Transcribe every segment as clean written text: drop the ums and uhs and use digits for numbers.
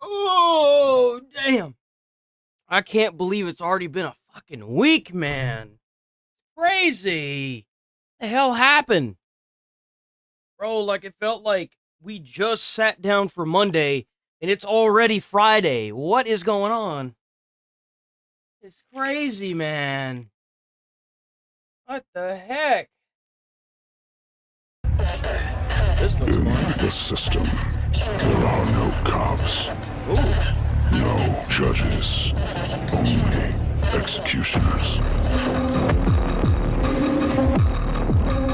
Oh, damn. I can't believe it's already been a fucking week, man. Crazy. The hell happened? Bro, like it felt like we just sat down for Monday and it's already Friday. What is going on? It's crazy, man. What the heck? This looks In fun. the system, there are no cops. Ooh. No judges. Only executioners.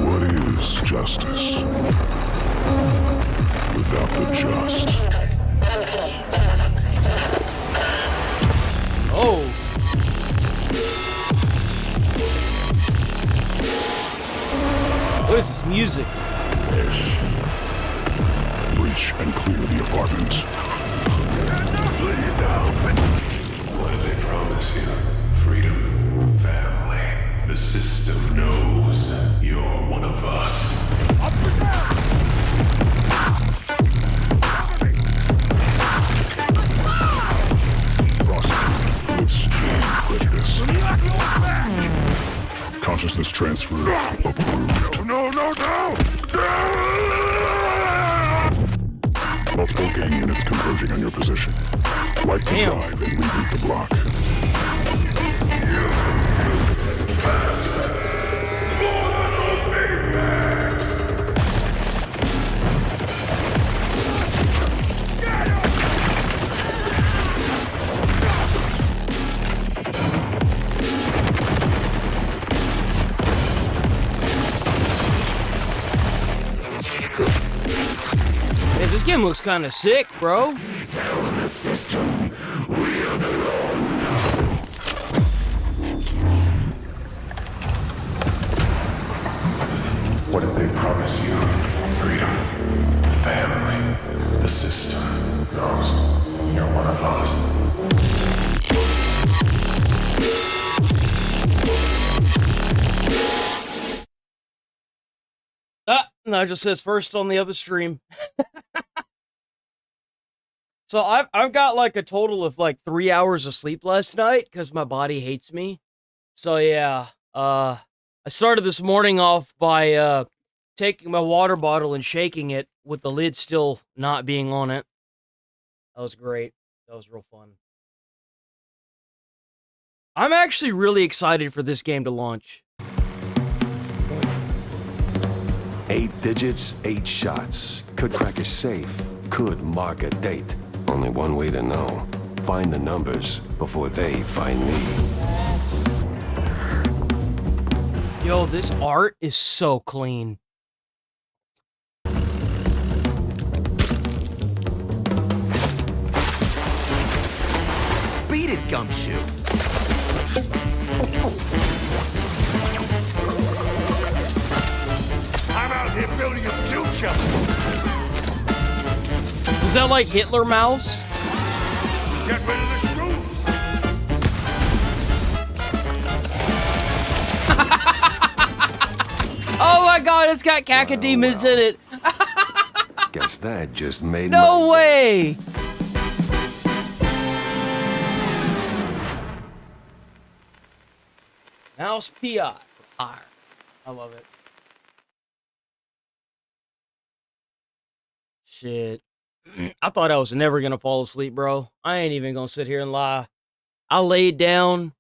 What is justice without the just? Oh. What is this music? Breach and clear the apartment. Please help. What did they promise you? Freedom, family. The system knows you're one of us. Prosecuted with strong prejudice. Consciousness transfer approved. No! Multiple gang units converging on your position. Wipe the drive and reboot the block. Hey, this game looks kind of sick, bro. What did they promise you? Freedom, family. The system knows you're one of us. No, it just says first on the other stream. So I've got like a total of like 3 hours of sleep last night because my body hates me. So yeah, I started this morning off by taking my water bottle and shaking it with the lid still not being on it. That was great. That was real fun. I'm actually really excited for this game to launch. 8 digits, 8 shots. Could crack a safe. Could mark a date. Only one way to know. Find the numbers before they find me. Yo, this art is so clean. Beat it, Gumshoe. I'm out here building a future. Is that like Hitler Mouse? Get rid of the screws. Oh my god, it's got cacodemons in it. Guess that just made No my way! Mouse PI for hire. I love it. Shit. I thought I was never gonna fall asleep, bro. I ain't even gonna sit here and lie. I laid down.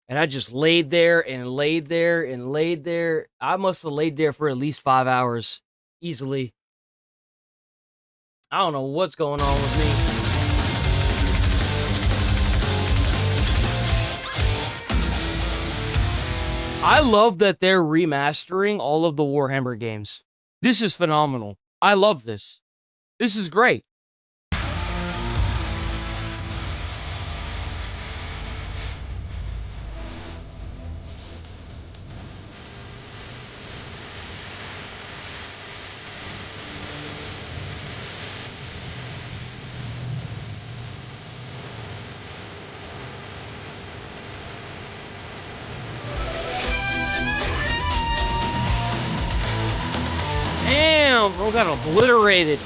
And I just laid there and laid there and laid there. I must have laid there for at least 5 hours. Easily. I don't know what's going on with me. I love that they're remastering all of the Warhammer games. This is phenomenal. I love this. This is great. Damn, bro got obliterated.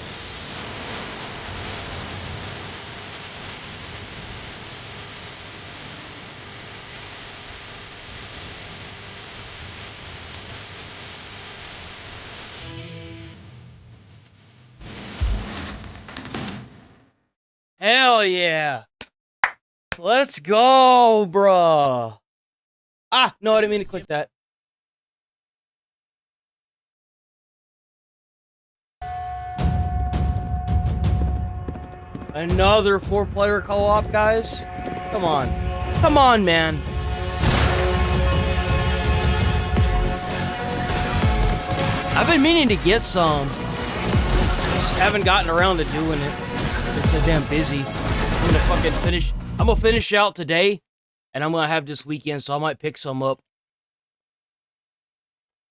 Hell yeah. Let's go, bruh. Ah, no, I didn't mean to click that. Another 4-player co-op, guys. Come on. Come on, man. I've been meaning to get some. Just haven't gotten around to doing it. Been so damn busy. I'm gonna finish out today, and I'm gonna have this weekend, so I might pick some up.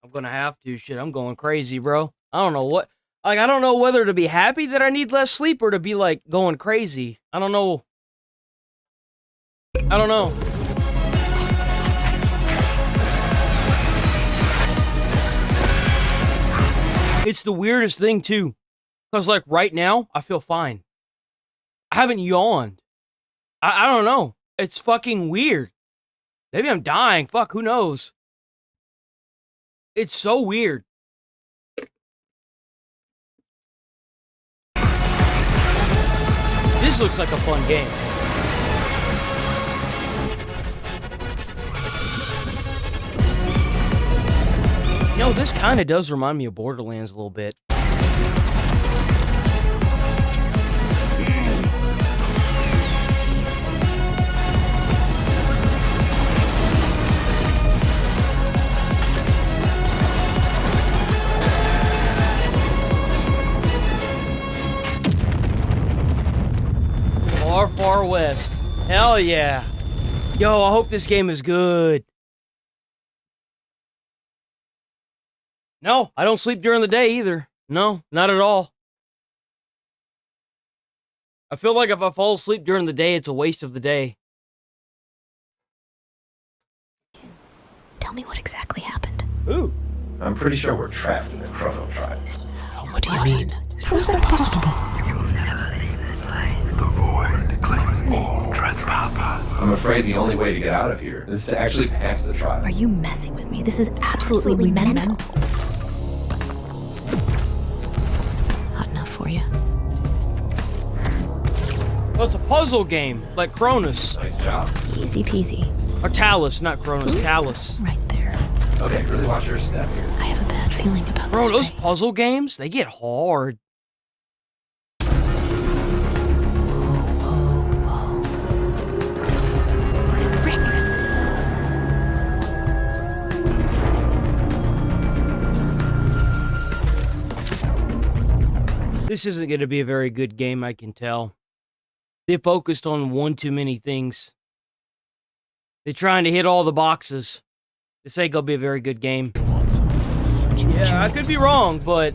I'm gonna have to. Shit, I'm going crazy, bro. I don't know what. Like, I don't know whether to be happy that I need less sleep or to be, like, going crazy. I don't know. I don't know. It's the weirdest thing, too. Because, like, right now, I feel fine. I haven't yawned. I don't know. It's fucking weird. Maybe I'm dying. Fuck, who knows? It's so weird. This looks like a fun game. You know, this kind of does remind me of Borderlands a little bit. Far, far west. Hell yeah. Yo, I hope this game is good. No, I don't sleep during the day either. No, not at all. I feel like if I fall asleep during the day, it's a waste of the day. Tell me what exactly happened. Ooh. I'm pretty sure we're trapped in the Chrono Tribes. What do you mean? How is that possible? The void claims all trespassers. I'm afraid the only way to get out of here is to actually pass the trial. Are you messing with me? This is absolutely mental. Hot enough for you? Well, it's a puzzle game, like Cronus. Nice job. Easy peasy. Or Talus, not Cronus, Talus. Right there. Okay, really watch your step here. I have a bad feeling about Bro, this. those Ray. puzzle games, they get hard. Frick. This isn't going to be a very good game, I can tell. They focused on one too many things. They're trying to hit all the boxes. This ain't going to be a very good game. Yeah, I could be wrong, but...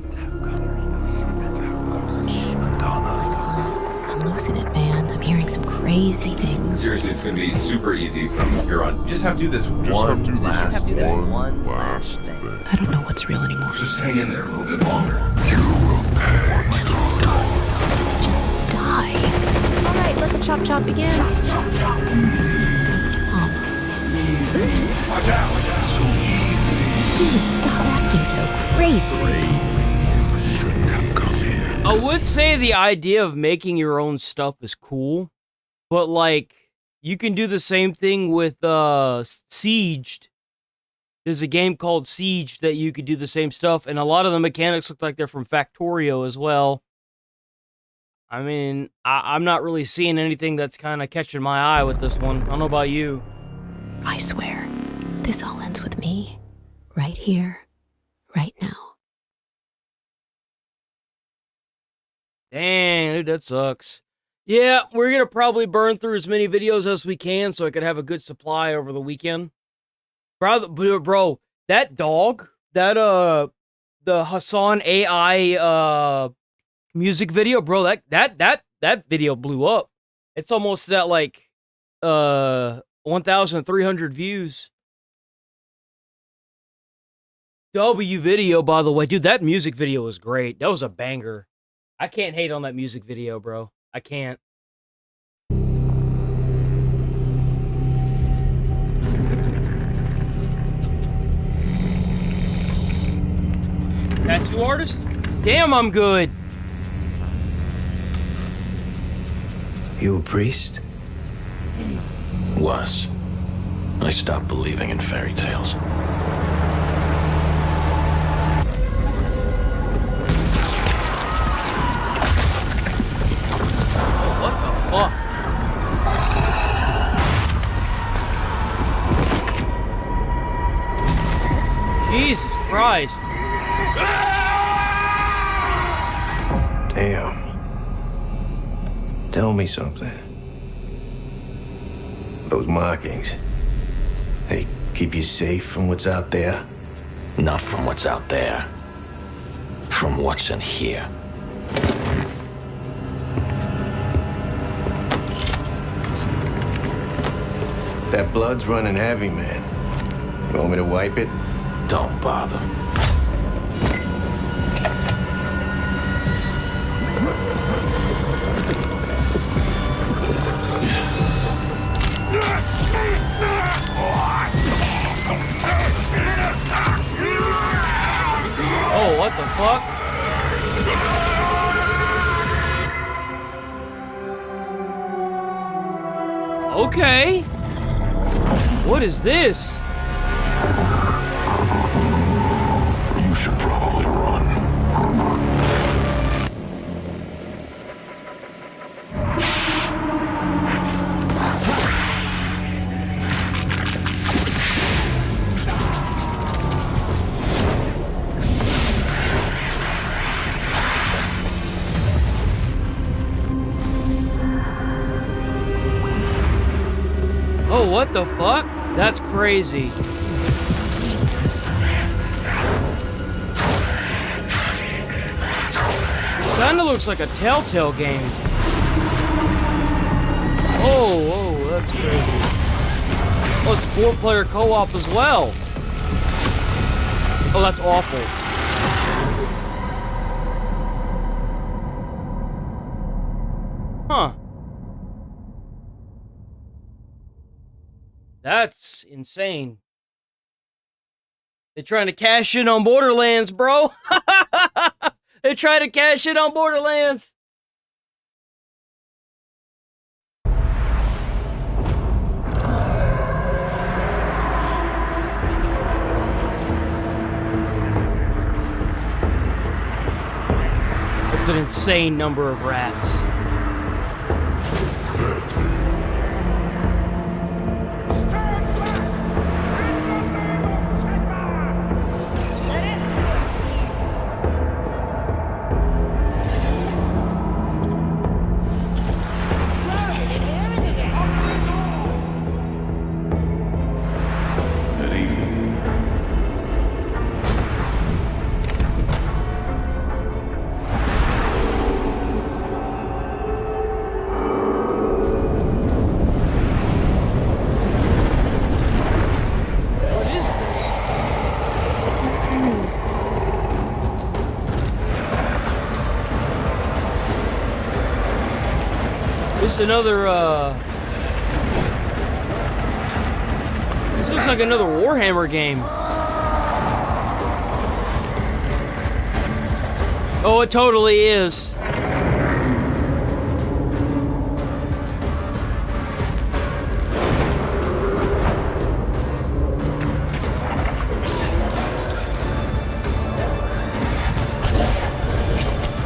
I'm losing it, man. I'm hearing some crazy things. Seriously, it's gonna be super easy from here on. You just have to do this one last thing. I don't know what's real anymore. Just hang in there a little bit longer. Just die. All right, let the chop chop begin. Oops. Watch out! Dude, stop acting so crazy. I would say the idea of making your own stuff is cool, but like, you can do the same thing with Sieged. There's a game called Siege that you could do the same stuff, and a lot of the mechanics look like they're from Factorio as well. I mean, I'm not really seeing anything that's kind of catching my eye with this one. I don't know about you. I swear, this all ends with me. Right here. Right now. Dang, dude, that sucks. Yeah, we're gonna probably burn through as many videos as we can so I could have a good supply over the weekend. Bro, that dog, that the Hassan AI music video, bro, that video blew up. It's almost at like 1,300 views. W video, by the way, dude, that music video was great. That was a banger. I can't hate on that music video, bro. I can't. Tattoo artist? Damn, I'm good. You a priest? Was. I stopped believing in fairy tales. What the fuck? Jesus Christ. Damn. Tell me something. Those markings, they keep you safe from what's out there? Not from what's out there. From what's in here. That blood's running heavy, man. You want me to wipe it? Don't bother. Oh, what the fuck? Okay. What is this? You should probably run. Oh, what the fuck? That's crazy. Kinda looks like a Telltale game. Oh, that's crazy. Oh, it's 4-player co-op as well. Oh, that's awful. Huh. That's insane. They're trying to cash in on Borderlands, bro. They're trying to cash in on Borderlands. It's an insane number of rats. Good evening. What is this? This is another, this looks like another Warhammer game. Oh, it totally is.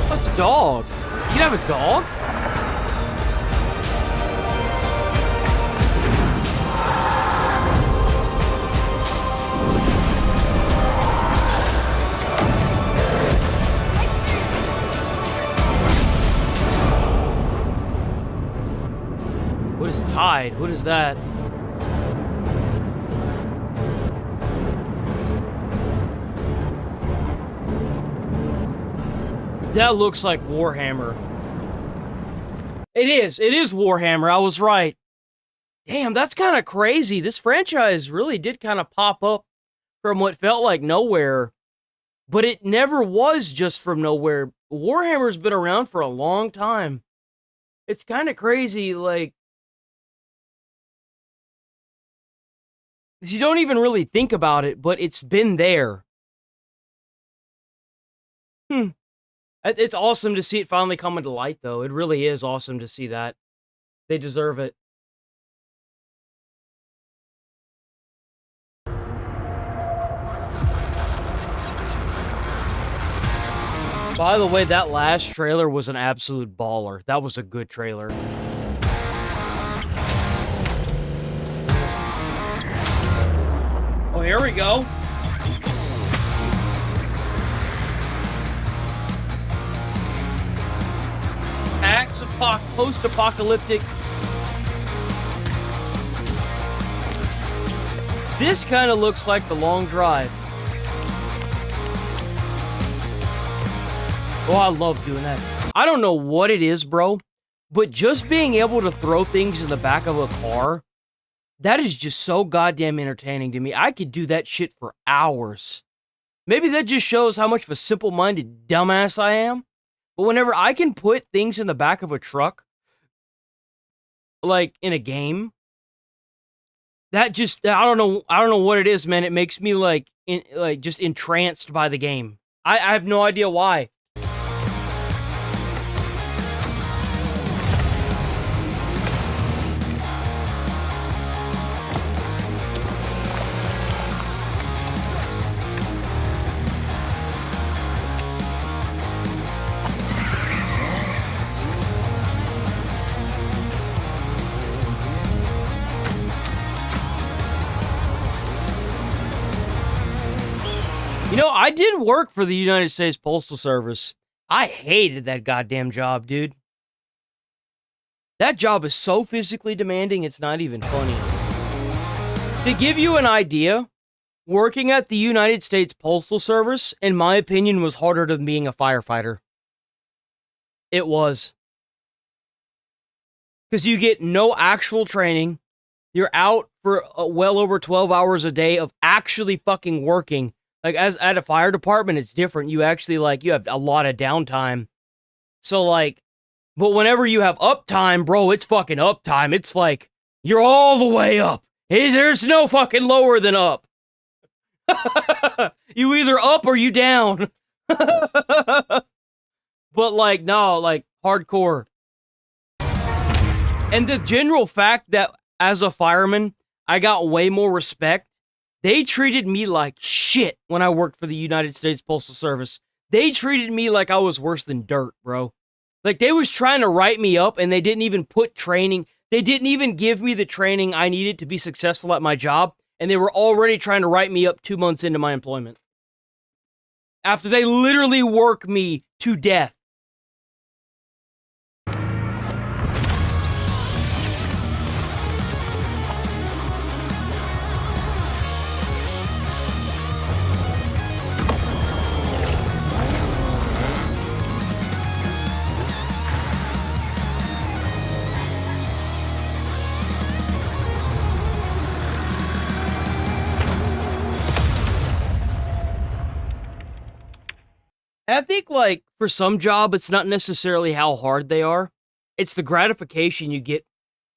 What's dog? You can have a dog? What is Tide? What is that? That looks like Warhammer. It is Warhammer. I was right. Damn, that's kind of crazy. This franchise really did kind of pop up from what felt like nowhere. But it never was just from nowhere. Warhammer's been around for a long time. It's kind of crazy, like, you don't even really think about it, but it's been there. It's awesome to see it finally coming to light, though. It really is awesome to see that. They deserve it. By the way, that last trailer was an absolute baller. That was a good trailer. Oh, here we go. Post-apocalyptic. This kind of looks like The Long Drive. Oh, I love doing that. I don't know what it is, bro, but just being able to throw things in the back of a car, that is just so goddamn entertaining to me. I could do that shit for hours. Maybe that just shows how much of a simple-minded dumbass I am. But whenever I can put things in the back of a truck, like in a game, that just, I don't know what it is, man. It makes me just entranced by the game. I have no idea why. You know, I did work for the United States Postal Service. I hated that goddamn job, dude. That job is so physically demanding, it's not even funny. To give you an idea, working at the United States Postal Service, in my opinion, was harder than being a firefighter. It was. Because you get no actual training. You're out for well over 12 hours a day of actually fucking working. Like, as at a fire department, it's different. You actually, you have a lot of downtime. So, but whenever you have uptime, bro, it's fucking uptime. It's like, you're all the way up. There's no fucking lower than up. You either up or you down. But, no, hardcore. And the general fact that, as a fireman, I got way more respect. They treated me like shit when I worked for the United States Postal Service. They treated me like I was worse than dirt, bro. Like, they was trying to write me up, and they didn't even put training. They didn't even give me the training I needed to be successful at my job, and they were already trying to write me up 2 months into my employment. After they literally work me to death. I think, for some job, it's not necessarily how hard they are. It's the gratification you get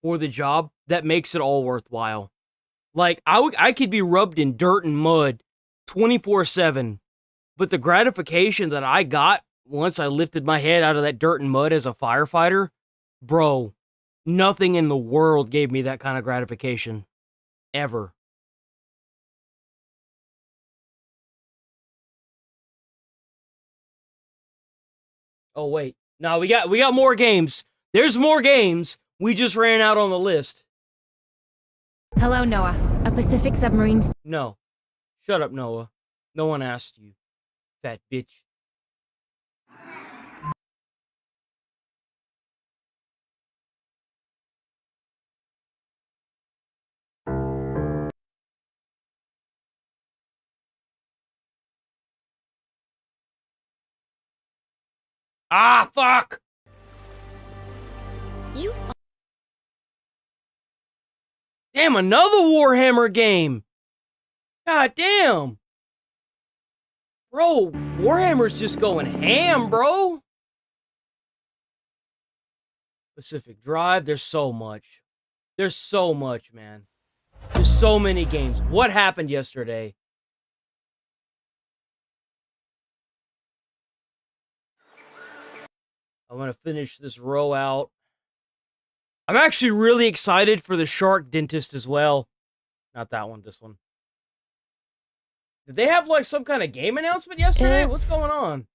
for the job that makes it all worthwhile. I could be rubbed in dirt and mud 24/7, but the gratification that I got once I lifted my head out of that dirt and mud as a firefighter, bro, nothing in the world gave me that kind of gratification. Ever. Oh, wait. No, we got more games. There's more games. We just ran out on the list. Hello, Noah. A Pacific submarine... No. Shut up, Noah. No one asked you, fat bitch. Ah, fuck! You... Damn, another Warhammer game! God damn! Bro, Warhammer's just going ham, bro! Pacific Drive, there's so much. There's so much, man. There's so many games. What happened yesterday? I'm gonna finish this row out. I'm actually really excited for the shark dentist as well. Not that one, this one. Did they have like some kind of game announcement yesterday? What's going on?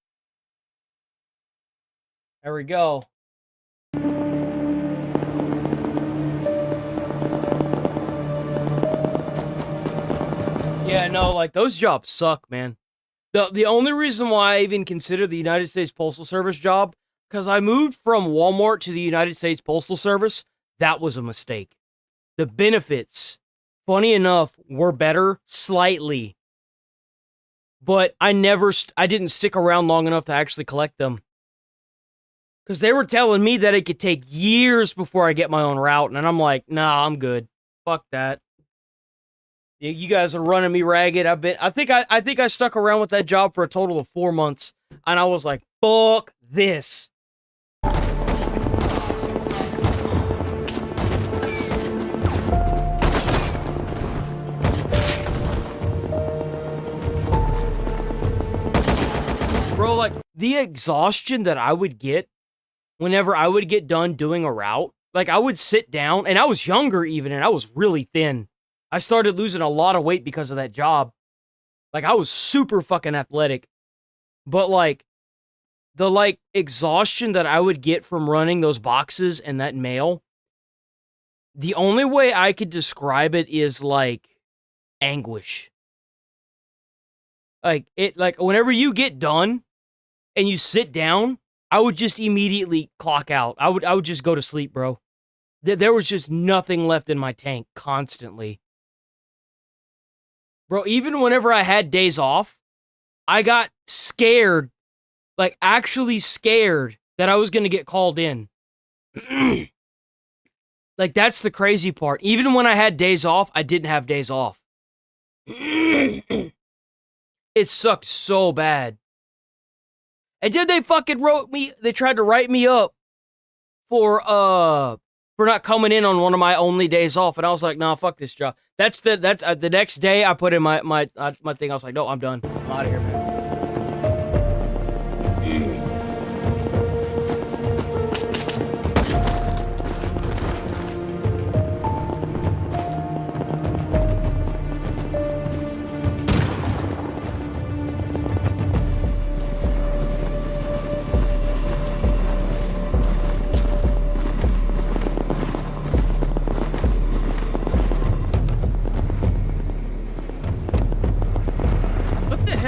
There we go. Yeah, no, like those jobs suck, man. The only reason why I even consider the United States Postal Service job, because I moved from Walmart to the United States Postal Service, that was a mistake. The benefits, funny enough, were better slightly. But I didn't stick around long enough to actually collect them. Because they were telling me that it could take years before I get my own route, and I'm like, nah, I'm good. Fuck that. You guys are running me ragged. I think I stuck around with that job for a total of 4 months, and I was like, fuck this. Bro, like, the exhaustion that I would get whenever I would get done doing a route, like, I would sit down, and I was younger even, and I was really thin. I started losing a lot of weight because of that job. Like, I was super fucking athletic. But, like, the, like, exhaustion that I would get from running those boxes and that mail, the only way I could describe it is, like, anguish. Like, whenever you get done and you sit down, I would just immediately clock out. I would just go to sleep, bro. There was just nothing left in my tank constantly. Bro, even whenever I had days off, I got scared, like actually scared that I was going to get called in. Like, that's the crazy part. Even when I had days off, I didn't have days off. It sucked so bad. And then they fucking they tried to write me up for not coming in on one of my only days off, and I was like, nah, fuck this job. That's the next day I put in my thing. I was like, no, I'm done. I'm out of here, man.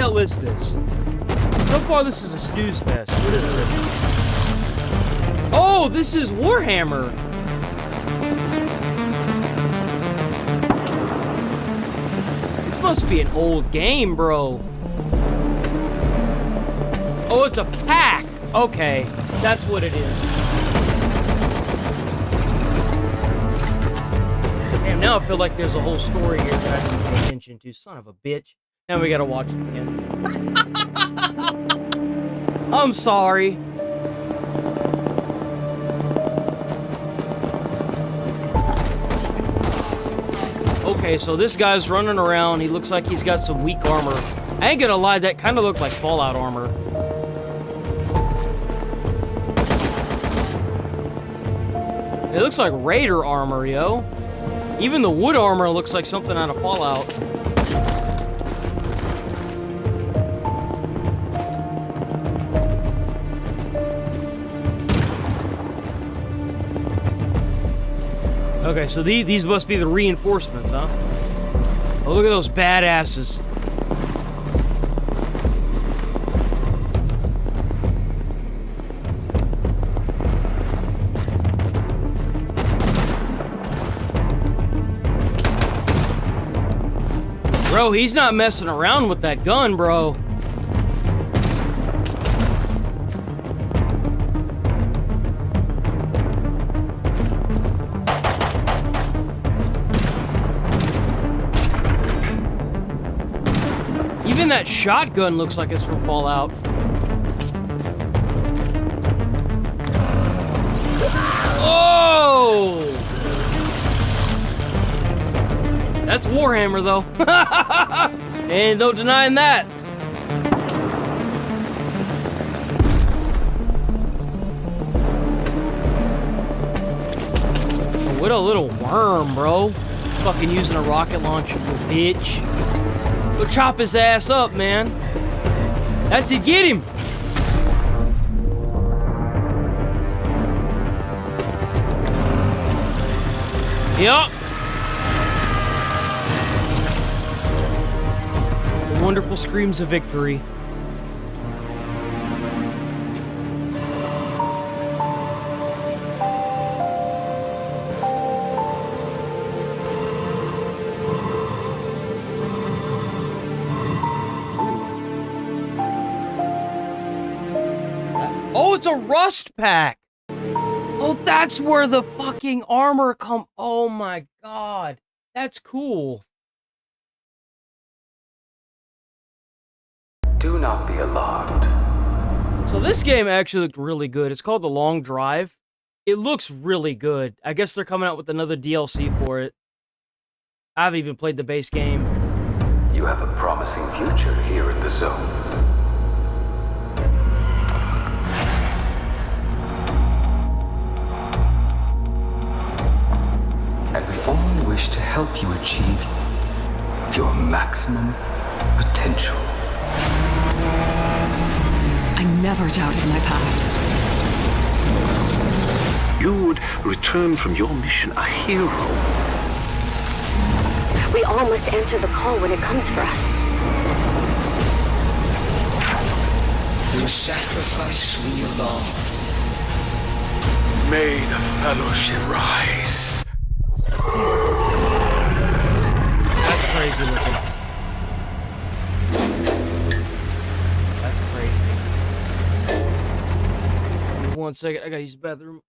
What is this? So far, this is a snooze fest. What is this? Oh, this is Warhammer. This must be an old game, bro. Oh, it's a pack. Okay, that's what it is. Damn, now I feel like there's a whole story here that I have to pay attention to. Son of a bitch. Now we gotta watch it again. I'm sorry. Okay, so this guy's running around. He looks like he's got some weak armor. I ain't gonna lie, that kind of looked like Fallout armor. It looks like Raider armor, yo. Even the wood armor looks like something out of Fallout. Okay, so these must be the reinforcements, huh? Oh, look at those badasses. Bro, he's not messing around with that gun, bro. Even that shotgun looks like it's from Fallout. Oh! That's Warhammer, though. Ain't no denying that. What a little worm, bro. Fucking using a rocket launcher, bitch. Go chop his ass up, man. That's it, get him! Yup. Wonderful screams of victory. Oh, it's a rust pack! Oh, that's where the fucking armor come. Oh my god. That's cool. Do not be alarmed. So this game actually looked really good. It's called The Long Drive. It looks really good. I guess they're coming out with another DLC for it. I haven't even played the base game. You have a promising future here in the zone. And we only wish to help you achieve your maximum potential. I never doubted my path. You would return from your mission a hero. We all must answer the call when it comes for us. Through sacrifice we evolve. May the fellowship rise. That's crazy looking. That's crazy. Give me 1 second. I gotta use the bathroom.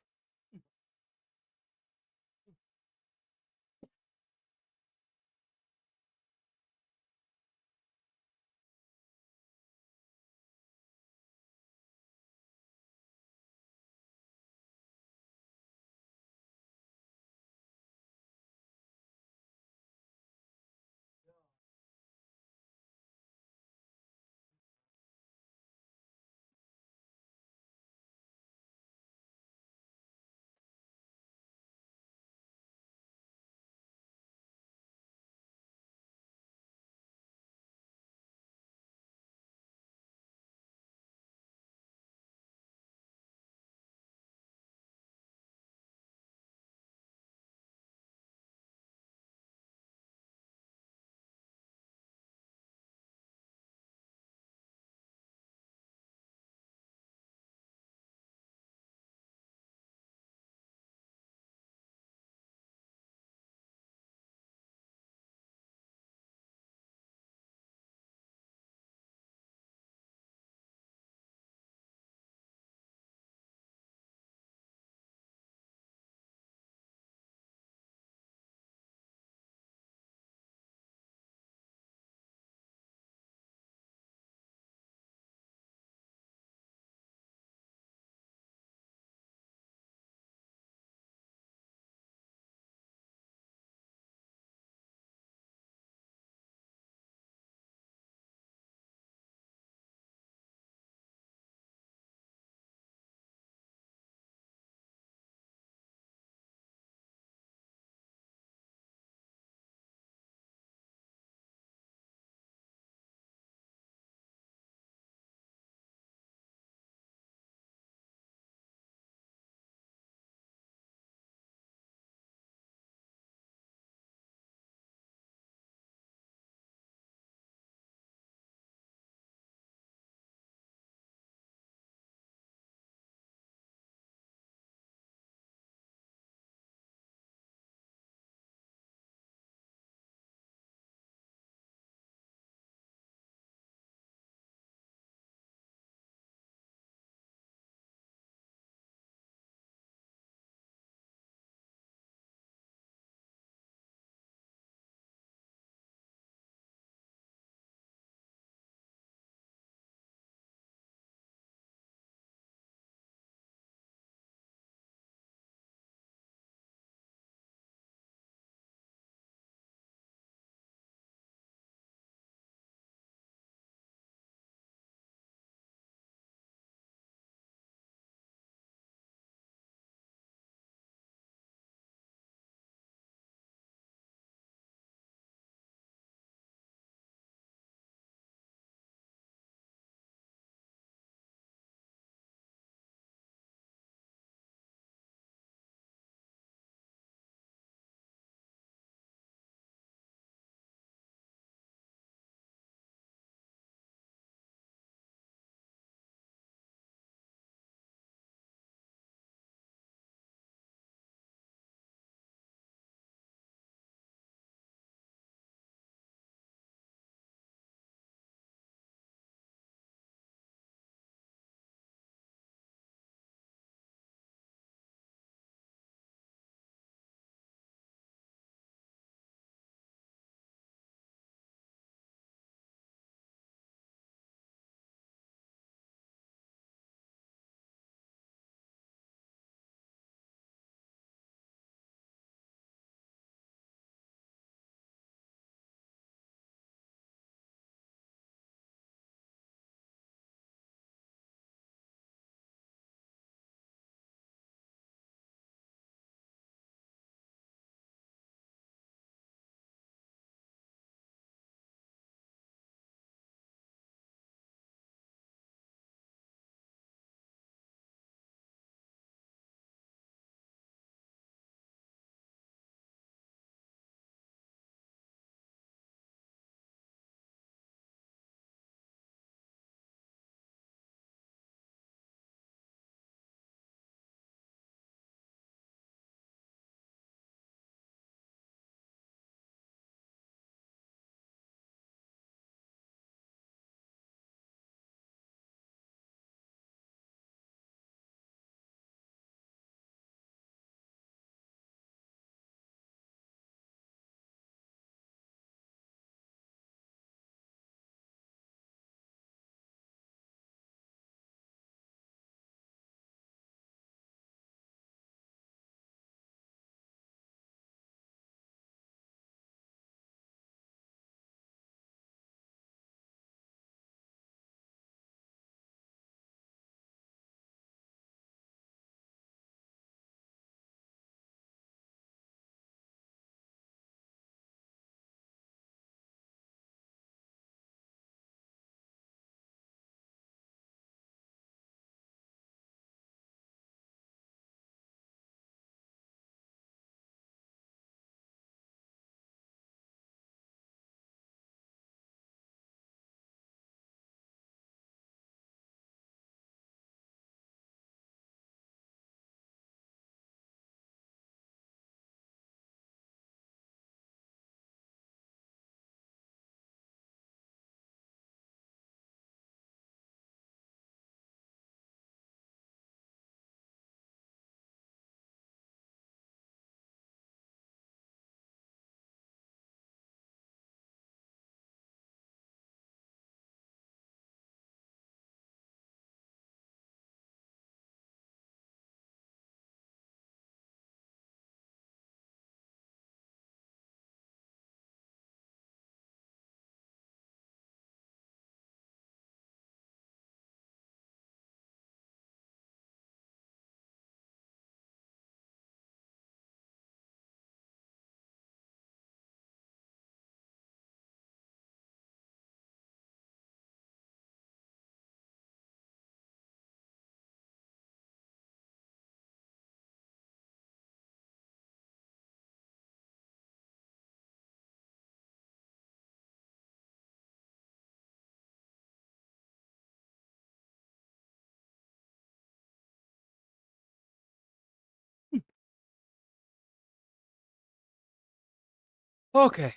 Okay.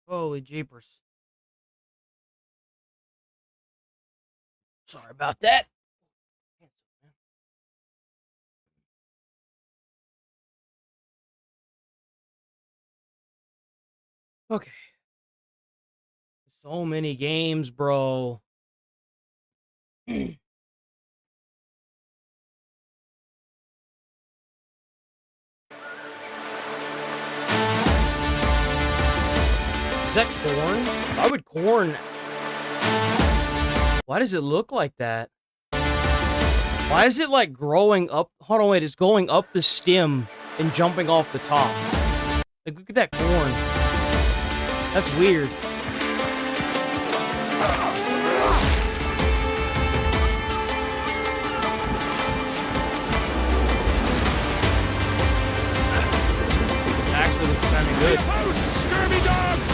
Holy jeepers. Sorry about that. Okay. So many games, bro. Is that corn? Why would corn... Why does it look like that? Why is it like growing up? Hold on, wait. It's going up the stem and jumping off the top. Like, look at that corn. That's weird. It actually looks kind of good. Scurvy dogs!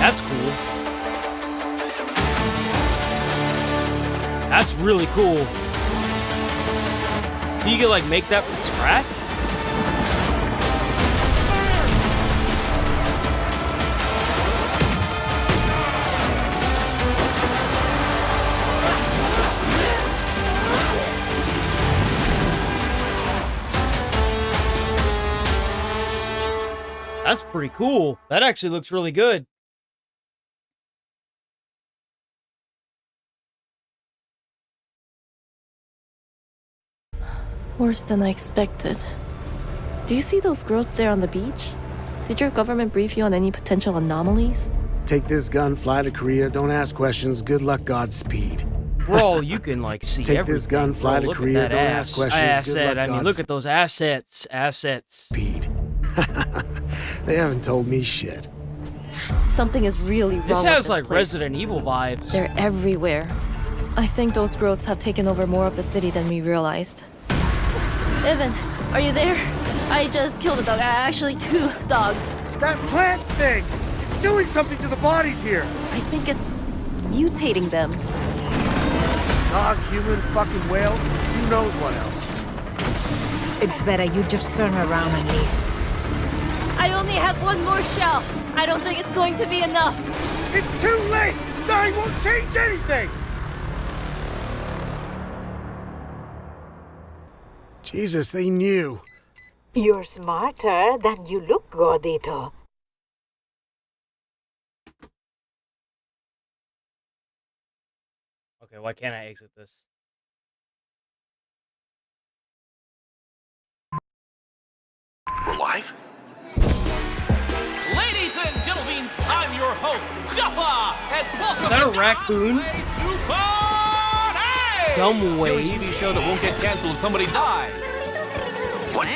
That's cool. That's really cool. So you can like make that from scratch? That's pretty cool. That actually looks really good. Worse than I expected. Do you see those growths there on the beach? Did your government brief you on any potential anomalies? Take this gun, fly to Korea, don't ask questions, good luck, Godspeed. Bro, you can like see Take everything. this gun, fly Bro, to Korea, don't ask questions, good luck, I mean, look at those assets. Godspeed. They haven't told me shit. Something is really wrong This with has this like place. Resident Evil vibes. They're everywhere. I think those growths have taken over more of the city than we realized. Evan, are you there? I just killed a dog. Actually, 2 dogs. That plant thing! It's doing something to the bodies here! I think it's mutating them. Dog, human, fucking whale, who knows what else? It's better you just turn around and leave. I only have 1 more shell. I don't think it's going to be enough. It's too late! Dying won't change anything! Jesus, they knew. You're smarter than you look, Gordito. Okay, why can't I exit this? We're live? Ladies and gentlemen, I'm your host, Jaffa, and welcome Is that a to raccoon? Dumb Silly wave. TV show that won't get canceled if somebody dies. What?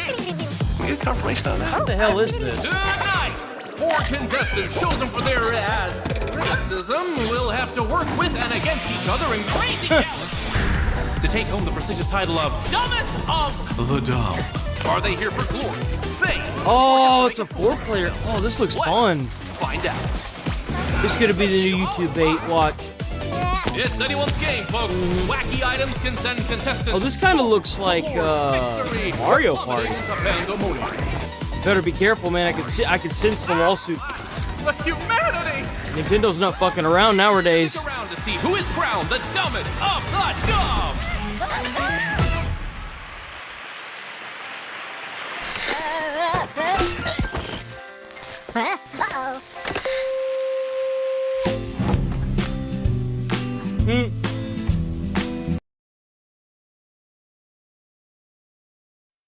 We get confirmation on that. What the hell is this? Tonight, 4 contestants chosen for their athleticism will have to work with and against each other in crazy challenges to take home the prestigious title of Dumbest of the Dumb. Are they here for glory, fame? Oh, it's a 4-player. Oh, this looks fun. Find out. This is gonna be the new YouTube bait. Watch. It's anyone's game, folks. Wacky items can send contestants. Oh, this kind of looks like Mario Party. Better be careful, man. I can sense the lawsuit. The humanity. Nintendo's not fucking around nowadays. Stick around to see who is crowned the dumbest of the dumb.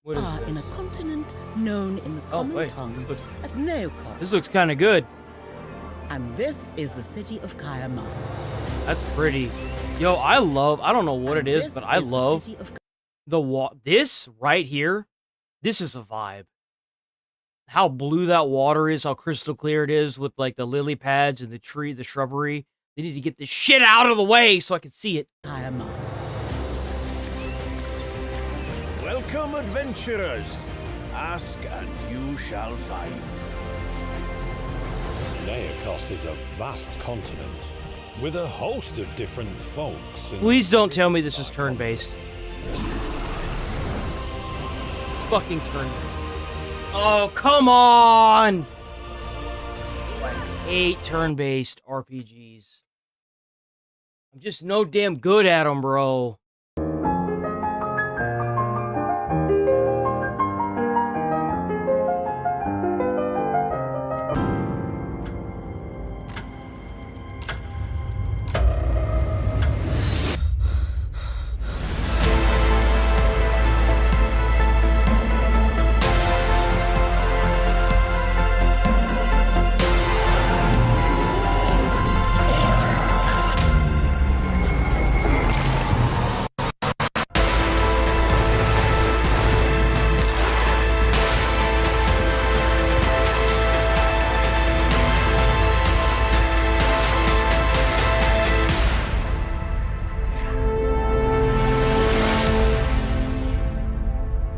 What is this? In a continent known in the common tongue as Neokos. This looks kind of good. And this is the city of Kayama. That's pretty. Yo, I don't know what it is, but I love this right here. This is a vibe. How blue that water is, how crystal clear it is with like the lily pads and the tree, the shrubbery. They need to get this shit out of the way so I can see it. Kayama. Welcome, adventurers. Ask and you shall find. Neokos is a vast continent, with a host of different folks. Please don't tell me this is turn-based. Fucking turn-based. Oh, come on! I hate turn-based RPGs. I'm just no damn good at them, bro.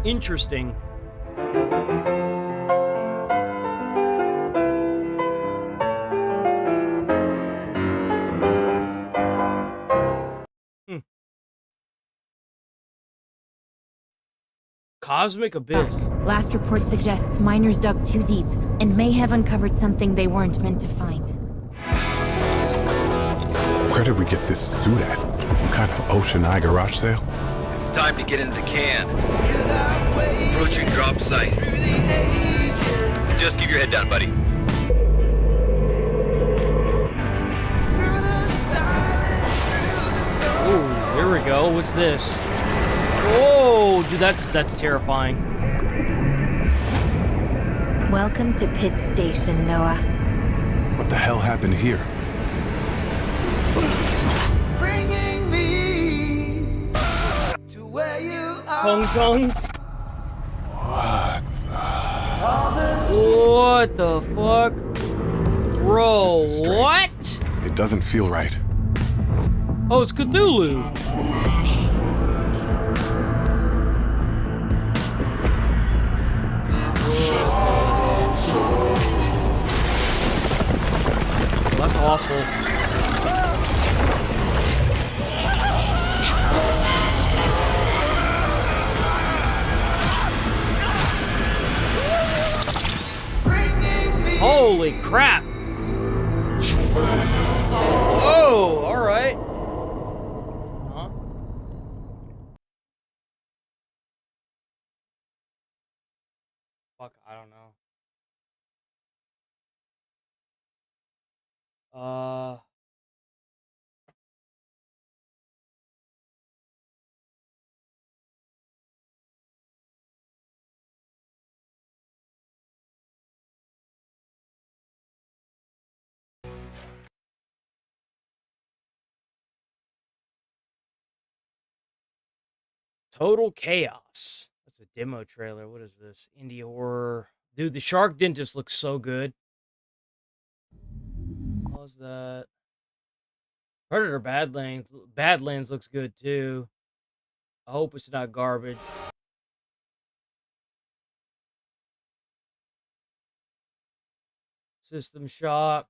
Interesting. Cosmic Abyss. Last report suggests miners dug too deep and may have uncovered something they weren't meant to find. Where did we get this suit at? Some kind of ocean eye garage sale? It's time to get into the can. Approaching drop site. Just keep your head down, buddy. Oh, here we go. What's this? Oh, dude, that's terrifying. Welcome to Pit Station, Noah. What the hell happened here? Bringing me to where you are. Kong Kong. What the fuck? Bro, what? It doesn't feel right. Oh, it's Cthulhu. That's awful. Holy crap! Whoa! All right. Huh? Fuck! I don't know. Total Chaos. That's a demo trailer. What is this? Indie horror. Dude, the Shark Dentist looks so good. What was that? Predator Badlands looks good too. I hope it's not garbage. System Shock.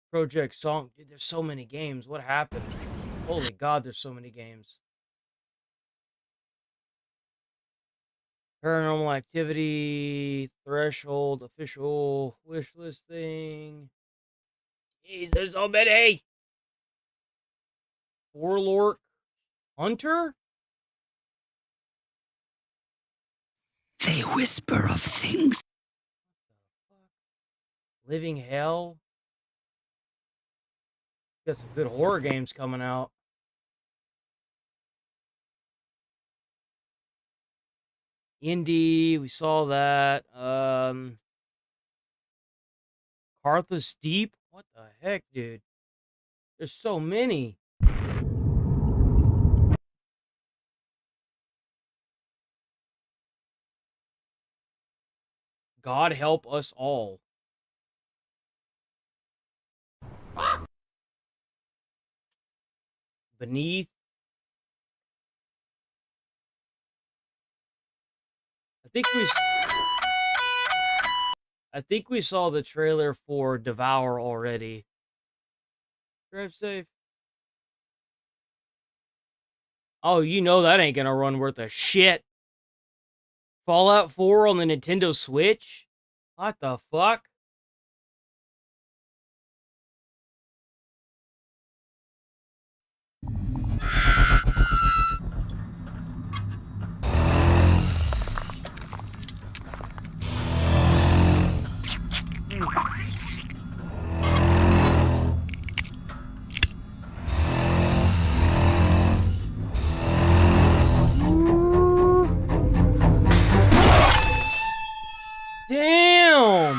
Project Song. Dude, there's so many games. What happened? Holy God, there's so many games. Paranormal Activity, Threshold, Official Wish Listing. Jeez, there's so many. Warlord Hunter? They whisper of things. Living Hell. Got some good horror games coming out. Indie, we saw that. Carthus Deep? What the heck, dude? There's so many. God help us all. Beneath. I think we I think we saw the trailer for Devour already. Drive safe. Oh, you know that ain't gonna run worth a shit. Fallout 4 on the Nintendo Switch? What the fuck? Damn!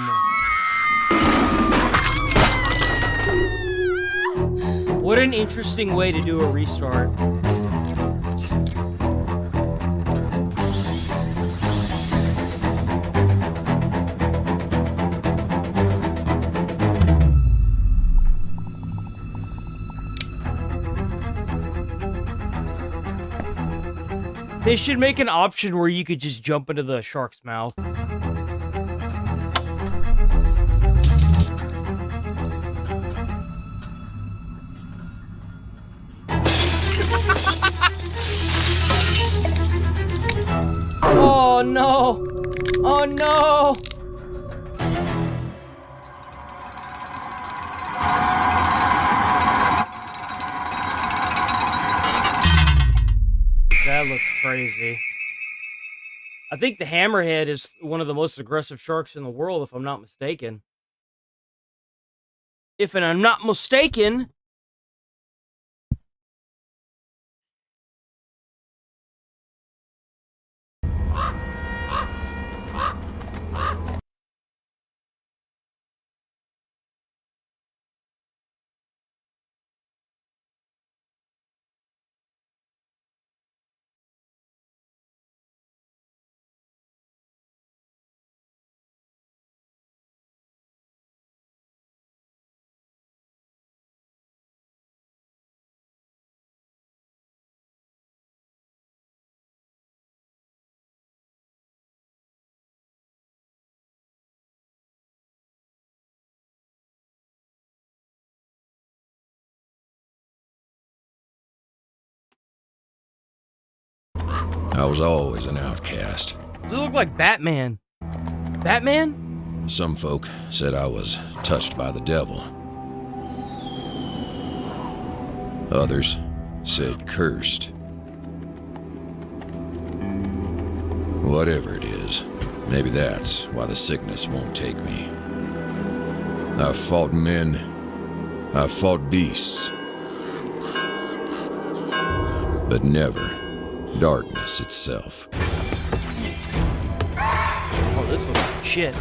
What an interesting way to do a restart. They should make an option where you could just jump into the shark's mouth. Oh no! Oh no! That looks crazy. I think the hammerhead is one of the most aggressive sharks in the world, if I'm not mistaken. If I'm not mistaken. I was always an outcast. Does it look like Batman? Batman? Some folk said I was touched by the devil. Others said cursed. Whatever it is, maybe that's why the sickness won't take me. I've fought men. I've fought beasts. But never darkness itself. Oh, this looks like shit.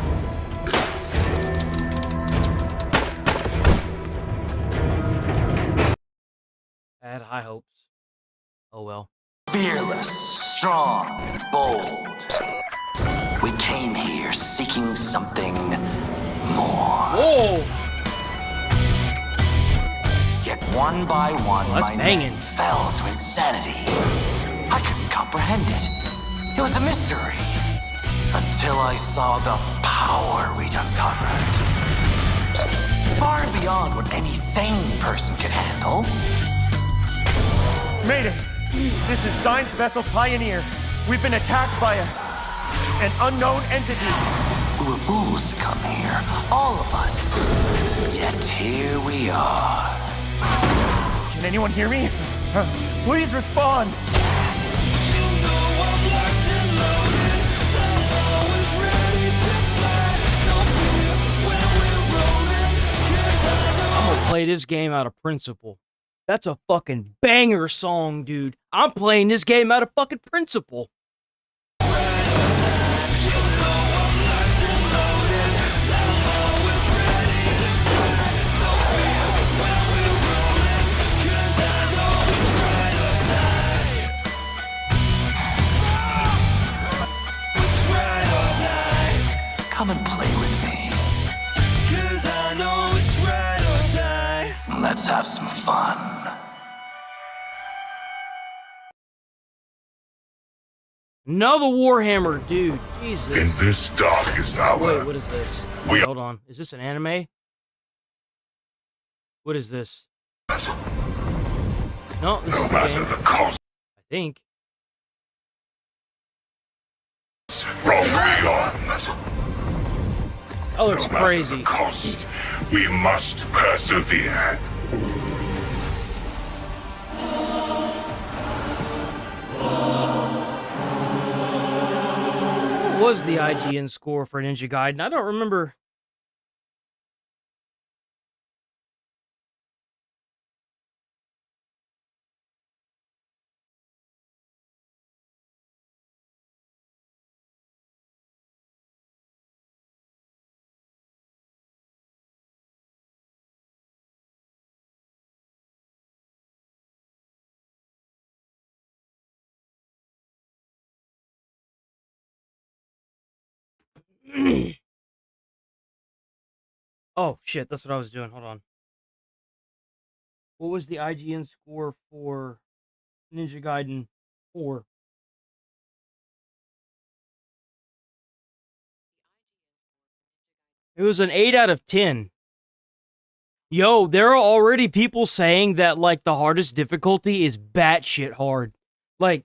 I had high hopes. Oh well. Fearless, strong, and bold. We came here seeking something more. Whoa! Yet one by one, my men fell to insanity. I couldn't comprehend it. It was a mystery. Until I saw the power we'd uncovered. Far beyond what any sane person can handle. Mayday! This is Science Vessel Pioneer. We've been attacked by an unknown entity. We were fools to come here, all of us. Yet here we are. Can anyone hear me? Please respond. I'm gonna play this game out of principle. That's a fucking banger song, dude. I'm playing this game out of fucking principle. Come and play with me. 'Cause I know it's right or die. Let's have some fun. Another Warhammer, dude. Jesus. In this darkest hour, wait, what is this? Hold on. Is this an anime? What is this? No, this is a game. The cost. I think. From beyond. That looks crazy. The cost, we must persevere. What was the IGN score for Ninja Gaiden? I don't remember. Oh, shit, that's what I was doing. Hold on. What was the IGN score for Ninja Gaiden 4? It was an 8 out of 10. Yo, there are already people saying that, like, the hardest difficulty is batshit hard. Like,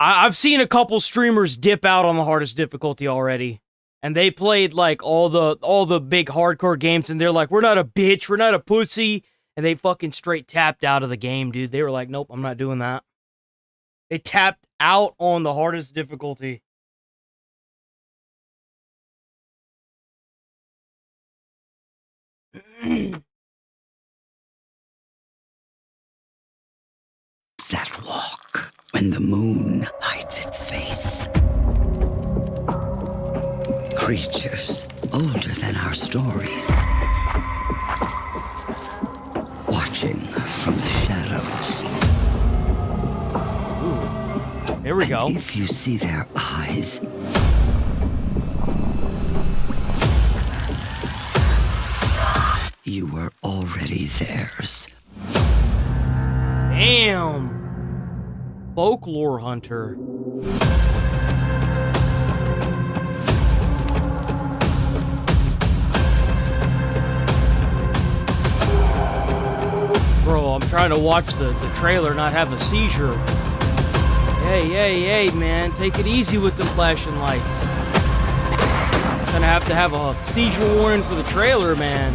I've seen a couple streamers dip out on the hardest difficulty already. And they played, like, all the big hardcore games, and they're like, we're not a bitch, we're not a pussy. And they fucking straight tapped out of the game, dude. They were like, nope, I'm not doing that. They tapped out on the hardest difficulty. That walk when the moon hides its face. Creatures older than our stories, watching from the shadows. Ooh, there we go. If you see their eyes, you were already theirs. Damn. Folklore hunter. Bro, I'm trying to watch the trailer, not have a seizure. Hey, man, take it easy with the flashing lights. Gonna have to have a seizure warning for the trailer, man.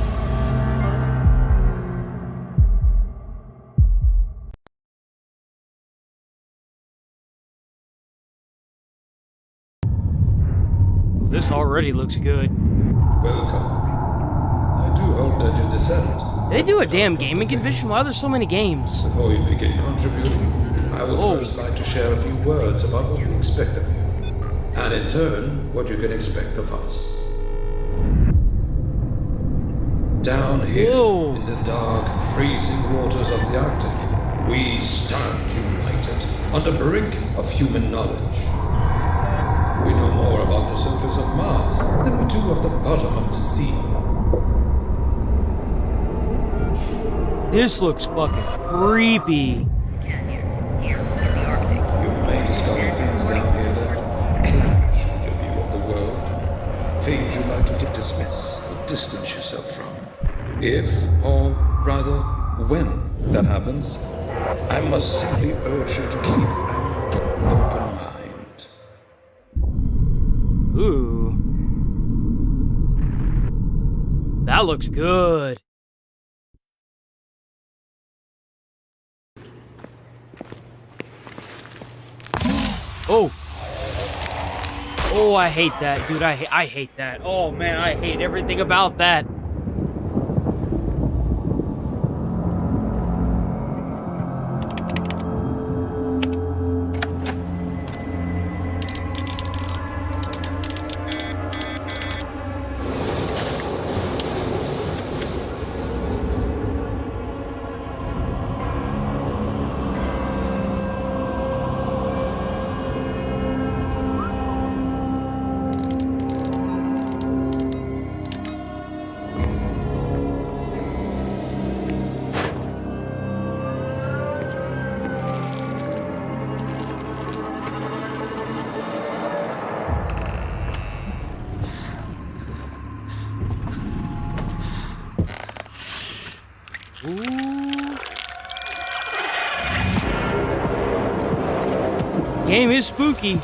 This already looks good. Welcome. I do hope that you descend. They do a damn gaming convention? Why are there so many games? Before you begin contributing, I would first like to share a few words about what we expect of you, and in turn, what you can expect of us. Down here, in the dark, freezing waters of the Arctic, we stand united on the brink of human knowledge. We know more about the surface of Mars than we do of the bottom of the sea. This looks fucking creepy. You may discover things down here that clash with your view of the world. Things you like to dismiss or distance yourself from. If, or rather, when that happens, I must simply urge you to keep an open mind. Ooh. That looks good. Oh. Oh, I hate that, dude. I hate that. Oh, man, I hate everything about that. Game is spooky.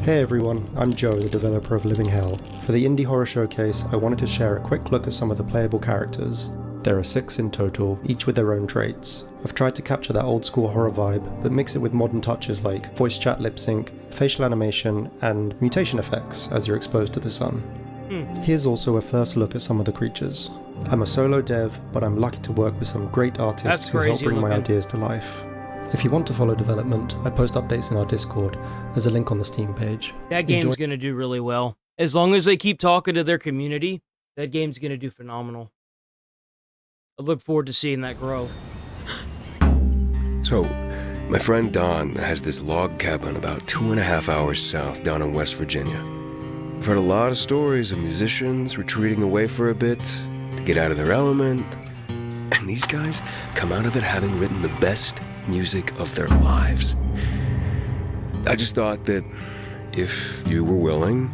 Hey everyone, I'm Joe, the developer of Living Hell. For the Indie Horror Showcase, I wanted to share a quick look at some of the playable characters. There are 6 in total, each with their own traits. I've tried to capture that old school horror vibe, but mix it with modern touches like voice chat lip sync, facial animation, and mutation effects as you're exposed to the sun. Here's also a first look at some of the creatures. I'm a solo dev, but I'm lucky to work with some great artists who help bring my ideas to life. If you want to follow development, I post updates in our Discord. There's a link on the Steam page. That game's going to do really well. As long as they keep talking to their community, that game's going to do phenomenal. I look forward to seeing that grow. So, my friend Don has this log cabin about 2.5 hours south down in West Virginia. I've heard a lot of stories of musicians retreating away for a bit to get out of their element. And these guys come out of it having written the best music of their lives. I just thought that if you were willing,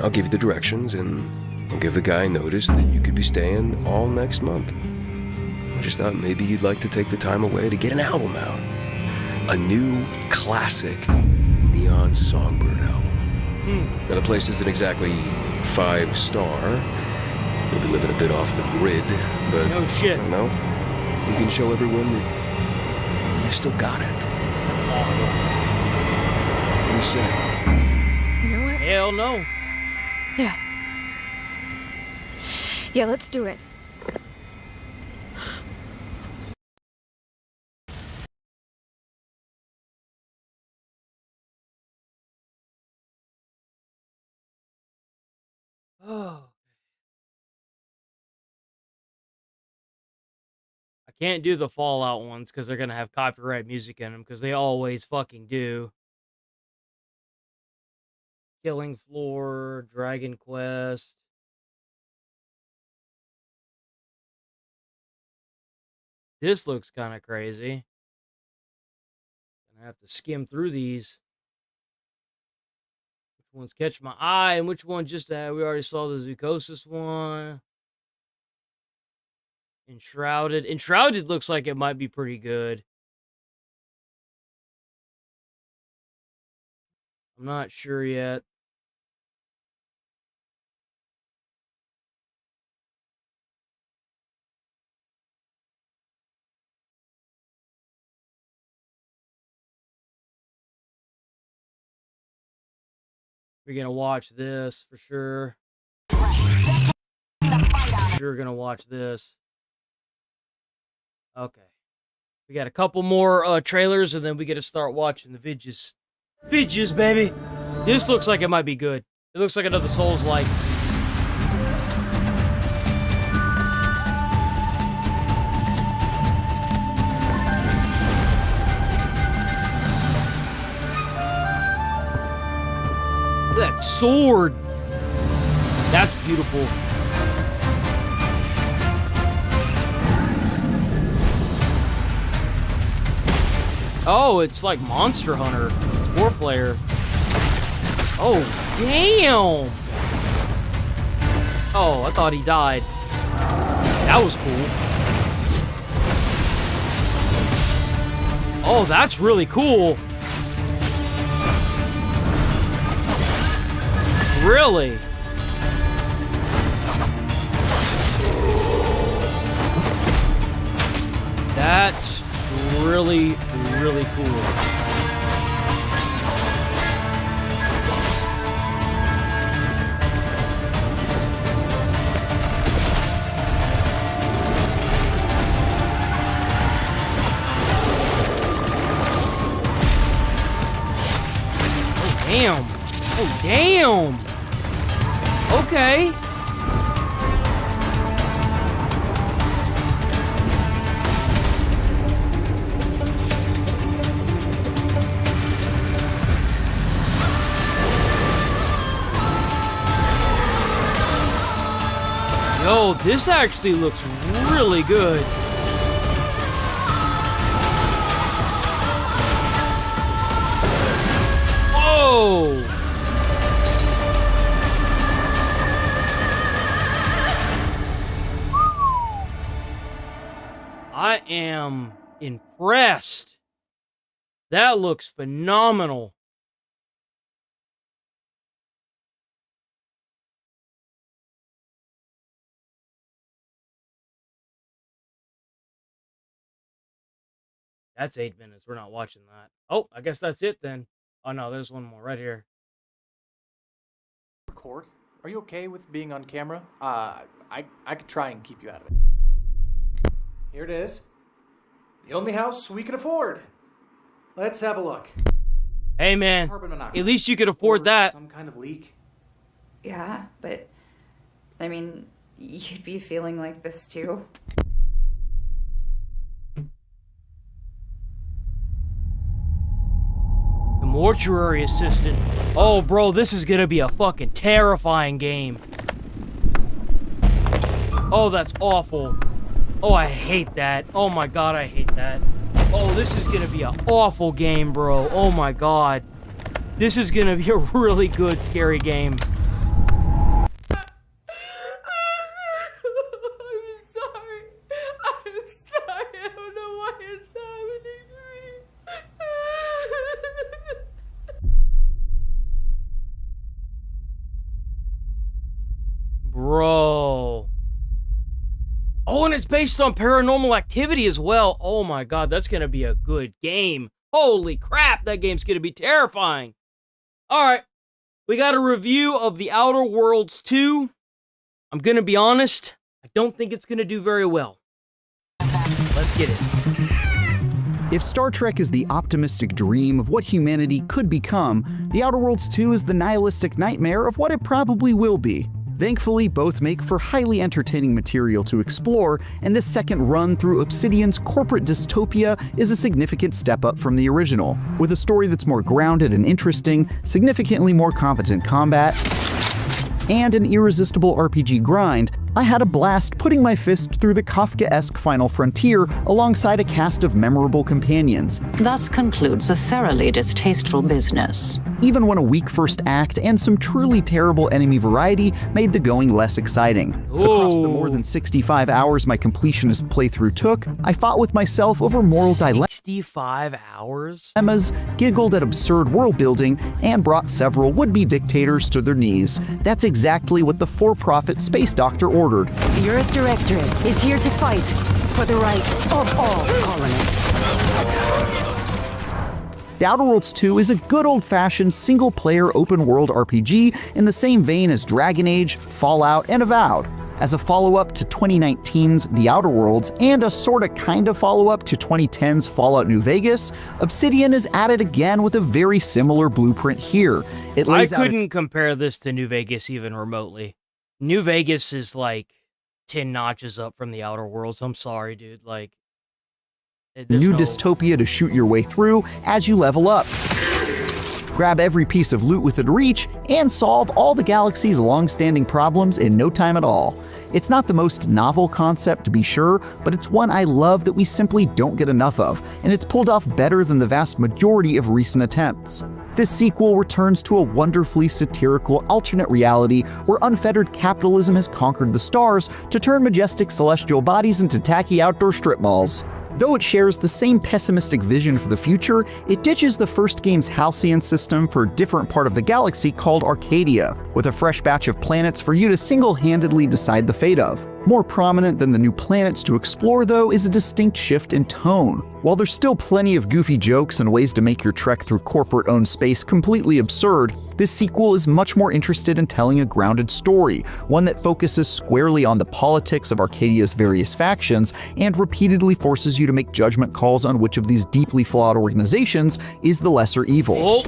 I'll give you the directions and I'll give the guy notice that you could be staying all next month. I just thought maybe you'd like to take the time away to get an album out. A new classic Neon Songbird album. Now the place isn't exactly 5-star. Maybe living a bit off the grid, but no shit. You know, we can show everyone that you've still got it. What do you say? You know what? Hell no. Yeah. Yeah, let's do it. Oh. I can't do the Fallout ones because they're going to have copyright music in them because they always fucking do. Killing Floor, Dragon Quest. This looks kind of crazy. Gonna have to skim through these. Which ones catch my eye and which one just we already saw the Zoocosis one. Enshrouded. Enshrouded looks like it might be pretty good. I'm not sure yet. We're gonna watch this for sure. Sure gonna watch this. Okay. We got a couple more trailers and then we get to start watching the vidges. Vidges, baby! This looks like it might be good. It looks like another Souls-like. That sword! That's beautiful. Oh, it's like Monster Hunter. It's 4-player. Oh, damn! Oh, I thought he died. That was cool. Oh, that's really cool. Really? That's really, really cool. Oh, damn. Oh, damn. Okay. Yo, this actually looks really good. Whoa! I am impressed. That looks phenomenal. That's 8 minutes. We're not watching that. Oh, I guess that's it then. Oh no, there's one more right here. Record? Are you okay with being on camera? I could try and keep you out of it. Here it is. The only house we can afford. Let's have a look. Hey man, at least you could afford that. Some kind of leak. Yeah, but I mean, you'd be feeling like this too. The mortuary assistant. Oh, bro, this is gonna be a fucking terrifying game. Oh, that's awful. Oh, I hate that. Oh my god, I hate that. Oh, this is gonna be an awful game, bro. Oh my god. This is gonna be a really good, scary game. Bro. Oh, and it's based on Paranormal Activity as well. Oh my god, that's gonna be a good game. Holy crap, that game's gonna be terrifying. Alright, we got a review of The Outer Worlds 2. I'm gonna be honest, I don't think it's gonna do very well. Let's get it. If Star Trek is the optimistic dream of what humanity could become, The Outer Worlds 2 is the nihilistic nightmare of what it probably will be. Thankfully, both make for highly entertaining material to explore, and this second run through Obsidian's corporate dystopia is a significant step up from the original. With a story that's more grounded and interesting, significantly more competent combat, and an irresistible RPG grind, I had a blast putting my fist through the Kafkaesque final frontier alongside a cast of memorable companions. Thus concludes a thoroughly distasteful business. Even when a weak first act and some truly terrible enemy variety made the going less exciting. Across the more than 65 hours my completionist playthrough took, I fought with myself over moral dilemmas, 65 hours? Giggled at absurd world building, and brought several would-be dictators to their knees. That's exactly what the for-profit space doctor ordered. The Earth Directorate is here to fight for the rights of all colonists. The Outer Worlds 2 is a good old-fashioned single-player open-world RPG in the same vein as Dragon Age, Fallout, and Avowed. As a follow-up to 2019's The Outer Worlds and a sorta kinda follow-up to 2010's Fallout New Vegas, Obsidian is at it again with a very similar blueprint here. I couldn't compare this to New Vegas even remotely. New Vegas is like 10 notches up from The Outer Worlds. I'm sorry, dude. Like, new dystopia to shoot your way through as you level up. Grab every piece of loot within reach, and solve all the galaxy's long-standing problems in no time at all. It's not the most novel concept to be sure, but it's one I love that we simply don't get enough of, and it's pulled off better than the vast majority of recent attempts. This sequel returns to a wonderfully satirical alternate reality where unfettered capitalism has conquered the stars to turn majestic celestial bodies into tacky outdoor strip malls. Though it shares the same pessimistic vision for the future, it ditches the first game's halcyon system for a different part of the galaxy called Arcadia, with a fresh batch of planets for you to single-handedly decide the fate of. More prominent than the new planets to explore, though, is a distinct shift in tone. While there's still plenty of goofy jokes and ways to make your trek through corporate-owned space completely absurd, this sequel is much more interested in telling a grounded story, one that focuses squarely on the politics of Arcadia's various factions and repeatedly forces you to make judgment calls on which of these deeply flawed organizations is the lesser evil.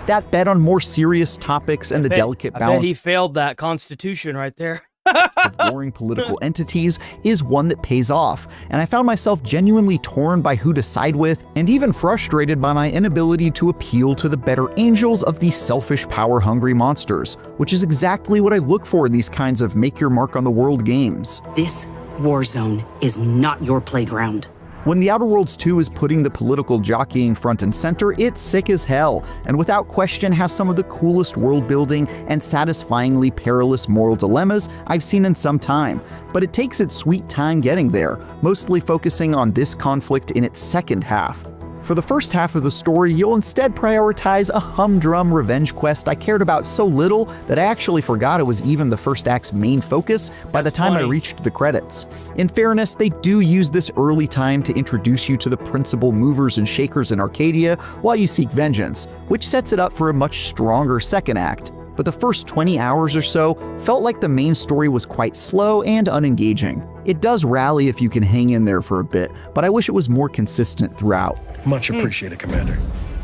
That bet on more serious topics and the delicate balance. I bet he failed that constitution right there. of warring political entities is one that pays off, and I found myself genuinely torn by who to side with, and even frustrated by my inability to appeal to the better angels of these selfish, power-hungry monsters, which is exactly what I look for in these kinds of make-your-mark-on-the-world games. This war zone is not your playground. When The Outer Worlds 2 is putting the political jockeying front and center, it's sick as hell, and without question has some of the coolest world building and satisfyingly perilous moral dilemmas I've seen in some time. But it takes its sweet time getting there, mostly focusing on this conflict in its second half. For the first half of the story, you'll instead prioritize a humdrum revenge quest I cared about so little that I actually forgot it was even the first act's main focus by the time I reached the credits. In fairness, they do use this early time to introduce you to the principal movers and shakers in Arcadia while you seek vengeance, which sets it up for a much stronger second act. But the first 20 hours or so felt like the main story was quite slow and unengaging. It does rally if you can hang in there for a bit, but I wish it was more consistent throughout. Much appreciated, Commander.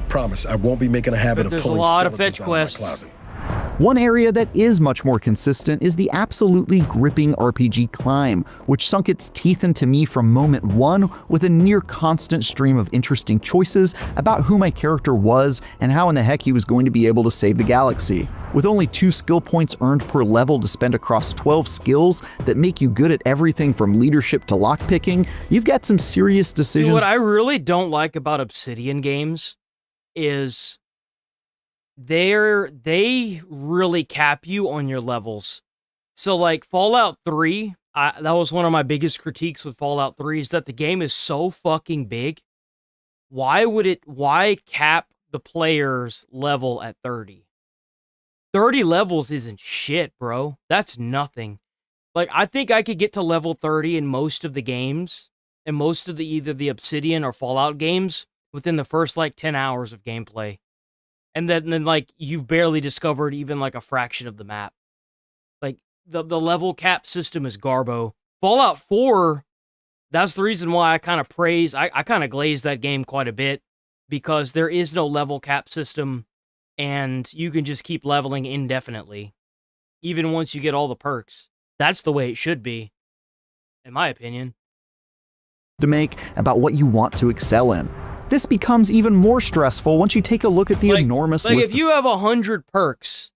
Promise, I won't be making a habit of pulling skeletons out of my closet. One area that is much more consistent is the absolutely gripping RPG climb, which sunk its teeth into me from moment one with a near constant stream of interesting choices about who my character was and how in the heck he was going to be able to save the galaxy. With only 2 skill points earned per level to spend across 12 skills that make you good at everything from leadership to lockpicking, you've got some serious decisions. What I really don't like about Obsidian games is they really cap you on your levels. So like Fallout 3, that was one of my biggest critiques with Fallout 3 is that the game is so fucking big. Why cap the player's level at 30? 30 levels isn't shit, bro. That's nothing. Like, I think I could get to level 30 in most of the games, and most of the either the Obsidian or Fallout games within the first like 10 hours of gameplay. And then like you've barely discovered even like a fraction of the map. Like the level cap system is garbo. Fallout 4, that's the reason why I kind of I kind of glaze that game quite a bit, because there is no level cap system and you can just keep leveling indefinitely, even once you get all the perks. That's the way it should be, in my opinion. To make about what you want to excel in. This becomes even more stressful once you take a look at the enormous list. Like if you have 100 perks,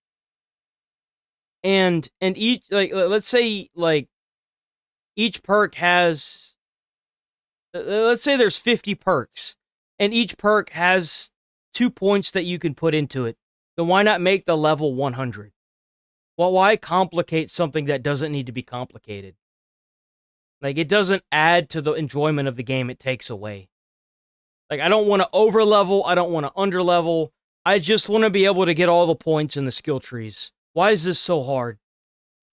and each let's say like each perk has, let's say there's 50 perks, and each perk has 2 points that you can put into it. Then why not make the level 100? Well, why complicate something that doesn't need to be complicated? Like it doesn't add to the enjoyment of the game; it takes away. Like, I don't want to over-level, I don't want to under-level, I just want to be able to get all the points in the skill trees. Why is this so hard?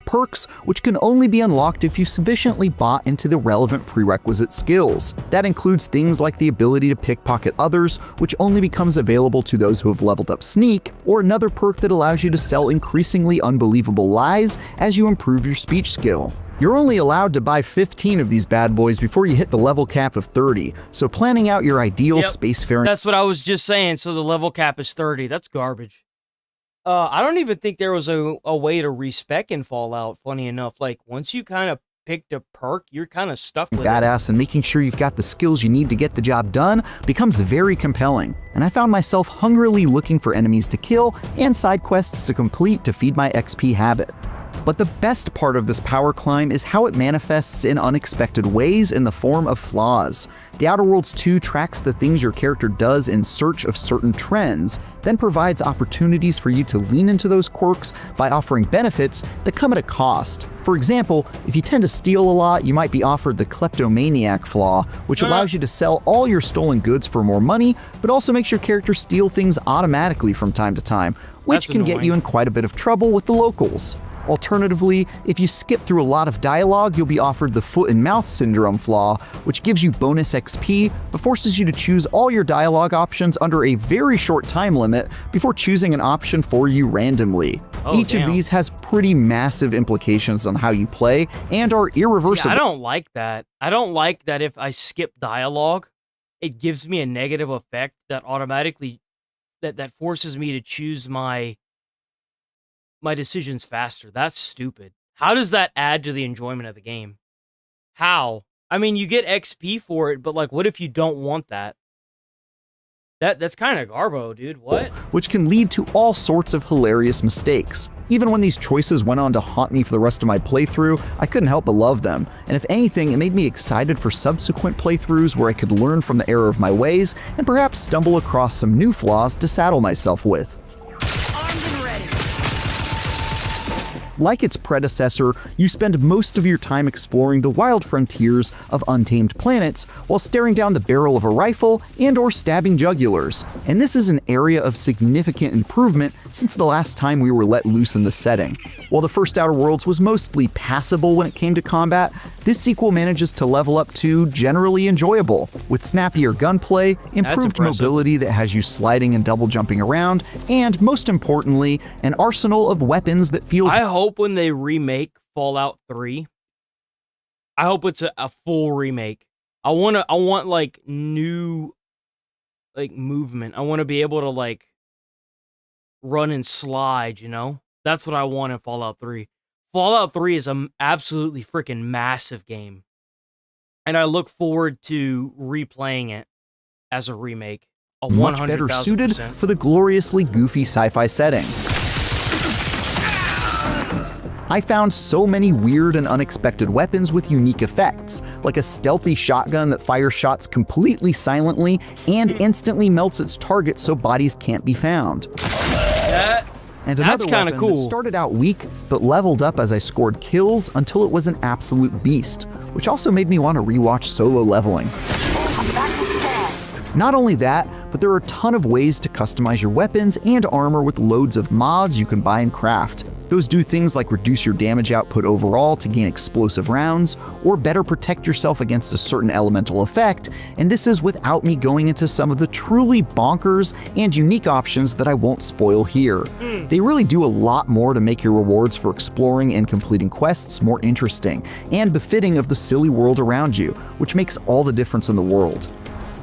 Perks, which can only be unlocked if you sufficiently bought into the relevant prerequisite skills. That includes things like the ability to pickpocket others, which only becomes available to those who have leveled up Sneak, or another perk that allows you to sell increasingly unbelievable lies as you improve your speech skill. You're only allowed to buy 15 of these bad boys before you hit the level cap of 30, so planning out your ideal spacefaring... That's what I was just saying, so the level cap is 30. That's garbage. I don't even think there was a way to respec in Fallout, funny enough. Like, once you kind of picked a perk, you're kind of stuck with badass, and making sure you've got the skills you need to get the job done becomes very compelling. And I found myself hungrily looking for enemies to kill and side quests to complete to feed my XP habit. But the best part of this power climb is how it manifests in unexpected ways in the form of flaws. The Outer Worlds 2 tracks the things your character does in search of certain trends, then provides opportunities for you to lean into those quirks by offering benefits that come at a cost. For example, if you tend to steal a lot, you might be offered the kleptomaniac flaw, which allows you to sell all your stolen goods for more money, but also makes your character steal things automatically from time to time, which can get you in quite a bit of trouble with the locals. Alternatively, if you skip through a lot of dialogue, you'll be offered the foot and mouth syndrome flaw, which gives you bonus XP, but forces you to choose all your dialogue options under a very short time limit before choosing an option for you randomly. Each of these has pretty massive implications on how you play and are irreversible. See, I don't like that. I don't like that if I skip dialogue, it gives me a negative effect that automatically, that forces me to choose my decisions faster. That's stupid. How does that add to the enjoyment of the game? How? I mean, you get XP for it, but like, what if you don't want that? That's kind of garbo, dude. What? Which can lead to all sorts of hilarious mistakes. Even when these choices went on to haunt me for the rest of my playthrough, I couldn't help but love them. And if anything, it made me excited for subsequent playthroughs where I could learn from the error of my ways and perhaps stumble across some new flaws to saddle myself with. Like its predecessor, you spend most of your time exploring the wild frontiers of untamed planets while staring down the barrel of a rifle and/or stabbing jugulars. And this is an area of significant improvement since the last time we were let loose in the setting. While the first Outer Worlds was mostly passable when it came to combat, this sequel manages to level up to generally enjoyable, with snappier gunplay, improved mobility that has you sliding and double jumping around, and most importantly, an arsenal of weapons that feels— I hope when they remake Fallout 3, I hope it's a full remake. I want like new like movement. I want to be able to like run and slide, you know? That's what I want in Fallout 3. Fallout 3 is an absolutely freaking massive game. And I look forward to replaying it as a remake. Much better suited for the gloriously goofy sci-fi setting. I found so many weird and unexpected weapons with unique effects, like a stealthy shotgun that fires shots completely silently and instantly melts its target so bodies can't be found. And another weapon that started out weak, but leveled up as I scored kills until it was an absolute beast, which also made me want to rewatch Solo Leveling. Not only that, but there are a ton of ways to customize your weapons and armor with loads of mods you can buy and craft. Those do things like reduce your damage output overall to gain explosive rounds, or better protect yourself against a certain elemental effect, and this is without me going into some of the truly bonkers and unique options that I won't spoil here. They really do a lot more to make your rewards for exploring and completing quests more interesting, and befitting of the silly world around you, which makes all the difference in the world.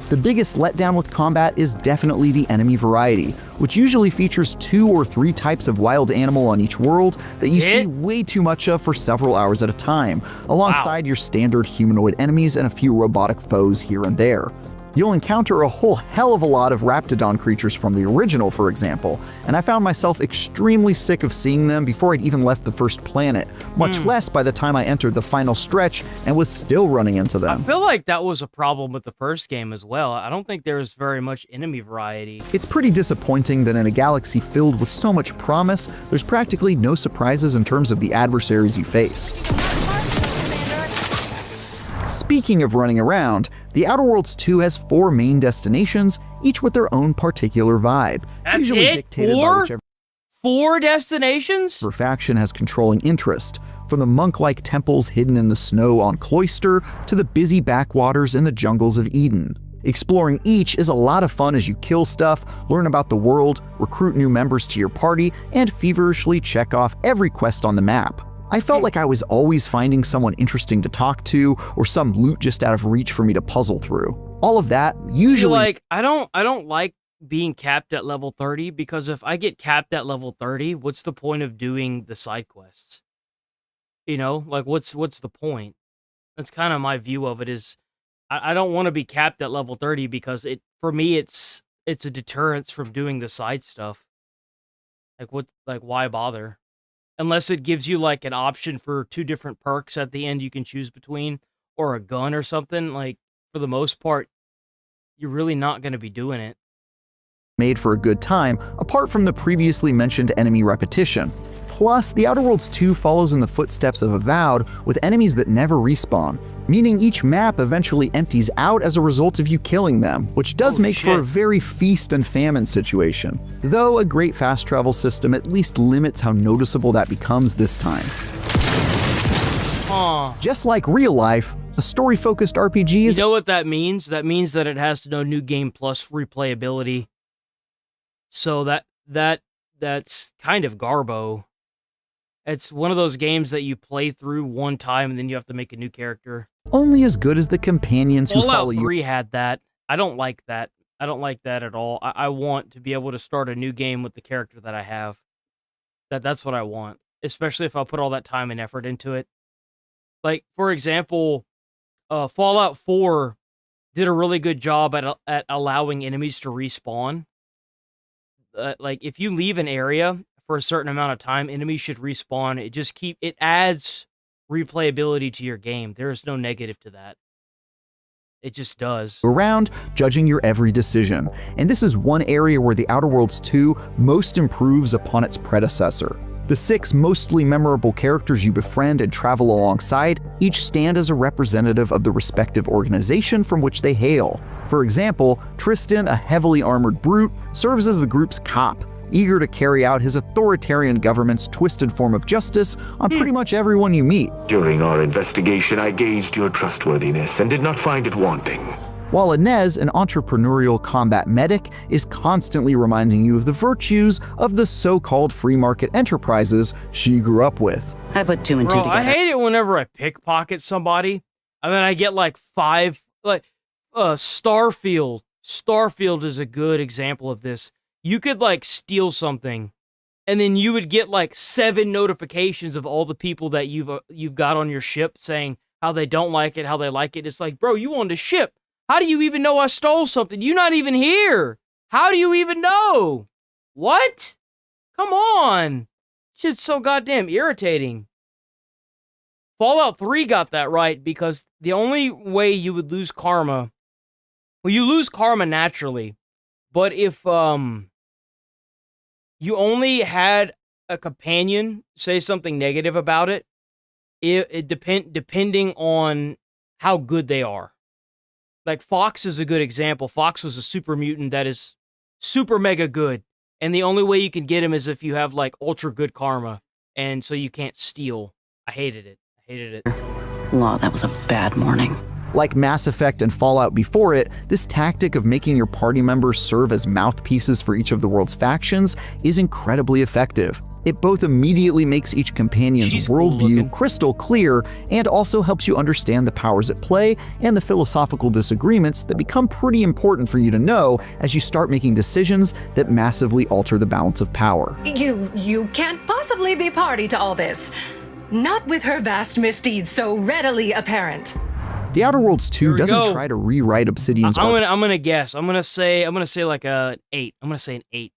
The biggest letdown with combat is definitely the enemy variety, which usually features 2 or 3 types of wild animal on each world that you see way too much of for several hours at a time, alongside your standard humanoid enemies and a few robotic foes here and there. You'll encounter a whole hell of a lot of Raptidon creatures from the original, for example, and I found myself extremely sick of seeing them before I'd even left the first planet, much less by the time I entered the final stretch and was still running into them. I feel like that was a problem with the first game as well. I don't think there was very much enemy variety. It's pretty disappointing that in a galaxy filled with so much promise, there's practically no surprises in terms of the adversaries you face. Speaking of running around, The Outer Worlds 2 has 4 main destinations, each with their own particular vibe. That's usually it? dictated by whichever 4 destinations? faction has controlling interest, from the monk-like temples hidden in the snow on Cloister to the busy backwaters in the jungles of Eden. Exploring each is a lot of fun as you kill stuff, learn about the world, recruit new members to your party, and feverishly check off every quest on the map. I felt like I was always finding someone interesting to talk to, or some loot just out of reach for me to puzzle through. All of that usually— See, like, I don't like being capped at level 30, because if I get capped at level 30, what's the point of doing the side quests? You know, like, what's the point? That's kind of my view of it. Is I don't want to be capped at level 30 because for me it's a deterrence from doing the side stuff. Like why bother? Unless it gives you like an option for 2 different perks at the end you can choose between, or a gun or something, like, for the most part, you're really not going to be doing it. Made for a good time, apart from the previously mentioned enemy repetition. Plus, The Outer Worlds 2 follows in the footsteps of Avowed with enemies that never respawn, meaning each map eventually empties out as a result of you killing them, which does make for a very feast and famine situation. Though a great fast travel system at least limits how noticeable that becomes this time. Just like real life, a story-focused RPG is— You know what that means? That means that it has to know New Game Plus replayability. So that's kind of garbo. It's one of those games that you play through one time and then you have to make a new character. only as good as the companions who follow you. Fallout 3 had that. I don't like that. I don't like that at all. I want to be able to start a new game with the character that I have. That's what I want. especially if I put all that time and effort into it. Like, for example, Fallout 4 did a really good job at allowing enemies to respawn. Like, if you leave an area for a certain amount of time, enemies should respawn. It adds replayability to your game. There is no negative to that. It just does. Around, judging your every decision. And this is one area where The Outer Worlds 2 most improves upon its predecessor. The 6 mostly memorable characters you befriend and travel alongside each stand as a representative of the respective organization from which they hail. For example, Tristan, a heavily armored brute, serves as the group's cop, eager to carry out his authoritarian government's twisted form of justice on pretty much everyone you meet. During our investigation, I gauged your trustworthiness and did not find it wanting. While Inez, an entrepreneurial combat medic, is constantly reminding you of the virtues of the so-called free market enterprises she grew up with. I put 2 and 2 together. I hate it whenever I pickpocket somebody, and then I get like 5, Starfield. Starfield is a good example of this. You could like steal something, and then you would get like 7 notifications of all the people that you've got on your ship saying how they don't like it, how they like it. It's like, bro, you on the ship. How do you even know I stole something? You're not even here. How do you even know? What? Come on. Shit's so goddamn irritating. Fallout 3 got that right because the only way you would lose karma, well, you lose karma naturally, but if you only had a companion say something negative about it, depending on how good they are. Like, Fox is a good example. Fox was a super mutant that is super mega good, and the only way you can get him is if you have, like, ultra good karma, and so you can't steal. I hated it. Law, that was a bad morning. Like Mass Effect and Fallout before it, this tactic of making your party members serve as mouthpieces for each of the world's factions is incredibly effective. It both immediately makes each companion's worldview crystal clear and also helps you understand the powers at play and the philosophical disagreements that become pretty important for you to know as you start making decisions that massively alter the balance of power. You can't possibly be party to all this. Not with her vast misdeeds so readily apparent. The Outer Worlds 2 doesn't try to rewrite Obsidian's I'm gonna guess. I'm gonna say like a 8. I'm gonna say an 8.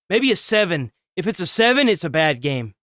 Maybe a 7. If it's a 7, it's a bad game.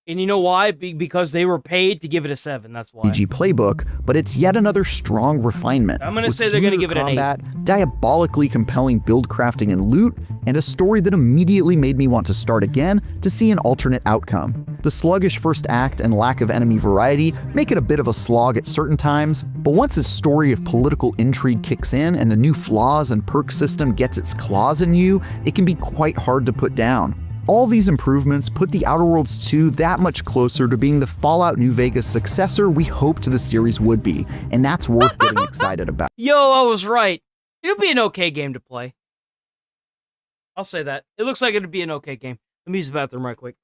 And you know why? Because they were paid to give it a 7, that's why. RPG playbook, but it's yet another strong refinement. I'm gonna say they're gonna give it an 8. Diabolically compelling build crafting and loot, and a story that immediately made me want to start again to see an alternate outcome. The sluggish first act and lack of enemy variety make it a bit of a slog at certain times, but once its story of political intrigue kicks in and the new flaws and perk system gets its claws in you, it can be quite hard to put down. All these improvements put The Outer Worlds 2 that much closer to being the Fallout New Vegas successor we hoped the series would be, and that's worth getting excited about. Yo, I was right. It'll be an okay game to play. I'll say that. It looks like it'll be an okay game. Let me use the bathroom right quick.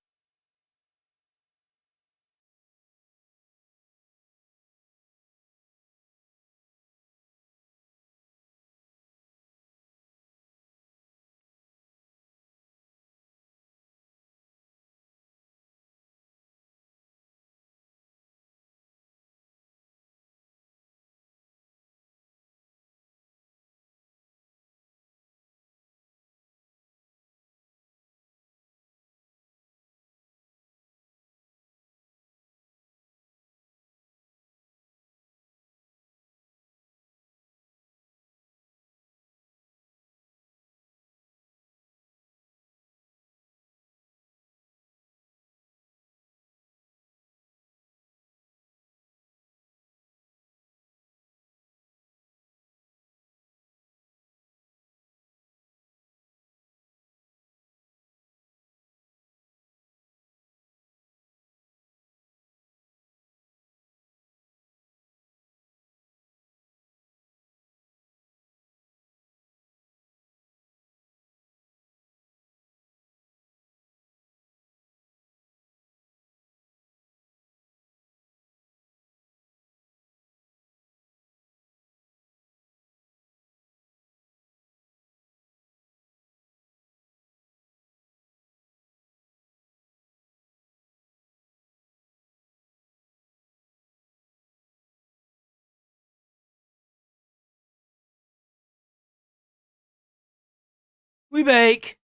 We bake.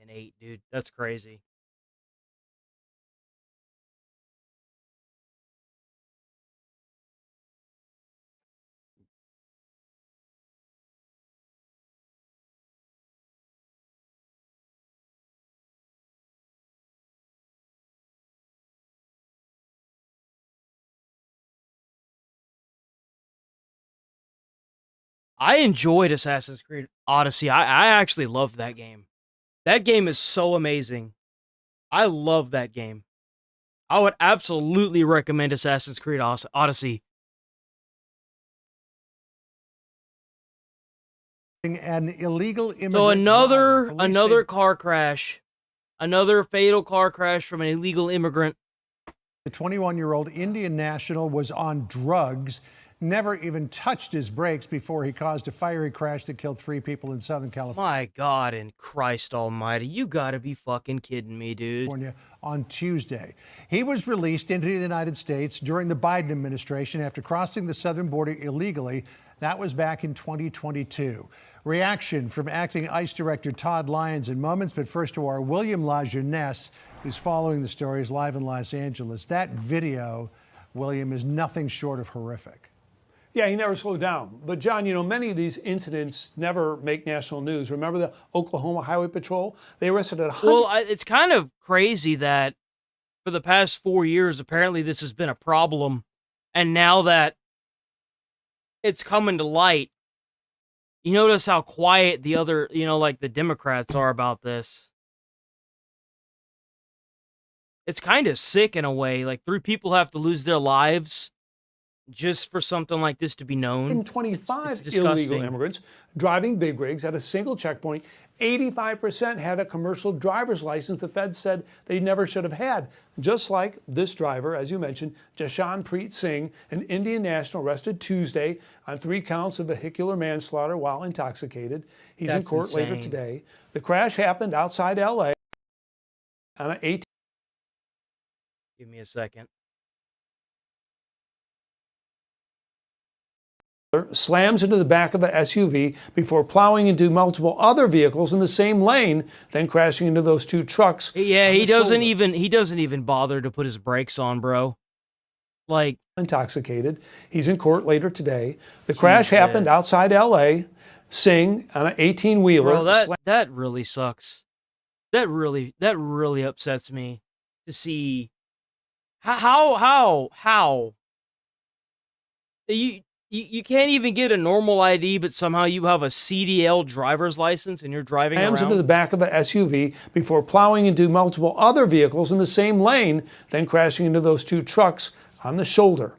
And 8, dude. That's crazy. I enjoyed Assassin's Creed Odyssey. I actually loved that game. That game is so amazing. I love that game. I would absolutely recommend Assassin's Creed Odyssey. An illegal immigrant. So another car crash. Another fatal car crash from an illegal immigrant. The 21-year-old Indian national was on drugs, never even touched his brakes before he caused a fiery crash that killed 3 people in Southern California. My God and Christ almighty, you gotta be fucking kidding me, dude. On Tuesday. He was released into the United States during the Biden administration after crossing the southern border illegally. That was back in 2022. Reaction from acting ICE Director Todd Lyons in moments, but first to our William LaJeunesse, who's following the stories live in Los Angeles. That video, William, is nothing short of horrific. Yeah, he never slowed down. But John, you know, many of these incidents never make national news. Remember the Oklahoma Highway Patrol? They arrested 100. Well, it's kind of crazy that for the past 4 years, apparently this has been a problem. And now that it's coming to light, you notice how quiet the other, like the Democrats are about this. It's kind of sick in a way. Like 3 people have to lose their lives just for something like this to be known. 25 illegal immigrants driving big rigs at a single checkpoint. 85% had a commercial driver's license the feds said they never should have had. Just like this driver, as you mentioned, Jashanpreet Singh, an Indian national arrested Tuesday on 3 counts of vehicular manslaughter while intoxicated. He's in court later today. The crash happened outside LA on an 18. Give me a second. Slams into the back of an SUV before plowing into multiple other vehicles in the same lane, then crashing into those 2 trucks. Yeah, he doesn't even bother to put his brakes on, bro. Like intoxicated. He's in court later today. The crash happened outside LA. Singh on an 18-wheeler. Bro, that really sucks. That really upsets me to see how you can't even get a normal ID, but somehow you have a CDL driver's license and you're driving around. Into the back of an SUV before plowing into multiple other vehicles in the same lane, then crashing into those 2 trucks on the shoulder.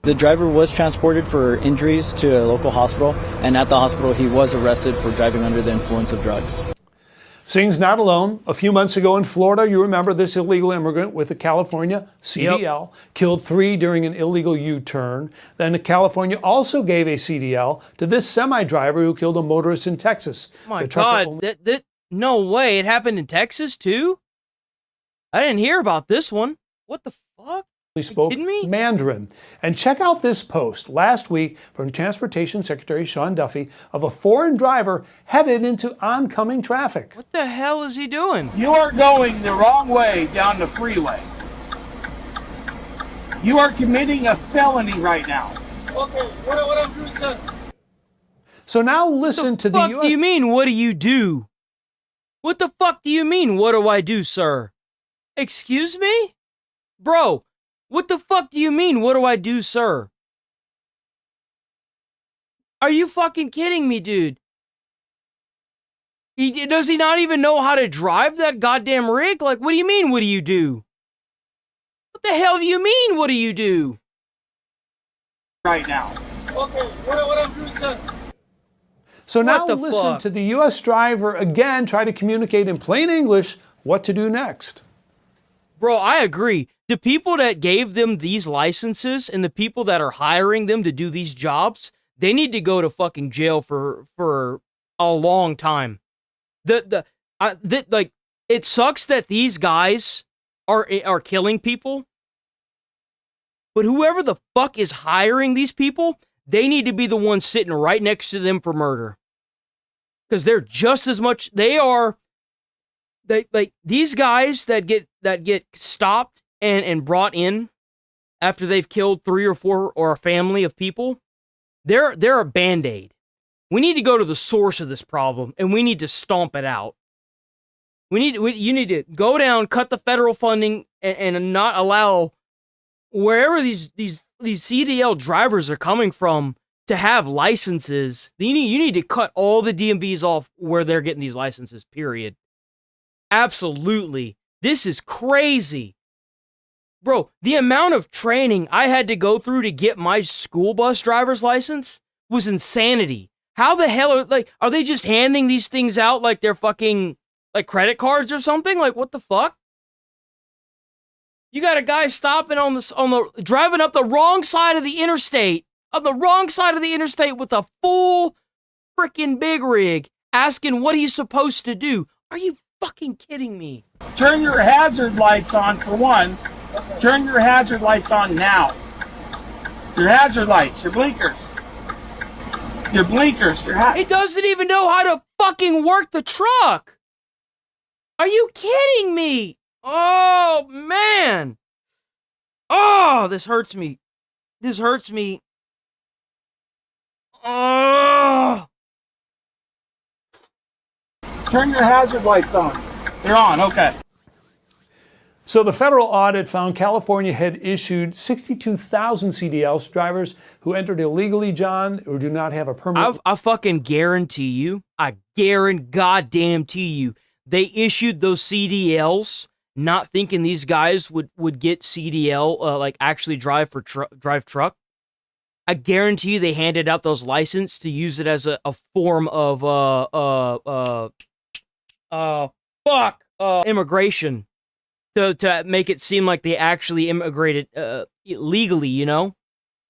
The driver was transported for injuries to a local hospital, and at the hospital he was arrested for driving under the influence of drugs. Singh's not alone. A few months ago in Florida, you remember this illegal immigrant with a California CDL killed 3 during an illegal U-turn. Then California also gave a CDL to this semi-driver who killed a motorist in Texas. Oh my God, no way. It happened in Texas too? I didn't hear about this one. What the fuck? Spoke Mandarin. And check out this post last week from Transportation Secretary Sean Duffy of a foreign driver headed into oncoming traffic. What the hell is he doing? You are going the wrong way down the freeway. You are committing a felony right now. Okay, what I'm doing, sir? So now listen to the US. What do you mean, what do you do? What the fuck do you mean, what do I do, sir? Excuse me? Bro, what the fuck do you mean, what do I do, sir? Are you fucking kidding me, dude? Does he not even know how to drive that goddamn rig? Like, what do you mean, what do you do? What the hell do you mean, what do you do? Right now. Okay, what I'm doing, sir? So now listen to the U.S. driver again try to communicate in plain English what to do next. Bro, I agree. The people that gave them these licenses and the people that are hiring them to do these jobs, they need to go to fucking jail for a long time. Like, it sucks that these guys are killing people, but whoever the fuck is hiring these people, they need to be the ones sitting right next to them for murder. because they're just as much. They like these guys that get stopped and brought in after they've killed 3 or 4 or a family of people. They're a band-aid. We need to go to the source of this problem, and we need to stomp it out. You need to go down, cut the federal funding, and not allow wherever these CDL drivers are coming from to have licenses. You need to cut all the DMVs off where they're getting these licenses, period. Absolutely. This is crazy. Bro, the amount of training I had to go through to get my school bus driver's license was insanity. How the hell are they just handing these things out like they're fucking like credit cards or something? Like, what the fuck? You got a guy stopping driving up the wrong side of the interstate, with a full freaking big rig, asking what he's supposed to do. Are you fucking kidding me? Turn your hazard lights on for one. Turn your hazard lights on now. Your hazard lights, your blinkers. It doesn't even know how to fucking work the truck. Are you kidding me? Oh, man. Oh, this hurts me. Oh. Turn your hazard lights on. They're on, okay. So the federal audit found California had issued 62,000 CDLs drivers who entered illegally, John, or do not have a permit. I fucking guarantee you, goddamn-tee you, they issued those CDLs not thinking these guys would get CDL, like actually drive truck. I guarantee you they handed out those licenses to use it as a form of immigration. To make it seem like they actually immigrated legally, you know?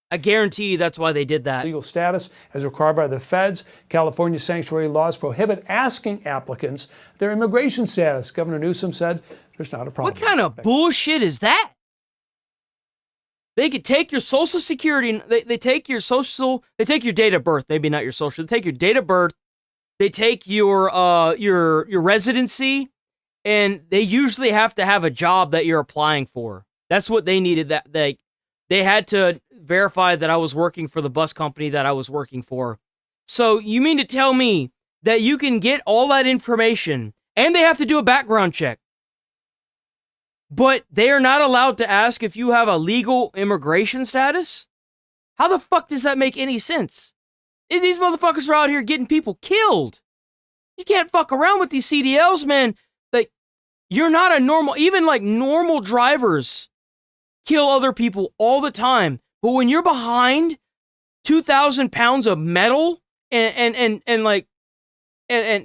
I guarantee you that's why they did that. Legal status as required by the feds. California sanctuary laws prohibit asking applicants their immigration status. Governor Newsom said there's not a problem. What kind of bullshit is that? They could take your social security, they take your date of birth, maybe not your social, they take your date of birth, they take your residency, and they usually have to have a job that you're applying for. That's what they needed. That they had to verify that I was working for the bus company that I was working for. So you mean to tell me that you can get all that information and they have to do a background check, but they are not allowed to ask if you have a legal immigration status? How the fuck does that make any sense? These motherfuckers are out here getting people killed. You can't fuck around with these CDLs, man. Like, you're not a normal, even like normal drivers kill other people all the time. But when you're behind 2,000 pounds of metal and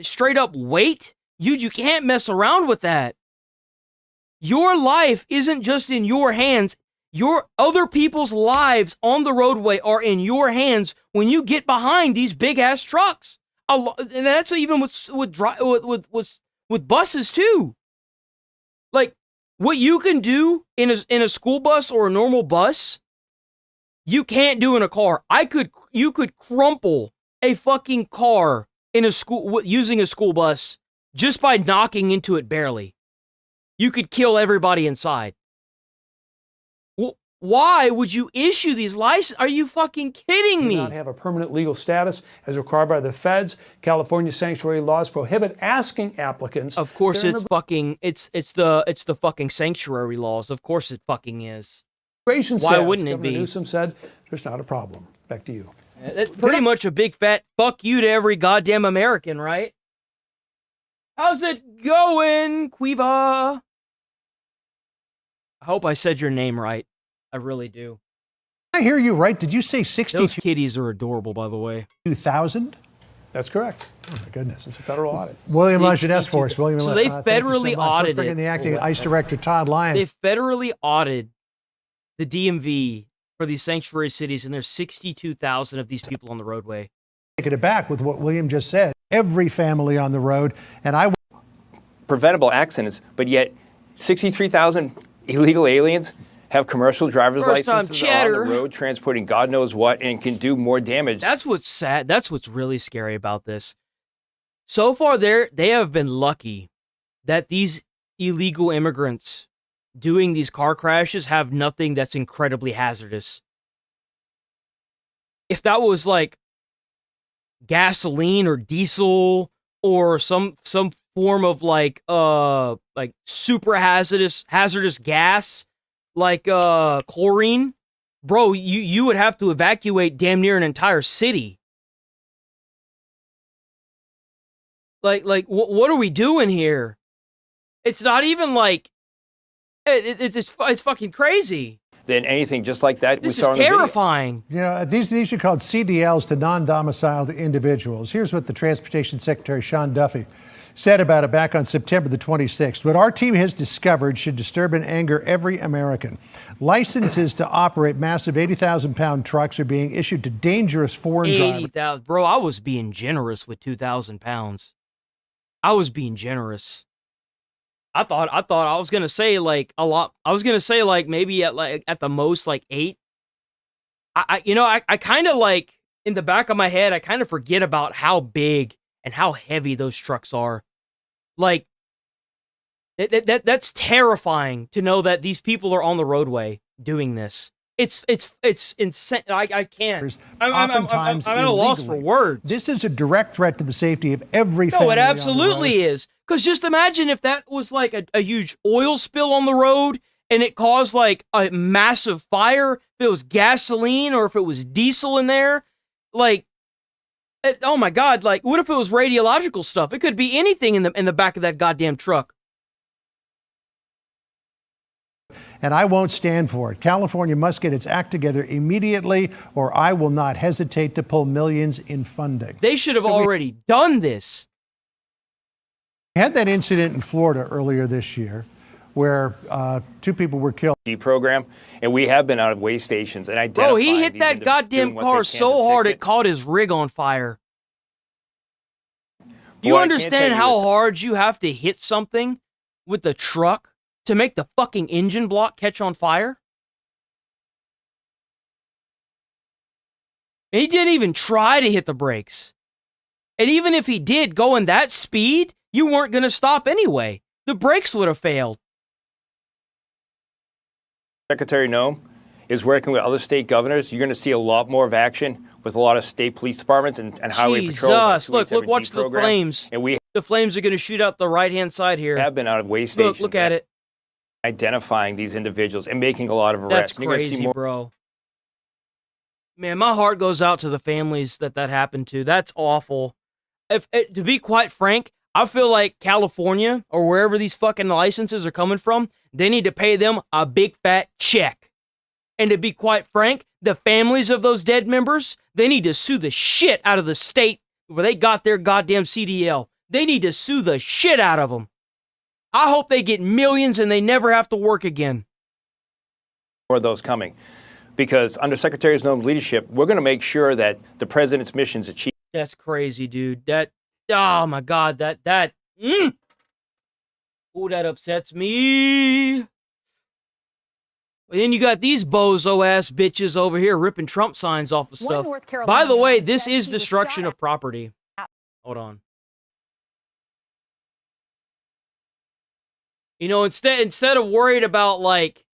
straight up weight, you can't mess around with that. Your life isn't just in your hands. Your other people's lives on the roadway are in your hands when you get behind these big ass trucks. And that's even with buses too. Like, what you can do in a school bus or a normal bus, you can't do in a car. You could crumple a fucking car in a school using a school bus just by knocking into it barely. You could kill everybody inside. Why would you issue these licenses? Are you fucking kidding me? Do not have a permanent legal status as required by the feds. California sanctuary laws prohibit asking applicants. Of course, it's the fucking sanctuary laws. Of course, it fucking is. Why wouldn't it be? Governor Newsom said there's not a problem. Back to you. That's pretty much a big fat fuck you to every goddamn American, right? How's it going, Quiva? I hope I said your name right. I really do. I hear you right. Did you say 62? Those kitties are adorable, by the way. 2,000? That's correct. Oh, my goodness. It's a federal audit. William Lajeunesse for us. William, so they federally audited. Let's bring in the acting ICE director, Todd Lyons. They federally audited the DMV for these sanctuary cities, and there's 62,000 of these people on the roadway. Taking it back with what William just said. Every family on the road, and preventable accidents, but yet 63,000 illegal aliens have commercial driver's licenses on the road transporting God knows what and can do more damage. That's what's sad. That's what's really scary about this. So far, they have been lucky that these illegal immigrants doing these car crashes have nothing that's incredibly hazardous. If that was like gasoline or diesel or some form of like super hazardous gas like chlorine, bro, you would have to evacuate damn near an entire city. Like what are we doing here? It's not even like it's fucking crazy. Than anything just like that. This is terrifying. You know, these are called CDLs to non-domiciled individuals. Here's what the Transportation Secretary, Sean Duffy, said about it back on September the 26th. What our team has discovered should disturb and anger every American. Licenses to operate massive 80,000-pound trucks are being issued to dangerous foreign drivers. 80,000, bro. I was being generous with 2,000 pounds. I was being generous. I thought I was gonna say like a lot. I was gonna say like maybe at the most like 8. I kind of like in the back of my head I kind of forget about how big and how heavy those trucks are. Like that's terrifying to know that these people are on the roadway doing this. It's insane. I can't. I'm at a loss for words. This is a direct threat to the safety of every family. No, it absolutely is. Because just imagine if that was like a huge oil spill on the road and it caused like a massive fire. If it was gasoline or if it was diesel in there, like, oh my God! Like, what if it was radiological stuff? It could be anything in the back of that goddamn truck. And I won't stand for it. California must get its act together immediately, or I will not hesitate to pull millions in funding. They should have already done this. We had that incident in Florida earlier this year where 2 people were killed. Program, and we have been out of way stations and identifying. Bro, he hit that goddamn car so hard it caught his rig on fire. Do you understand how hard you have to hit something with the truck to make the fucking engine block catch on fire? And he didn't even try to hit the brakes. And even if he did, going that speed, you weren't going to stop anyway. The brakes would have failed. Secretary Noem is working with other state governors. You're going to see a lot more of action with a lot of state police departments and highway patrols. Look, watch the flames. And the flames are going to shoot out the right-hand side here. Have been out of way stations. Look at it. Identifying these individuals and making a lot of arrests. That's crazy, bro. Man, my heart goes out to the families that happened to. That's awful. To be quite frank, I feel like California or wherever these fucking licenses are coming from, they need to pay them a big fat check. And to be quite frank, the families of those dead members, they need to sue the shit out of the state where they got their goddamn CDL. They need to sue the shit out of them. I hope they get millions and they never have to work again. Or those coming. Because under Secretary Noem's leadership, we're going to make sure that the president's mission's achieved. That's crazy, dude. Oh my God, that upsets me. And then you got these bozo-ass bitches over here ripping Trump signs off of stuff. By the way, this is destruction of property. Hold on. You know, instead of worried about, like,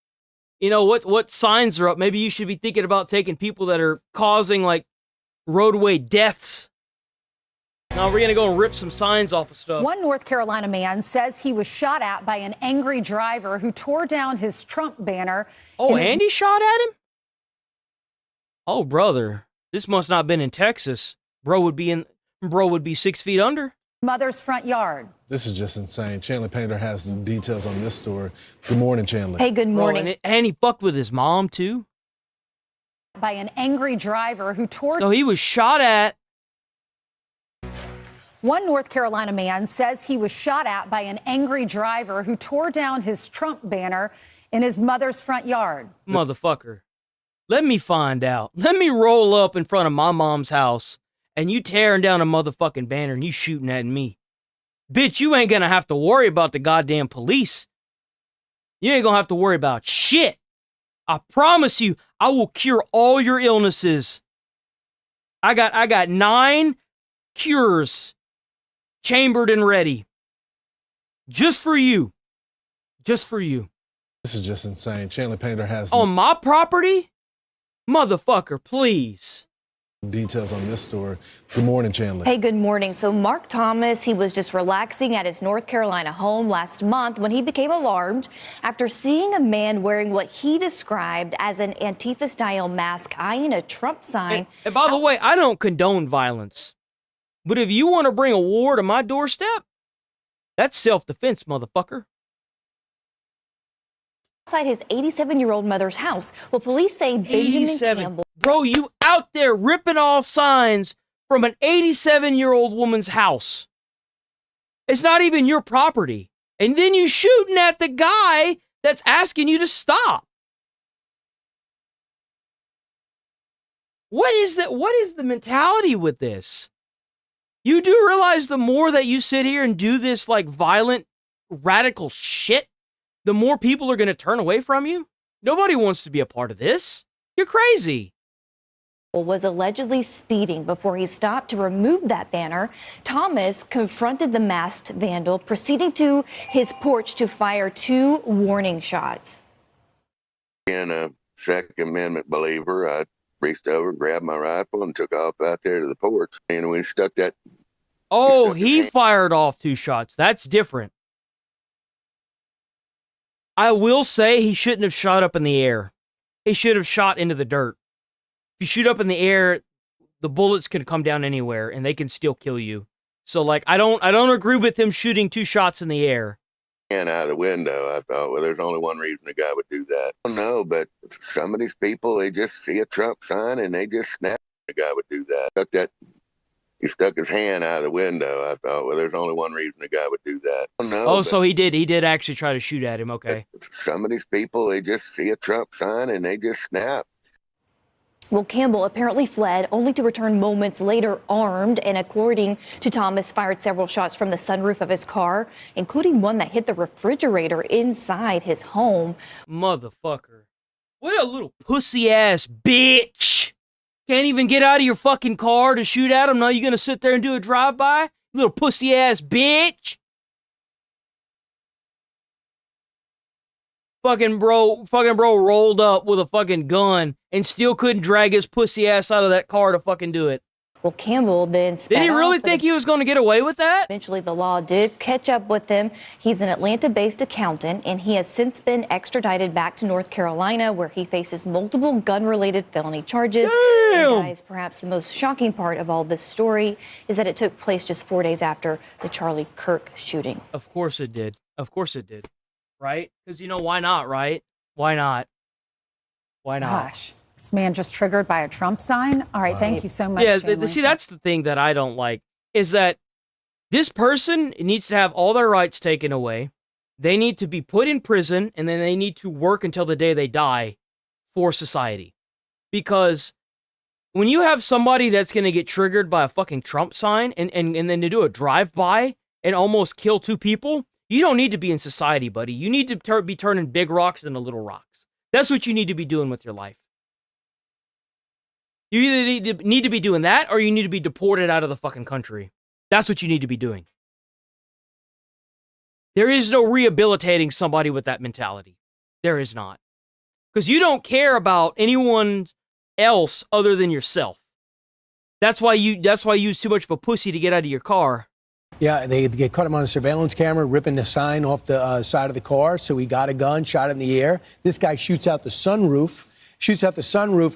you know, what signs are up, maybe you should be thinking about taking people that are causing, like, roadway deaths. Now we're going to go and rip some signs off of stuff. One North Carolina man says he was shot at by an angry driver who tore down his Trump banner. Oh, and he shot at him? Oh, brother. This must not have been in Texas. Bro would be 6 feet under. Mother's front yard. This is just insane. Chandler Painter has the details on this story. Good morning, Chandler. Hey, good morning. Bro, and he fucked with his mom, too. By an angry driver who tore... So he was shot at. One North Carolina man says he was shot at by an angry driver who tore down his Trump banner in his mother's front yard. Motherfucker. Let me find out. Let me roll up in front of my mom's house and you tearing down a motherfucking banner and you shooting at me. Bitch, you ain't gonna have to worry about the goddamn police. You ain't gonna have to worry about shit. I promise you, I will cure all your illnesses. I got 9 cures chambered and ready. Just for you. Just for you. This is just insane. Chandler Painter has on my property? Motherfucker, please. Details on this story. Good morning, Chandler. Hey, good morning. So Mark Thomas, he was just relaxing at his North Carolina home last month when he became alarmed after seeing a man wearing what he described as an Antifa-style mask eyeing a Trump sign. And by the way, I don't condone violence. But if you want to bring a war to my doorstep, that's self-defense, motherfucker. Outside his 87-year-old mother's house. Well, police say Benjamin Campbell. Bro, you out there ripping off signs from an 87-year-old woman's house. It's not even your property. And then you shooting at the guy that's asking you to stop. What is that? What is the mentality with this? You do realize the more that you sit here and do this like violent, radical shit, the more people are going to turn away from you? Nobody wants to be a part of this. You're crazy. Was allegedly speeding before he stopped to remove that banner. Thomas confronted the masked vandal, proceeding to his porch to fire 2 warning shots. Being a Second Amendment believer, I reached over, grabbed my rifle, and took off out there to the porch. And we stuck that. Oh, he fired off 2 shots. That's different. I will say he shouldn't have shot up in the air. He should have shot into the dirt. If you shoot up in the air, the bullets can come down anywhere and they can still kill you. So like I don't agree with him shooting 2 shots in the air. And out of the window, I thought, well, there's only one reason a guy would do that. I don't know, but some of these people, they just see a Trump sign and they just snap. A guy would do that. He stuck his hand out of the window. I thought, well, there's only one reason a guy would do that. I don't know, oh, so he did actually try to shoot at him. Okay. Some of these people, they just see a Trump sign and they just snap. Well, Campbell apparently fled, only to return moments later armed, and according to Thomas, fired several shots from the sunroof of his car, including one that hit the refrigerator inside his home. Motherfucker. What a little pussy-ass bitch. Can't even get out of your fucking car to shoot at him. Now you're gonna sit there and do a drive-by? Little pussy-ass bitch. Fucking bro rolled up with a fucking gun and still couldn't drag his pussy ass out of that car to fucking do it. Well, Campbell then did he really think he was going to get away with that? Eventually, the law did catch up with him. He's an Atlanta-based accountant, and he has since been extradited back to North Carolina, where he faces multiple gun-related felony charges. Damn! And guys, perhaps the most shocking part of all this story is that it took place just 4 days after the Charlie Kirk shooting. Of course it did. Of course it did. Right? Because, you know, why not, right? Why not? Why not? Gosh, this man just triggered by a Trump sign? All right, thank you so much, Yeah, Chandler. see, that's the thing that I don't like, is that this person needs to have all their rights taken away. They need to be put in prison, and then they need to work until the day they die for society. Because when you have somebody that's going to get triggered by a fucking Trump sign, and then to do a drive-by and almost kill 2 people, you don't need to be in society, buddy. You need to be turning big rocks into little rocks. That's what you need to be doing with your life. You either need to be doing that, or you need to be deported out of the fucking country. That's what you need to be doing. There is no rehabilitating somebody with that mentality. There is not. Because you don't care about anyone else other than yourself. That's why you use too much of a pussy to get out of your car. Yeah, they caught him on a surveillance camera ripping the sign off the side of the car. So he got a gun, shot it in the air. This guy shoots out the sunroof,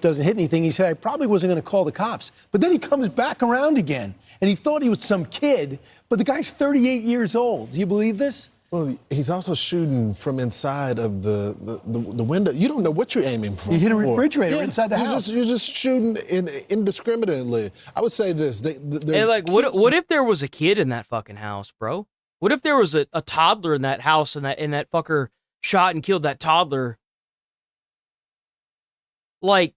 doesn't hit anything. He said, I probably wasn't going to call the cops. But then he comes back around again, and he thought he was some kid, but the guy's 38 years old. Do you believe this? Well, he's also shooting from inside of the window. You don't know what you're aiming for. You hit a refrigerator inside the house. You're just shooting indiscriminately. I would say this. Hey, like, what if there was a kid in that fucking house, bro? What if there was a toddler in that house and that fucker shot and killed that toddler? Like,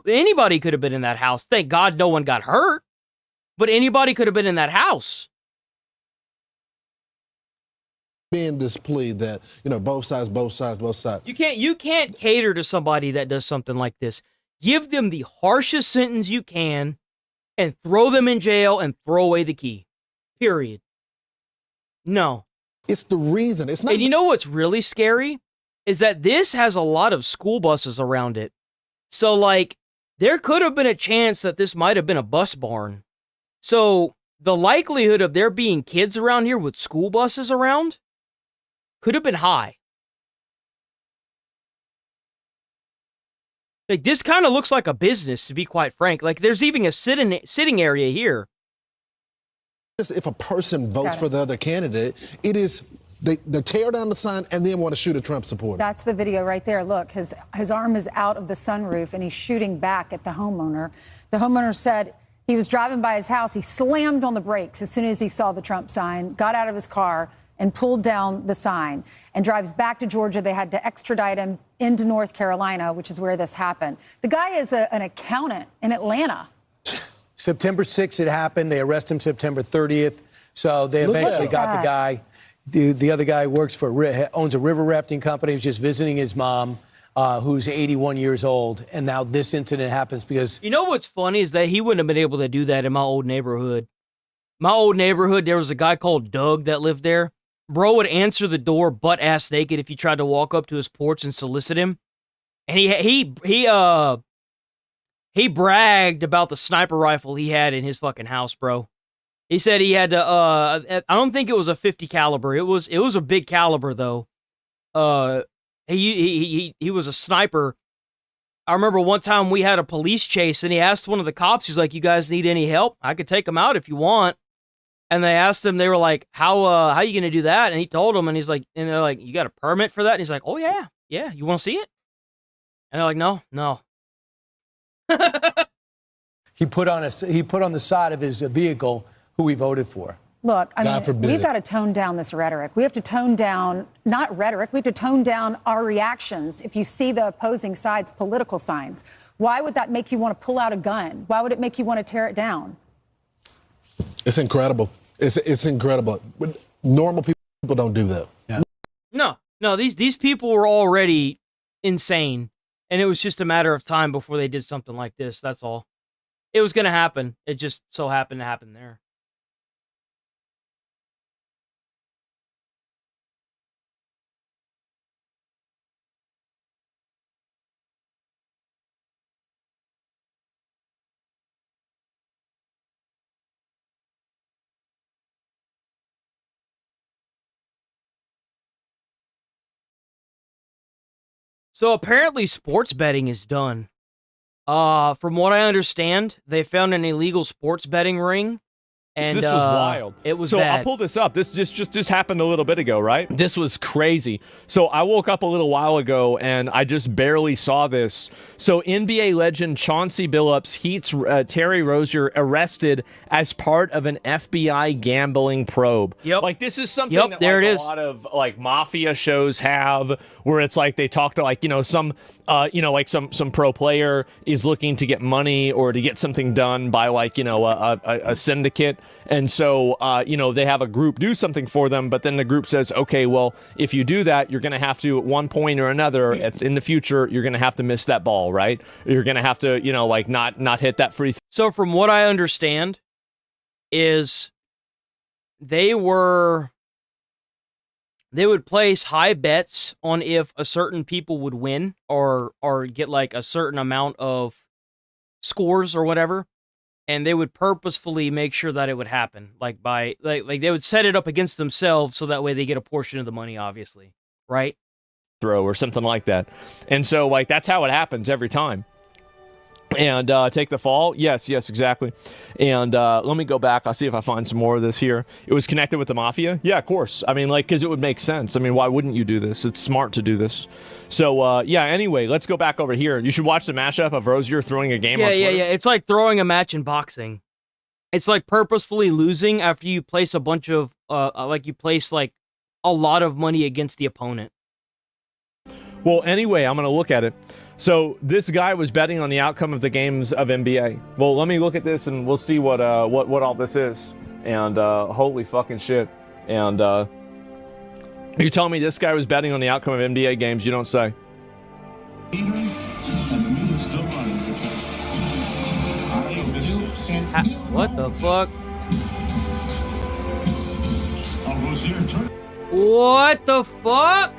anybody could have been in that house. Thank God no one got hurt. But anybody could have been in that house. Being displeased that, you know, both sides. You can't cater to somebody that does something like this. Give them the harshest sentence you can and throw them in jail and throw away the key. Period. No. It's the reason. It's not. And you know what's really scary? Is that this has a lot of school buses around it. So, like, there could have been a chance that this might have been a bus barn. So, the likelihood of there being kids around here with school buses around could have been high. Like, this kind of looks like a business, to be quite frank. Like, there's even a sitting area here. If a person votes for the other candidate, it is they tear down the sign and then want to shoot a Trump supporter. That's the video right there. Look, his arm is out of the sunroof and he's shooting back at the homeowner. The homeowner said he was driving by his house. He slammed on the brakes as soon as he saw the Trump sign, got out of his car and pulled down the sign and drives back to Georgia. They had to extradite him into North Carolina, which is where this happened. The guy is an accountant in Atlanta. September 6th it happened. They arrest him September 30th. So they eventually got the guy. The other guy owns a river rafting company. He's just visiting his mom, who's 81 years old. And now this incident happens because... You know what's funny is that he wouldn't have been able to do that in my old neighborhood. My old neighborhood, there was a guy called Doug that lived there. Bro would answer the door butt-ass naked if you tried to walk up to his porch and solicit him. And he bragged about the sniper rifle he had in his fucking house, bro. He said he had to, I don't think it was a 50 caliber. It was a big caliber, though. He was a sniper. I remember one time we had a police chase, and he asked one of the cops, he's like, you guys need any help? I could take them out if you want. And they asked him, they were like, how are you going to do that? And he told them, and he's like, and they're like, you got a permit for that? And he's like, oh, yeah, you want to see it? And they're like, no. He put on the side of his vehicle who he voted for. Look, I mean, we've got to tone down this rhetoric. We have to tone down, not rhetoric, we have to tone down our reactions if you see the opposing side's political signs. Why would that make you want to pull out a gun? Why would it make you want to tear it down? It's incredible. It's incredible. But normal people don't do that. Yeah. No, these people were already insane. And it was just a matter of time before they did something like this. That's all. It was going to happen. It just so happened to happen there. So apparently sports betting is done. From what I understand, they found an illegal sports betting ring. And this was wild. It was so bad. I'll pull this up. This just happened a little bit ago, right? This was crazy. So I woke up a little while ago and I just barely saw this. So NBA legend Chauncey Billups Heat's Terry Rozier arrested as part of an FBI gambling probe. Yep. Like this is something that there like, it a is. lot of like mafia shows have, where it's like they talk to like some pro player is looking to get money or to get something done by like a syndicate. And so, they have a group do something for them, but then the group says, okay, well, if you do that, you're going to have to, at one point or another, in the future, you're going to have to miss that ball, right? You're going to have to, not hit that free throw. So from what I understand is they would place high bets on if a certain people would win or get like a certain amount of scores or whatever. And they would purposefully make sure that it would happen, like they would set it up against themselves so that way they get a portion of the money, obviously, right? Throw or something like that. And so, like, that's how it happens every time. And take the fall? Yes, exactly. And let me go back. I'll see if I find some more of this here. It was connected with the mafia? Yeah, of course. I mean, because it would make sense. I mean, why wouldn't you do this? It's smart to do this. So, anyway, let's go back over here. You should watch the mashup of Rozier throwing a game on Twitter. Yeah. It's like throwing a match in boxing. It's like purposefully losing after you place a bunch of, you place a lot of money against the opponent. Well, anyway, I'm going to look at it. So this guy was betting on the outcome of the games of NBA. Well, let me look at this and we'll see what all this is. And holy fucking shit. And you're telling me this guy was betting on the outcome of NBA games? You don't say. What the fuck? What the fuck?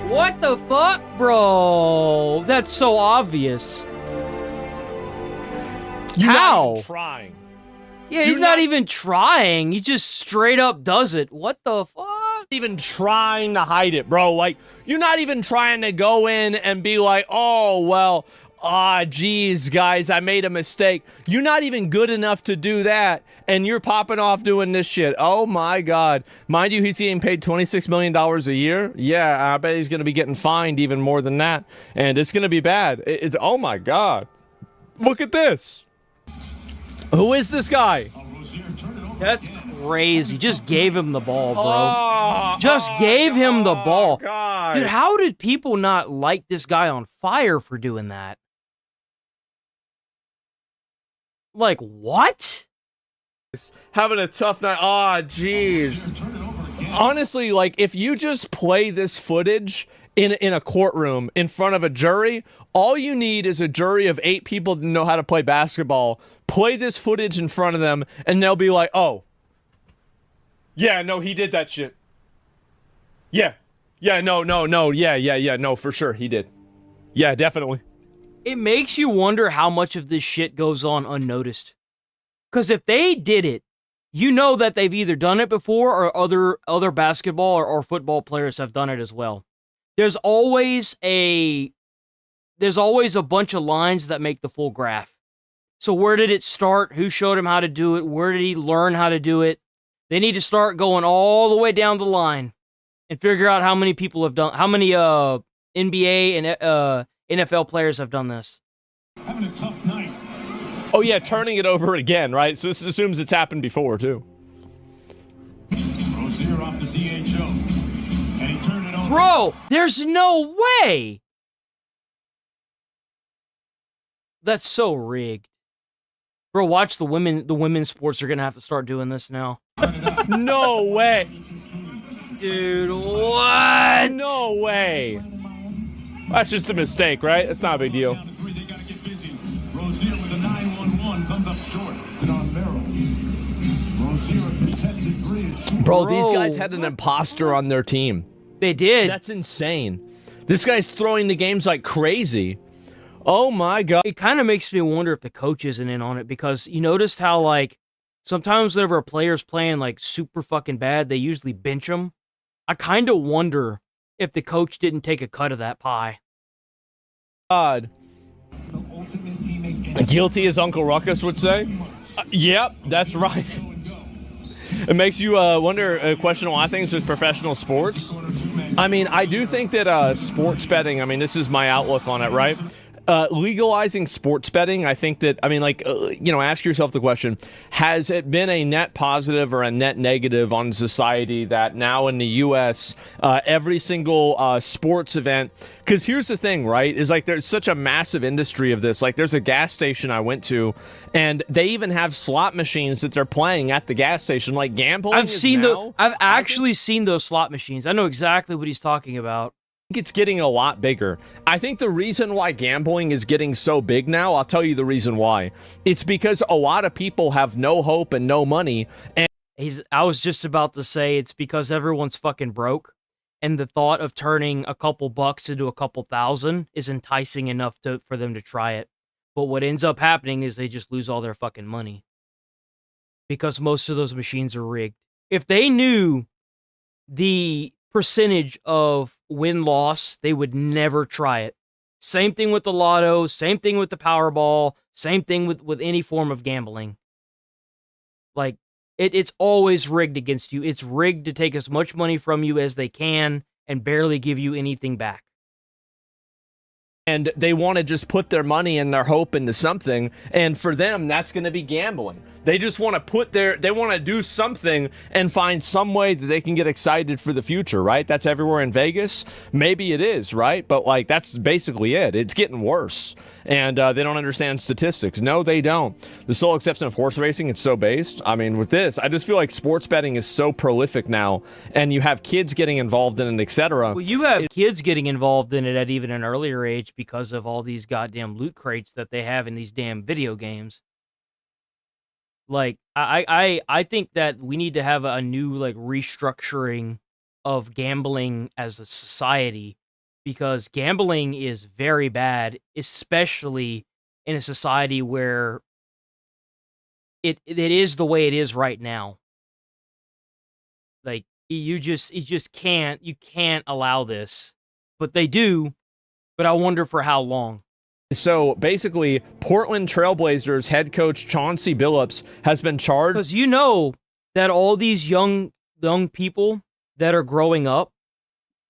What the fuck, bro? That's so obvious. How? Not trying. Yeah, he's not even trying. He just straight up does it. What the fuck? Even trying to hide it, bro. Like, you're not even trying to go in and be like, oh, well, geez, guys, I made a mistake. You're not even good enough to do that, and you're popping off doing this shit. Oh, my God. Mind you, he's getting paid $26 million a year. Yeah, I bet he's going to be getting fined even more than that, and it's going to be bad. It's, oh, my God. Look at this. Who is this guy? That's crazy. Just gave him the ball, bro. Just gave him the ball. God. Dude, how did people not light this guy on fire for doing that? Like, what? Having a tough night. Oh, jeez. Honestly, like, if you just play this footage in a courtroom in front of a jury, all you need is a jury of 8 people that know how to play basketball. Play this footage in front of them, and they'll be like, oh, yeah, no, he did that shit. Yeah. Yeah, no, no, for sure, he did. Yeah, definitely. It makes you wonder how much of this shit goes on unnoticed. Because if they did it, you know that they've either done it before or other basketball or football players have done it as well. There's always a bunch of lines that make the full graph. So where did it start? Who showed him how to do it? Where did he learn how to do it? They need to start going all the way down the line and figure out how many people have done, how many NBA and NFL players have done this. Having a tough night. Oh yeah, turning it over again, right? So this assumes it's happened before too. Rozier off the DHO, and he turned it over. Bro, there's no way. That's so rigged. Bro, watch the women's sports are gonna have to start doing this now. No way. Dude, what? No way. That's just a mistake, right? It's not a big deal. Rozier with a 9-1-1 comes up short. On barrel. Rozier contested three. Bro, these guys had an imposter on their team. They did. That's insane. This guy's throwing the games like crazy. Oh my God. It kind of makes me wonder if the coach isn't in on it, because you noticed how, like, sometimes whenever a player's playing, like, super fucking bad, they usually bench them. I kind of wonder if the coach didn't take a cut of that pie. God. Guilty, as Uncle Ruckus would say. Yep, that's right. It makes you question a lot of things with professional sports. I mean, I do think that sports betting, I mean, this is my outlook on it, right? Legalizing sports betting, I think that, I mean, like, ask yourself the question, has it been a net positive or a net negative on society that now in the U.S., every single sports event, because here's the thing, right, is like there's such a massive industry of this. Like there's a gas station I went to, and they even have slot machines that they're playing at the gas station, like gambling. I've actually seen those slot machines. I know exactly what he's talking about. It's getting a lot bigger. I think the reason why gambling is getting so big now, I'll tell you the reason why. It's because a lot of people have no hope and no money. And I was just about to say it's because everyone's fucking broke, and the thought of turning a couple bucks into a couple thousand is enticing enough for them to try it. But what ends up happening is they just lose all their fucking money, because most of those machines are rigged. If they knew the percentage of win-loss, they would never try it. Same thing with the lotto, same thing with the Powerball, same thing with any form of gambling. Like, it's always rigged against you. It's rigged to take as much money from you as they can and barely give you anything back. And they want to just put their money and their hope into something, and for them, that's going to be gambling. They just want to they want to do something and find some way that they can get excited for the future, right? That's everywhere in Vegas. Maybe it is, right? But, like, that's basically it. It's getting worse. And they don't understand statistics. No, they don't. The sole exception of horse racing, it's so based. I mean, with this, I just feel like sports betting is so prolific now, and you have kids getting involved in it, etc. Well, you have kids getting involved in it at even an earlier age because of all these goddamn loot crates that they have in these damn video games. Like, I think that we need to have a new, like, restructuring of gambling as a society, because gambling is very bad, especially in a society where it is the way it is right now. Like, you just can't allow this. But they do, but I wonder for how long. So basically, Portland Trailblazers head coach Chauncey Billups has been charged. Because you know that all these young people that are growing up,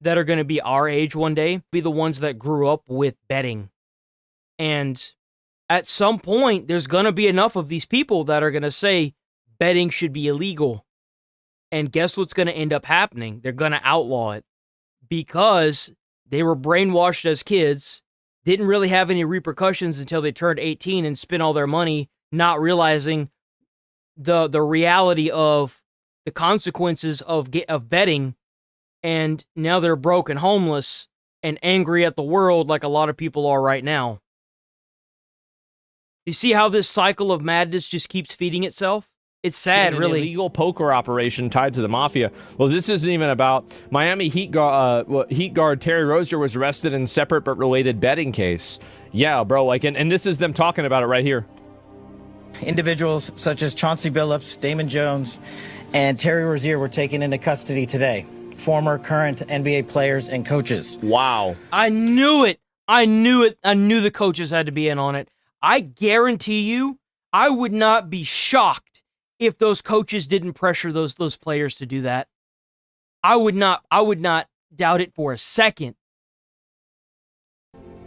that are going to be our age one day, be the ones that grew up with betting. And at some point, there's going to be enough of these people that are going to say betting should be illegal. And guess what's going to end up happening? They're going to outlaw it because they were brainwashed as kids, didn't really have any repercussions until they turned 18 and spent all their money, not realizing the reality of the consequences of betting. And now they're broke and homeless and angry at the world like a lot of people are right now. You see how this cycle of madness just keeps feeding itself? It's sad, really. An illegal poker operation tied to the mafia. Well, this isn't even about Miami Heat guard Terry Rozier was arrested in separate but related betting case. Yeah, bro. Like, and this is them talking about it right here. Individuals such as Chauncey Billups, Damon Jones, and Terry Rozier were taken into custody today. Former, current NBA players and coaches. Wow. I knew it. I knew it. I knew the coaches had to be in on it. I guarantee you, I would not be shocked if those coaches didn't pressure those players to do that. I would not doubt it for a second.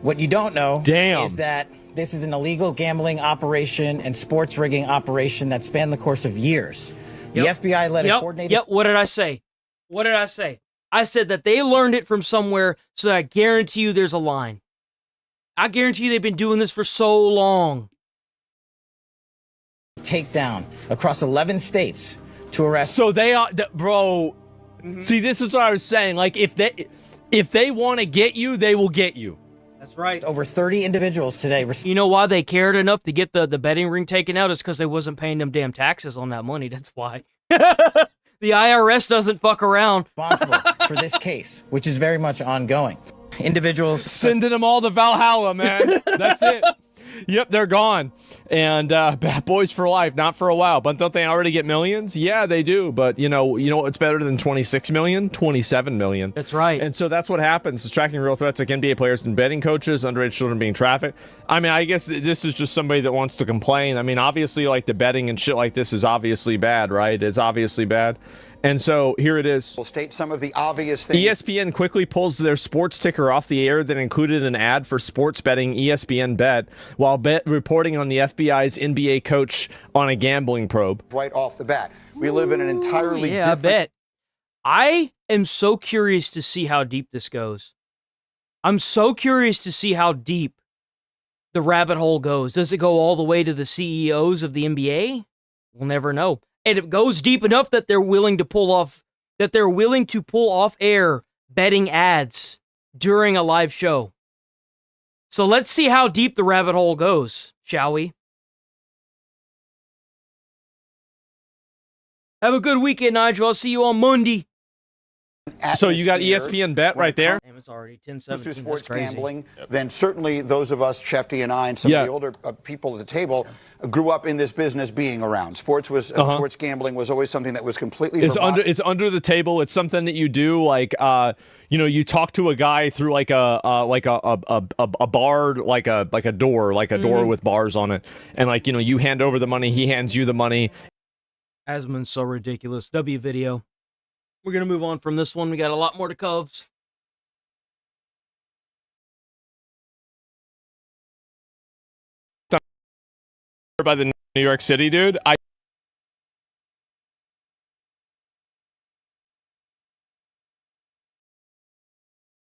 What you don't know is that this is an illegal gambling operation and sports rigging operation that spanned the course of years. The FBI led a coordinated... Yep, what did I say? What did I say? I said that they learned it from somewhere, so that I guarantee you there's a line. I guarantee you they've been doing this for so long. Takedown across 11 states to arrest. So they are, bro. See, this is what I was saying. Like, if they want to get you, they will get you. That's right. Over 30 individuals today. You know why they cared enough to get the betting ring taken out? Is because they wasn't paying them damn taxes on that money. That's why. The IRS doesn't fuck around. Responsible for this case, which is very much ongoing. Individuals sending them all to Valhalla, man. That's it. Yep, they're gone. And bad boys for life, not for a while. But don't they already get millions? Yeah, they do. But you know what's better than 26 million? 27 million. That's right. And so that's what happens. It's tracking real threats like NBA players and betting coaches, underage children being trafficked. I mean, I guess this is just somebody that wants to complain. I mean, obviously, like, the betting and shit like this is obviously bad, right? It's obviously bad. And so here it is. We'll state some of the obvious things. ESPN quickly pulls their sports ticker off the air that included an ad for sports betting ESPN Bet while reporting on the FBI's NBA coach on a gambling probe. Right off the bat. We live in an entirely different... I bet. I am so curious to see how deep this goes. I'm so curious to see how deep the rabbit hole goes. Does it go all the way to the CEOs of the NBA? We'll never know. And it goes deep enough that they're willing to pull off air betting ads during a live show. So let's see how deep the rabbit hole goes, shall we? Have a good weekend, Nigel. I'll see you on Monday. So you got ESPN Bet right there? Damn, it's already 10-17. To sports gambling, then certainly those of us, Shefty and I, and some of the older people at the table, grew up in this business being around. Sports gambling was always something that was completely it's under the table. It's something that you do, like you talk to a guy through like a bar, like a door with bars on it, and you hand over the money, he hands you the money. Asmon's so ridiculous. W video. We're going to move on from this one. We got a lot more to covs. By the New York City dude.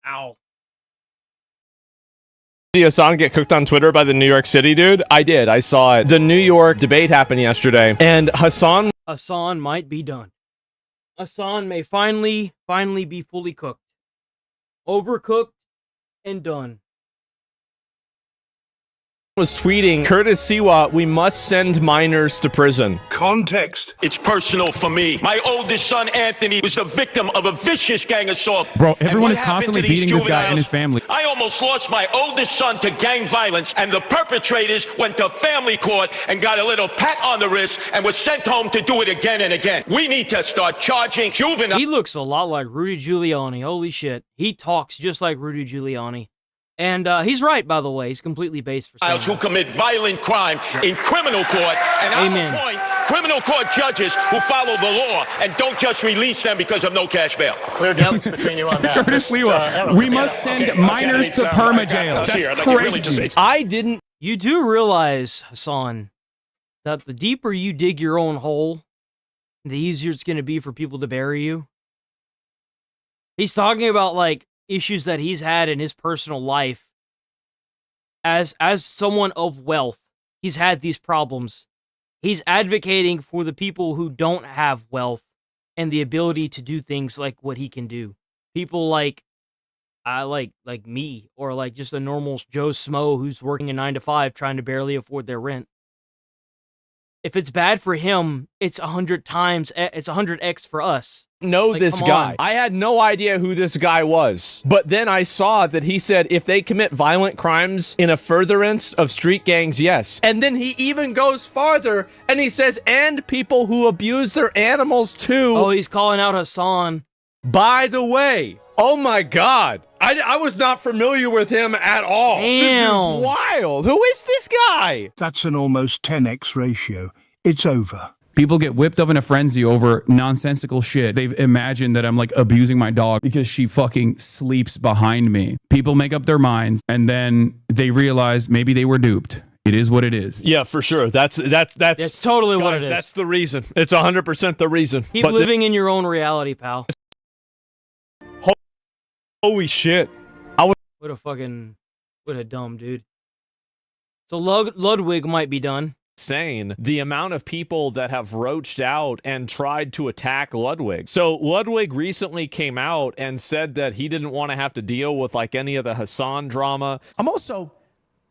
Ow. See Hassan get cooked on Twitter by the New York City dude? I did. I saw it. The New York debate happened yesterday, and Hassan might be done. Hassan may finally be fully cooked. Overcooked and done. was tweeting, Curtis Siwa, we must send minors to prison. Context. It's personal for me. My oldest son, Anthony, was the victim of a vicious gang assault. Bro, everyone is constantly beating this guy and his family. I almost lost my oldest son to gang violence, and the perpetrators went to family court and got a little pat on the wrist and was sent home to do it again and again. We need to start charging juvenile. He looks a lot like Rudy Giuliani. Holy shit. He talks just like Rudy Giuliani. And he's right, by the way. He's completely based for who commit violent crime in criminal court. And I appoint criminal court judges who follow the law and don't just release them because of no cash bail. Clear difference between you on that. Curtis Lewa, we must send minors to perma jail. That's crazy. You do realize, Hassan, that the deeper you dig your own hole, the easier it's going to be for people to bury you. He's talking about, like, issues that he's had in his personal life. As someone of wealth, he's had these problems. He's advocating for the people who don't have wealth and the ability to do things like what he can do. People like me, or like just a normal Joe Smo who's working a 9-to-5 trying to barely afford their rent. If it's bad for him, it's 100x for us. This guy. I had no idea who this guy was. But then I saw that he said if they commit violent crimes in a furtherance of street gangs, yes. And then he even goes farther and he says, and people who abuse their animals too. Oh, he's calling out Hassan. By the way, oh my God. I was not familiar with him at all. Damn. This dude's wild. Who is this guy? That's an almost 10x ratio. It's over. People get whipped up in a frenzy over nonsensical shit. They've imagined that I'm like abusing my dog because she fucking sleeps behind me. People make up their minds and then they realize maybe they were duped. It is what it is. Yeah, for sure. That's totally what it is. That's the reason. It's 100% the reason. Keep living in your own reality, pal. Holy shit. What a dumb dude. So Ludwig might be done. Insane the amount of people that have roached out and tried to attack Ludwig. So Ludwig recently came out and said that he didn't want to have to deal with like any of the Hassan drama. I'm also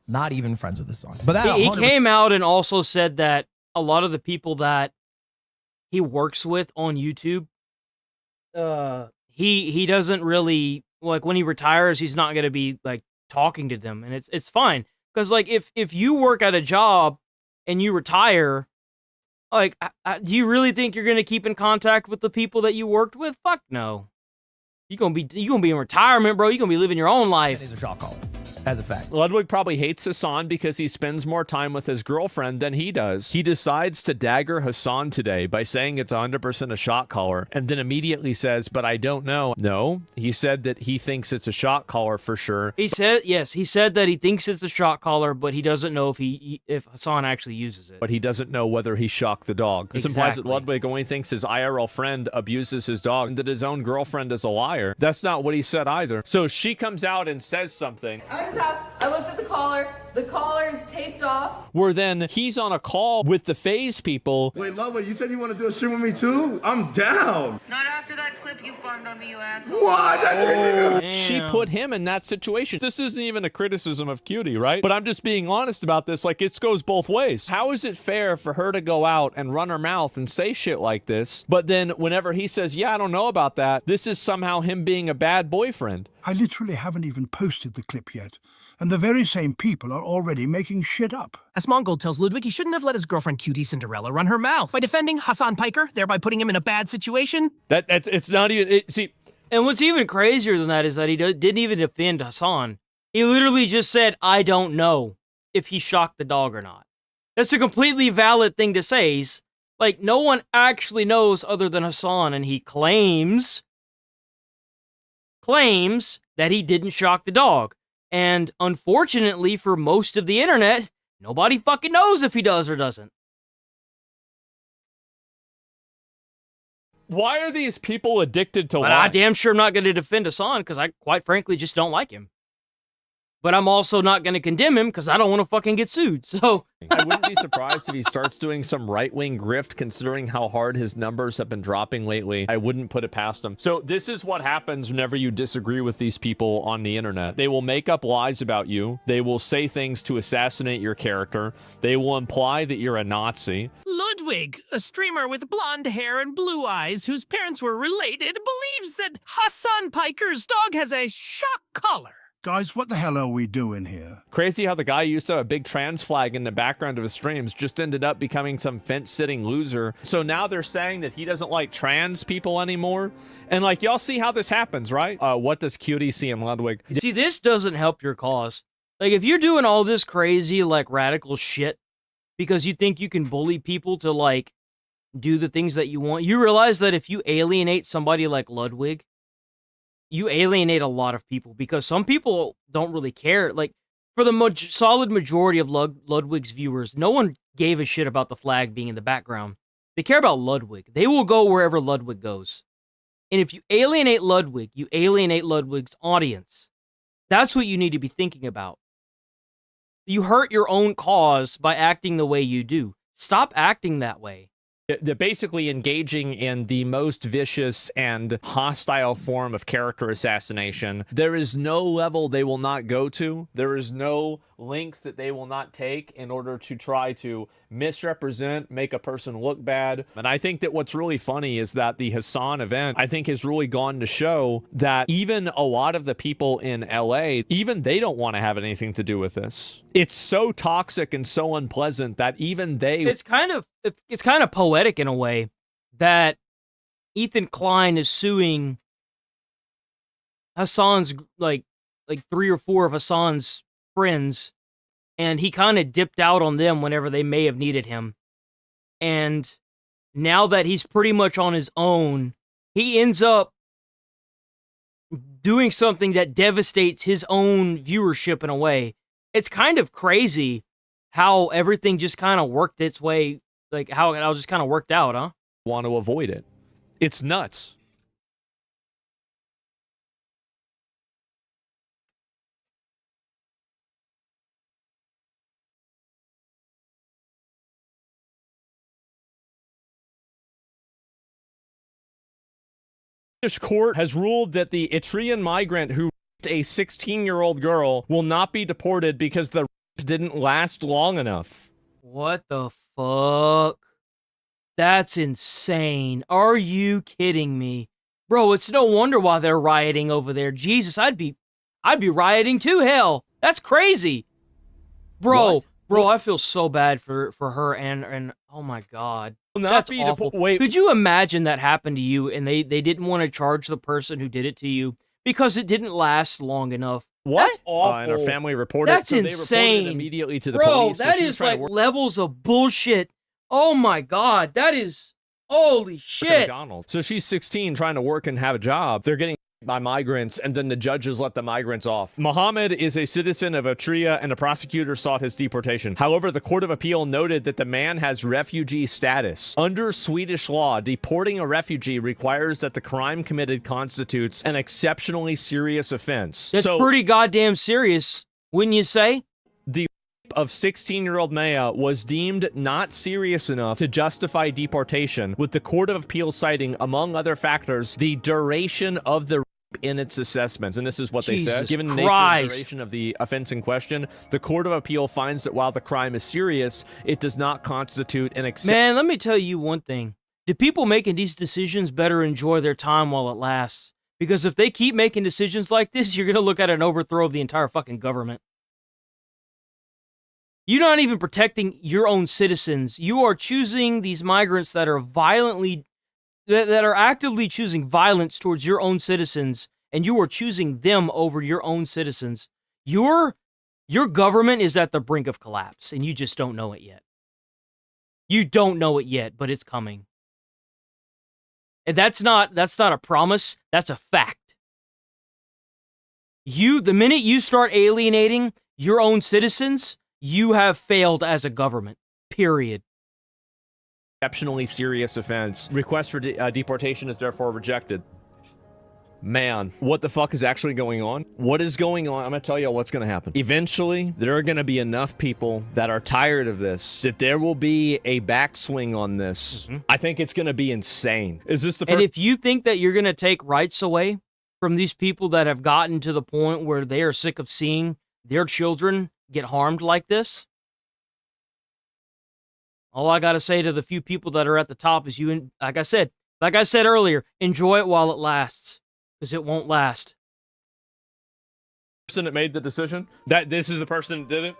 not even friends with Hassan. But he came out and also said that a lot of the people that he works with on YouTube, he doesn't really, like, when he retires, he's not going to be like talking to them, and it's fine, because like if you work at a job and you retire, like, do you really think you're gonna keep in contact with the people that you worked with? Fuck no. You gonna be in retirement, bro. You gonna be living your own life. He's a shot caller. As a fact. Ludwig probably hates Hassan because he spends more time with his girlfriend than he does. He decides to dagger Hassan today by saying it's 100% a shot caller, and then immediately says, but I don't know. No, he said that he thinks it's a shot caller for sure. He said that he thinks it's a shot caller, but he doesn't know if Hassan actually uses it. But he doesn't know whether he shocked the dog. This implies that Ludwig only thinks his IRL friend abuses his dog and that his own girlfriend is a liar. That's not what he said either. So she comes out and says something. I looked at the collar. The collar is taped off. Where then he's on a call with the FaZe people. Wait, Ludwig, you said you want to do a stream with me too? I'm down. Not after that clip you farmed on me, you asshole. What? She put him in that situation. This isn't even a criticism of Cutie, right? But I'm just being honest about this. Like, it goes both ways. How is it fair for her to go out and run her mouth and say shit like this? But then whenever he says, yeah, I don't know about that, this is somehow him being a bad boyfriend. I literally haven't even posted the clip yet. And the very same people are already making shit up. Asmongold tells Ludwig he shouldn't have let his girlfriend Cutie Cinderella run her mouth by defending Hassan Piker, thereby putting him in a bad situation. It's not even... See, and what's even crazier than that is that he didn't even defend Hassan. He literally just said, I don't know if he shocked the dog or not. That's a completely valid thing to say. He's like, no one actually knows other than Hassan, and he claims that he didn't shock the dog. And unfortunately for most of the internet, nobody fucking knows if he does or doesn't. Why are these people addicted to But lying? I damn sure I'm not going to defend Hassan because I quite frankly just don't like him. but I'm also not going to condemn him because I don't want to fucking get sued. So I wouldn't be surprised if he starts doing some right-wing grift, considering how hard his numbers have been dropping lately. I wouldn't put it past him. So this is what happens whenever you disagree with these people on the internet. They will make up lies about you. They will say things to assassinate your character. They will imply that you're a Nazi. Ludwig, a streamer with blonde hair and blue eyes whose parents were related, believes that Hassan Piker's dog has a shock collar. Guys, what the hell are we doing here? Crazy how the guy who used to have a big trans flag in the background of his streams just ended up becoming some fence-sitting loser. So now they're saying that he doesn't like trans people anymore. And like, y'all see how this happens, right? What does Cutie see in Ludwig? See, this doesn't help your cause. Like, if you're doing all this crazy, like, radical shit because you think you can bully people to, like, do the things that you want, you realize that if you alienate somebody like Ludwig, you alienate a lot of people, because some people don't really care. Like, for the solid majority of Ludwig's viewers, no one gave a shit about the flag being in the background. They care about Ludwig. They will go wherever Ludwig goes. And if you alienate Ludwig, you alienate Ludwig's audience. That's what you need to be thinking about. You hurt your own cause by acting the way you do. Stop acting that way. They're basically engaging in the most vicious and hostile form of character assassination. There is no level they will not go to. There is no length that they will not take in order to try to misrepresent, make a person look bad. And I think that what's really funny is that the Hassan event, I think, has really gone to show that even a lot of the people in LA, even they don't want to have anything to do with this. It's so toxic and so unpleasant that even they... It's kind of poetic in a way that Ethan Klein is suing Hassan's, like 3 or 4 of Hassan's friends, and he kind of dipped out on them whenever they may have needed him. And now that he's pretty much on his own, he ends up doing something that devastates his own viewership in a way. It's kind of crazy how everything just kind of worked its way, like how it all just kind of worked out, huh? Want to avoid it. It's nuts. British court has ruled that the Eritrean migrant who raped a 16-year-old girl will not be deported because the rape didn't last long enough. What the fuck? That's insane. Are you kidding me? Bro, it's no wonder why they're rioting over there. Jesus, I'd be rioting too, hell. That's crazy. Bro, I feel so bad for her and oh my god. That's awful. Wait. Could you imagine that happened to you and they didn't want to charge the person who did it to you because it didn't last long enough? What? That's awful. And her family reported. That's so insane. They reported immediately to the Bro, police. that is like levels of bullshit. Oh my god, that is holy shit. McDonald's. So she's 16 trying to work and have a job. They're getting by migrants, and then the judges let the migrants off. Mohammed is a citizen of Eritrea, and a prosecutor sought his deportation. However, the Court of Appeal noted that the man has refugee status. Under Swedish law, deporting a refugee requires that the crime committed constitutes an exceptionally serious offense. That's pretty goddamn serious, wouldn't you say? The of 16-year-old Maya was deemed not serious enough to justify deportation, with the Court of Appeal citing, among other factors, the duration of the in its assessments. And this is what they said. Given the nature and duration of the offense in question, the Court of Appeal finds that while the crime is serious, it does not constitute an Man, let me tell you one thing. The people making these decisions better enjoy their time while it lasts. Because if they keep making decisions like this, you're going to look at an overthrow of the entire fucking government. You're not even protecting your own citizens. You are choosing these migrants that are that are actively choosing violence towards your own citizens, and you are choosing them over your own citizens. Your government is at the brink of collapse, and you just don't know it yet. You don't know it yet, but it's coming. And that's not a promise, that's a fact. The minute you start alienating your own citizens, you have failed as a government, period. Exceptionally serious offense. Request for deportation is therefore rejected. Man, what the fuck is actually going on? What is going on? I'm gonna tell you what's gonna happen. Eventually, there are gonna be enough people that are tired of this that there will be a backswing on this. I think it's gonna be insane. Is this the And if you think that you're gonna take rights away from these people that have gotten to the point where they are sick of seeing their children get harmed like this, all I gotta say to the few people that are at the top is like I said earlier, enjoy it while it lasts. Because it won't last. Person that made the decision? That this is the person that did it?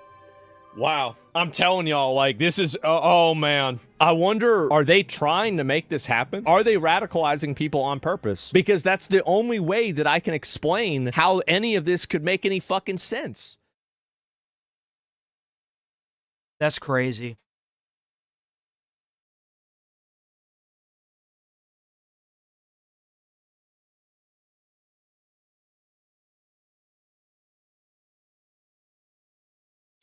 Wow. I'm telling y'all, like, this is, oh man. I wonder, are they trying to make this happen? Are they radicalizing people on purpose? Because that's the only way that I can explain how any of this could make any fucking sense. That's crazy.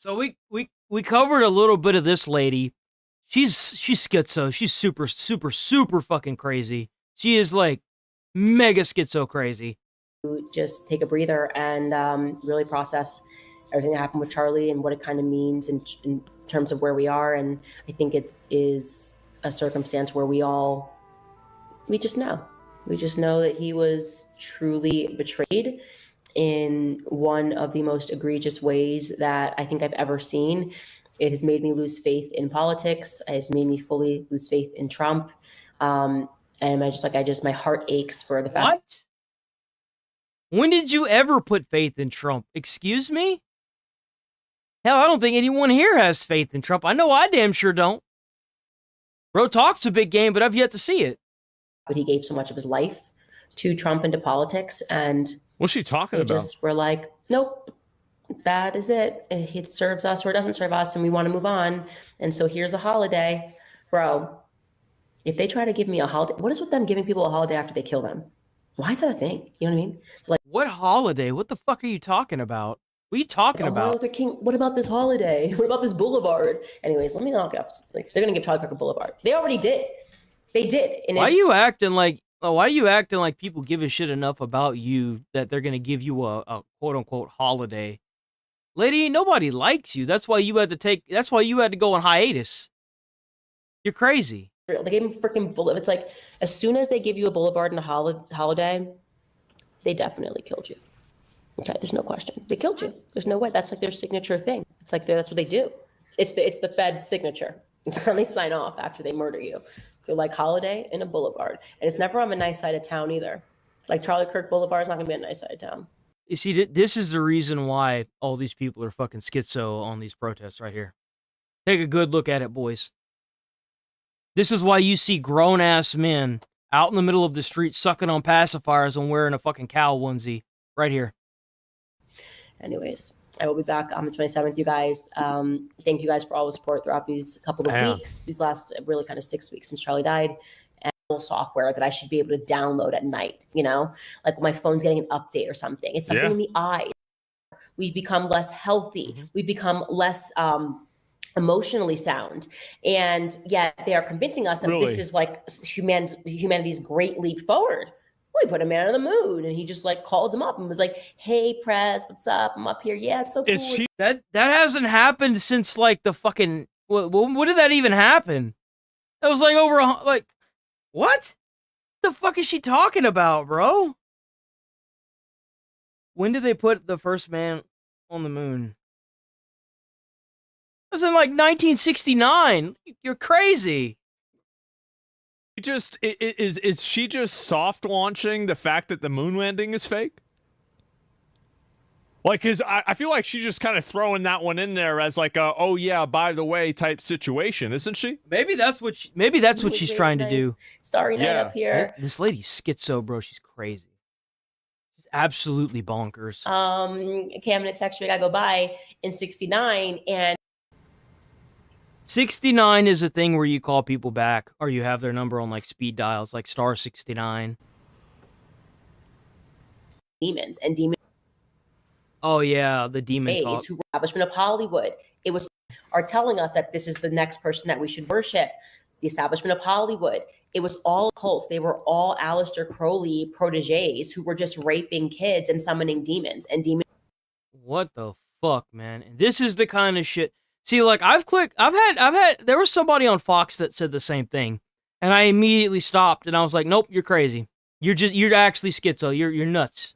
So we covered a little bit of this lady. She's schizo. She's super fucking crazy. She is like mega schizo crazy. Just take a breather and really process everything that happened with Charlie and what it kind of means in terms of where we are. And I think it is a circumstance where we just know. We just know that he was truly betrayed in one of the most egregious ways that I think I've ever seen. It has made me lose faith in politics. It has made me fully lose faith in Trump. And my heart aches for the fact. What? When did you ever put faith in Trump? Excuse me? Hell, I don't think anyone here has faith in Trump. I know I damn sure don't. Bro talks a big game, but I've yet to see it. But he gave so much of his life to Trump and to politics, and what's she talking about? We're like, nope, that is it. It serves us or it doesn't serve us, and we want to move on. And so here's a holiday. Bro, if they try to give me a holiday, what is with them giving people a holiday after they kill them? Why is that a thing? You know what I mean? Like, what holiday? What the fuck are you talking about? What are you talking about? Martin Luther King, what about this holiday? What about this boulevard? Anyways, let me knock it off. Like, they're going to give Charlie Kirk a boulevard. They already did. They did. Why are you acting like people give a shit enough about you that they're going to give you a quote-unquote holiday? Lady, nobody likes you. That's why you had to go on hiatus. You're crazy. They gave him freaking bullet. It's like, as soon as they give you a boulevard and a holiday, they definitely killed you. Okay, there's no question. They killed you. There's no way. That's like their signature thing. It's like that's what they do. It's the Fed signature. It's when they sign off after they murder you. So like holiday and a boulevard. And it's never on the nice side of town either. Like Charlie Kirk Boulevard is not going to be on the nice side of town. You see, this is the reason why all these people are fucking schizo on these protests right here. Take a good look at it, boys. This is why you see grown-ass men out in the middle of the street sucking on pacifiers and wearing a fucking cow onesie. Right here. Anyways, I will be back on the 27th, you guys. Thank you guys for all the support throughout these couple of weeks, these last really kind of 6 weeks since Charlie died. And software that I should be able to download at night, you know? Like when my phone's getting an update or something. It's something in the eye. We've become less healthy. We've become less emotionally sound. And yet they are convincing us that this is like humanity's great leap forward. We put a man on the moon, and he just like called them up and was like, "Hey, Prez, what's up? I'm up here. Yeah, it's so cool." That hasn't happened since like the fucking what did that even happen? That was like over what? The fuck is she talking about, bro? When did they put the first man on the moon? It was in like 1969. You're crazy. Is she just soft launching the fact that the moon landing is fake? Like, cause I feel like she's just kind of throwing that one in there as like a, oh yeah, by the way type situation, isn't she? Maybe that's what she's trying to do. Starry night up here. This lady's schizo, bro. She's crazy. She's absolutely bonkers. Cam and text you, I go by in 69 and 69 is a thing where you call people back or you have their number on like speed dials, like star 69. Demons. Oh yeah, the demon talk. Who establishment of Hollywood are telling us that this is the next person that we should worship. the establishment of Hollywood. It was all cults. They were all Aleister Crowley proteges who were just raping kids and summoning demons and demons. What the fuck, man? And this is the kind of shit. See, like I've had there was somebody on Fox that said the same thing. And I immediately stopped and I was like, "Nope, you're crazy. You're actually schizo. You're nuts."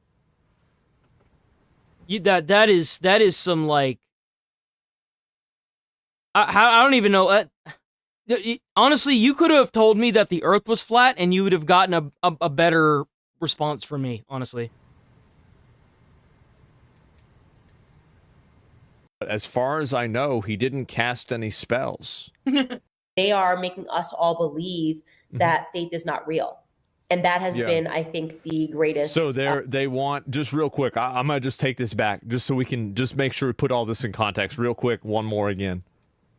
That is some like I don't even know. Honestly, you could have told me that the Earth was flat, and you would have gotten a better response from me. Honestly. As far as I know, he didn't cast any spells. They are making us all believe that faith is not real. And that has been, I think, the greatest. So they want, just real quick, I'm going to just take this back, just so we can just make sure we put all this in context real quick. One more again.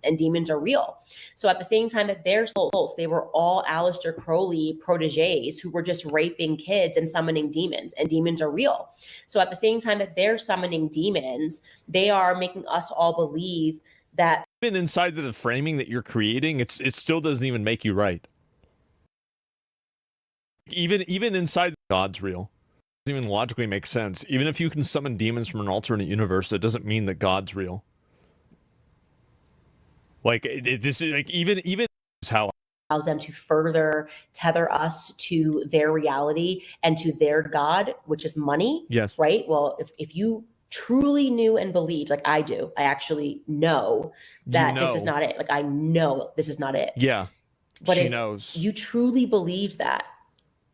And demons are real. So at the same time, if they're souls, they were all Aleister Crowley proteges who were just raping kids and summoning demons, and demons are real. So at the same time, if they're summoning demons, they are making us all believe that even inside of the framing that you're creating, it still doesn't even make you right. Even inside God's real. It doesn't even logically make sense. Even if you can summon demons from an alternate universe, that doesn't mean that God's real. Like this is like even how allows them to further tether us to their reality and to their God, which is money. Yes. Right. Well, if you truly knew and believed, like I do, I actually know that this is not it. Like I know this is not it. Yeah. But she if knows. you truly believed that,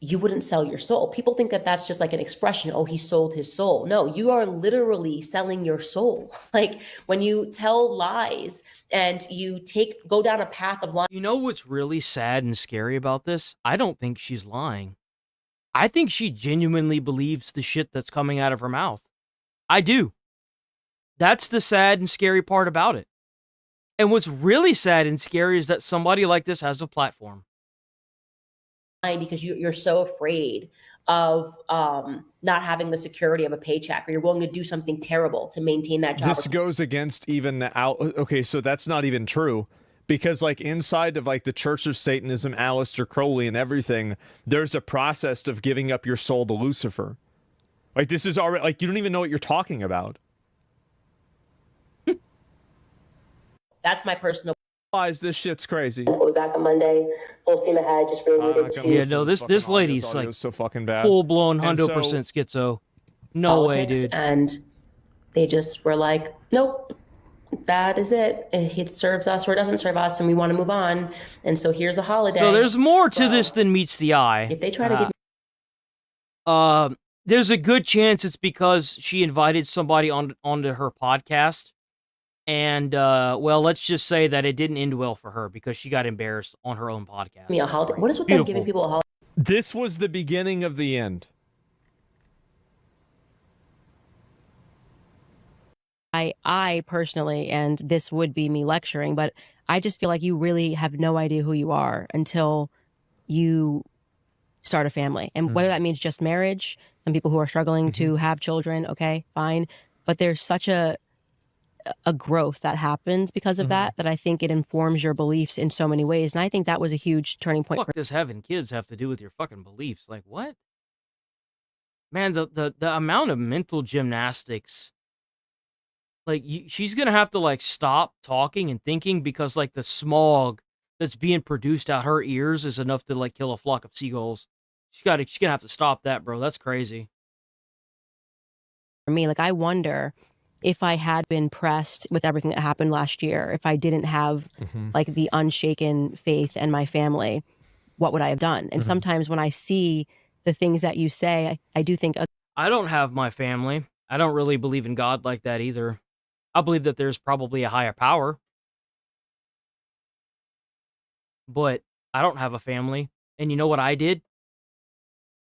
you wouldn't sell your soul. People think that that's just like an expression. Oh, he sold his soul. No, you are literally selling your soul. Like when you tell lies and you go down a path of lying. You know what's really sad and scary about this? I don't think she's lying. I think she genuinely believes the shit that's coming out of her mouth. I do. That's the sad and scary part about it. And what's really sad and scary is that somebody like this has a platform. Because you're so afraid of not having the security of a paycheck, or you're willing to do something terrible to maintain that job. This goes against even okay, so that's not even true, because like inside of like the Church of Satanism, Aleister Crowley and everything, there's a process of giving up your soul to Lucifer. Like this is already like you don't even know what you're talking about. That's my personal. This shit's crazy. We'll be back on Monday. Full steam ahead. Just really needed to. Yeah, no, this lady's like so fucking bad. Full blown 100% schizo. No way, dude. And they just were like, nope, that is it. It serves us or it doesn't serve us, and we want to move on. And so here's a holiday. So there's more to this than meets the eye. If they try to give there's a good chance it's because she invited somebody onto her podcast. And, well, let's just say that it didn't end well for her because she got embarrassed on her own podcast. A holiday. What is with them giving people a holiday? This was the beginning of the end. I personally, and this would be me lecturing, but I just feel like you really have no idea who you are until you start a family. And whether that means just marriage, some people who are struggling to have children, okay, fine. But there's such a growth that happens because of that I think it informs your beliefs in so many ways. And I think that was a huge turning point. What does having kids have to do with your fucking beliefs? Like, what? Man, the amount of mental gymnastics. Like, she's going to have to, like, stop talking and thinking because, like, the smog that's being produced out her ears is enough to, like, kill a flock of seagulls. She's going to have to stop that, bro. That's crazy. For me, like, I wonder if I had been pressed with everything that happened last year, if I didn't have like the unshaken faith and my family, what would I have done? And sometimes when I see the things that you say, I do think, I don't have my family. I don't really believe in God like that either. I believe that there's probably a higher power, but I don't have a family. And you know what I did?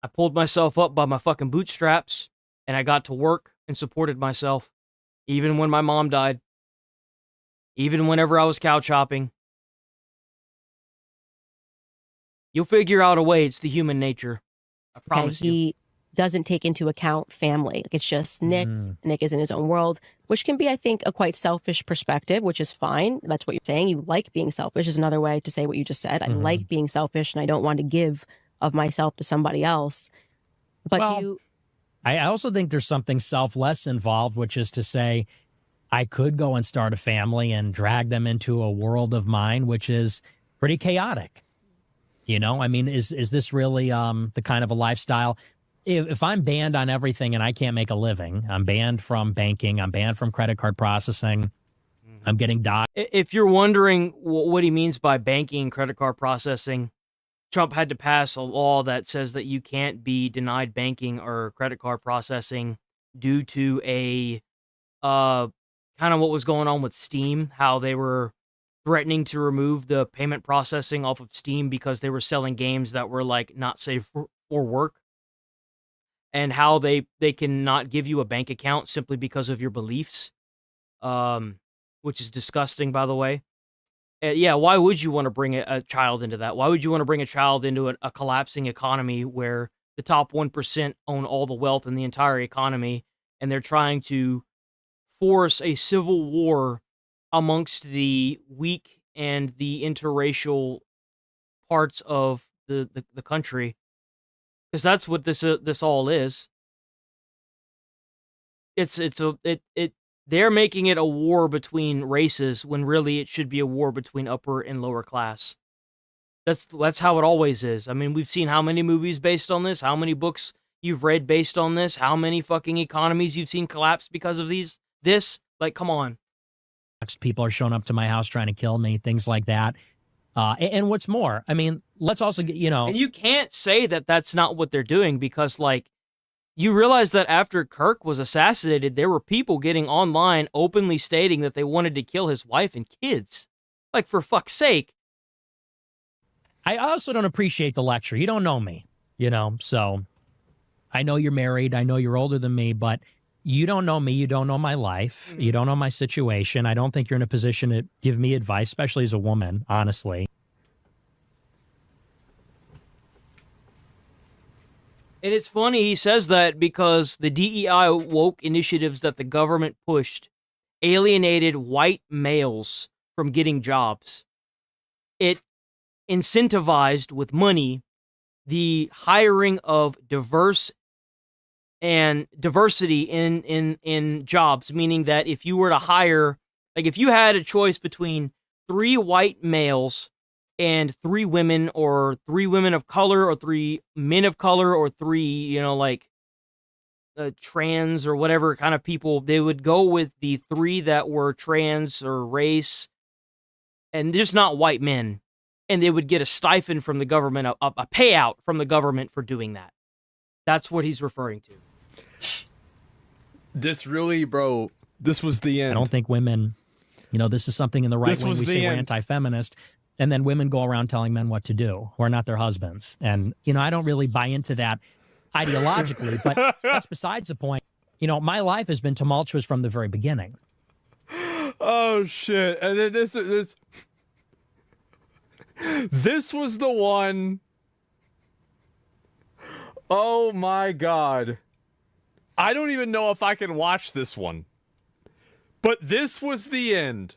I pulled myself up by my fucking bootstraps and I got to work and supported myself. Even when my mom died. Even whenever I was couch hopping. You'll figure out a way. It's the human nature. I promise you. doesn't take into account family. Like, it's just Nick. Nick is in his own world, which can be, I think, a quite selfish perspective, which is fine. That's what you're saying. You like being selfish is another way to say what you just said. I like being selfish and I don't want to give of myself to somebody else. But I also think there's something selfless involved, which is to say, I could go and start a family and drag them into a world of mine, which is pretty chaotic. You know, I mean, is this really the kind of a lifestyle? If I'm banned on everything and I can't make a living, I'm banned from banking, I'm banned from credit card processing, I'm getting docked. If you're wondering what he means by banking and credit card processing, Trump had to pass a law that says that you can't be denied banking or credit card processing due to a kind of what was going on with Steam, how they were threatening to remove the payment processing off of Steam because they were selling games that were like not safe for work. And how they cannot give you a bank account simply because of your beliefs, which is disgusting, by the way. Yeah, why would you want to bring a child into that? Why would you want to bring a child into a collapsing economy where the top 1% own all the wealth in the entire economy, and they're trying to force a civil war amongst the weak and the interracial parts of the country? Because that's what this all is. They're making it a war between races when really it should be a war between upper and lower class. That's how it always is. I mean, we've seen how many movies based on this, how many books you've read based on this, how many fucking economies you've seen collapse because of this. Like, come on. People are showing up to my house trying to kill me, things like that. And what's more, I mean, let's also get, And you can't say that that's not what they're doing because, like, you realize that after Kirk was assassinated, there were people getting online openly stating that they wanted to kill his wife and kids. Like, for fuck's sake. I also don't appreciate the lecture. You don't know me, so I know you're married. I know you're older than me, but you don't know me. You don't know my life. You don't know my situation. I don't think you're in a position to give me advice, especially as a woman, honestly. And it's funny he says that because the DEI woke initiatives that the government pushed alienated white males from getting jobs. It incentivized with money the hiring of diversity in jobs, meaning that if you were to hire, like if you had a choice between 3 white males and 3 women, or 3 women of color, or 3 men of color, or 3, trans or whatever kind of people, they would go with the 3 that were trans or race, and just not white men. And they would get a stipend from the government, a payout from the government for doing that. That's what he's referring to. This really, bro, this was the end. I don't think women, this is something in the right wing. We say we're anti-feminist. And then women go around telling men what to do, who are not their husbands. And, I don't really buy into that ideologically, but that's besides the point. My life has been tumultuous from the very beginning. Oh, shit. And then this was the one. Oh, my God. I don't even know if I can watch this one. But this was the end.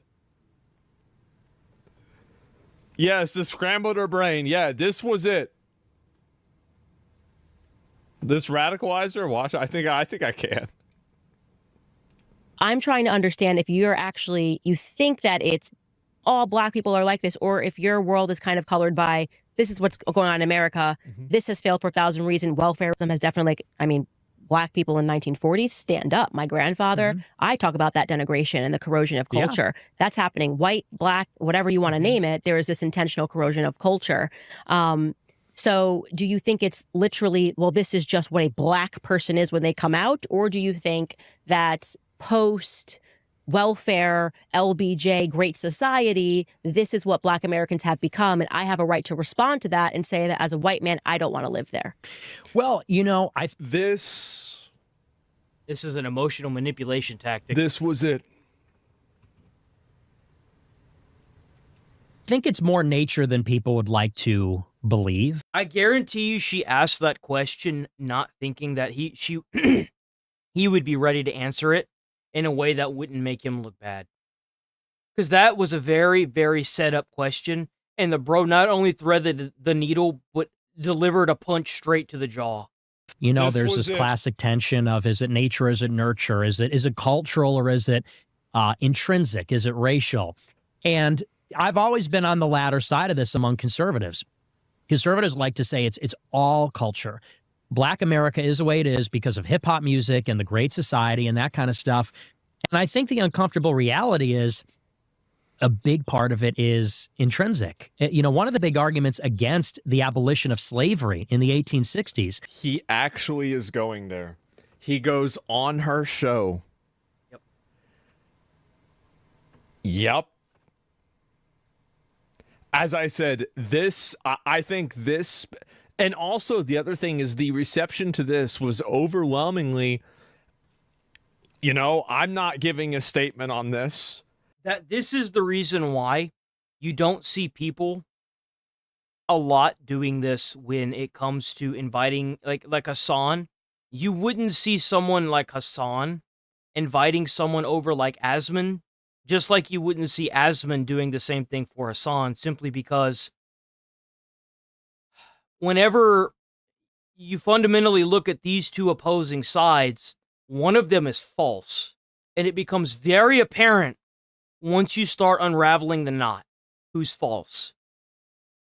Yes, this scrambled her brain. Yeah, this was it. This radicalizer, watch. I think I can. I'm trying to understand if you think that it's all black people are like this, or if your world is kind of colored by this is what's going on in America. This has failed for 1,000 reasons. Welfareism has definitely, black people in 1940s stand up. My grandfather, I talk about that denigration and the corrosion of culture. Yeah. That's happening. White, black, whatever you want to name it, there is this intentional corrosion of culture. So do you think it's literally, this is just what a black person is when they come out? Or do you think that post welfare, LBJ, Great Society, this is what black Americans have become, and I have a right to respond to that and say that as a white man, I don't want to live there? Well, this is an emotional manipulation tactic. This was it. I think it's more nature than people would like to believe. I guarantee you she asked that question not thinking that he would be ready to answer it in a way that wouldn't make him look bad. Because that was a very, very set up question, and the bro not only threaded the needle, but delivered a punch straight to the jaw. You know, there's this classic tension of, is it nature, is it nurture, is it cultural, or is it intrinsic, is it racial? And I've always been on the latter side of this among conservatives. Conservatives like to say it's all culture. Black America is the way it is because of hip hop music and the Great Society and that kind of stuff. And I think the uncomfortable reality is a big part of it is intrinsic. You know, one of the big arguments against the abolition of slavery in the 1860s. He actually is going there. He goes on her show. Yep. As I said, I think this, and also the other thing is the reception to this was overwhelmingly, you know, I'm not giving a statement on this. That this is the reason why you don't see people a lot doing this when it comes to inviting, like Hassan. You wouldn't see someone like Hassan inviting someone over like Asmon, just like you wouldn't see Asmon doing the same thing for Hassan, simply because whenever you fundamentally look at these two opposing sides, one of them is false. And it becomes very apparent once you start unraveling the knot, who's false.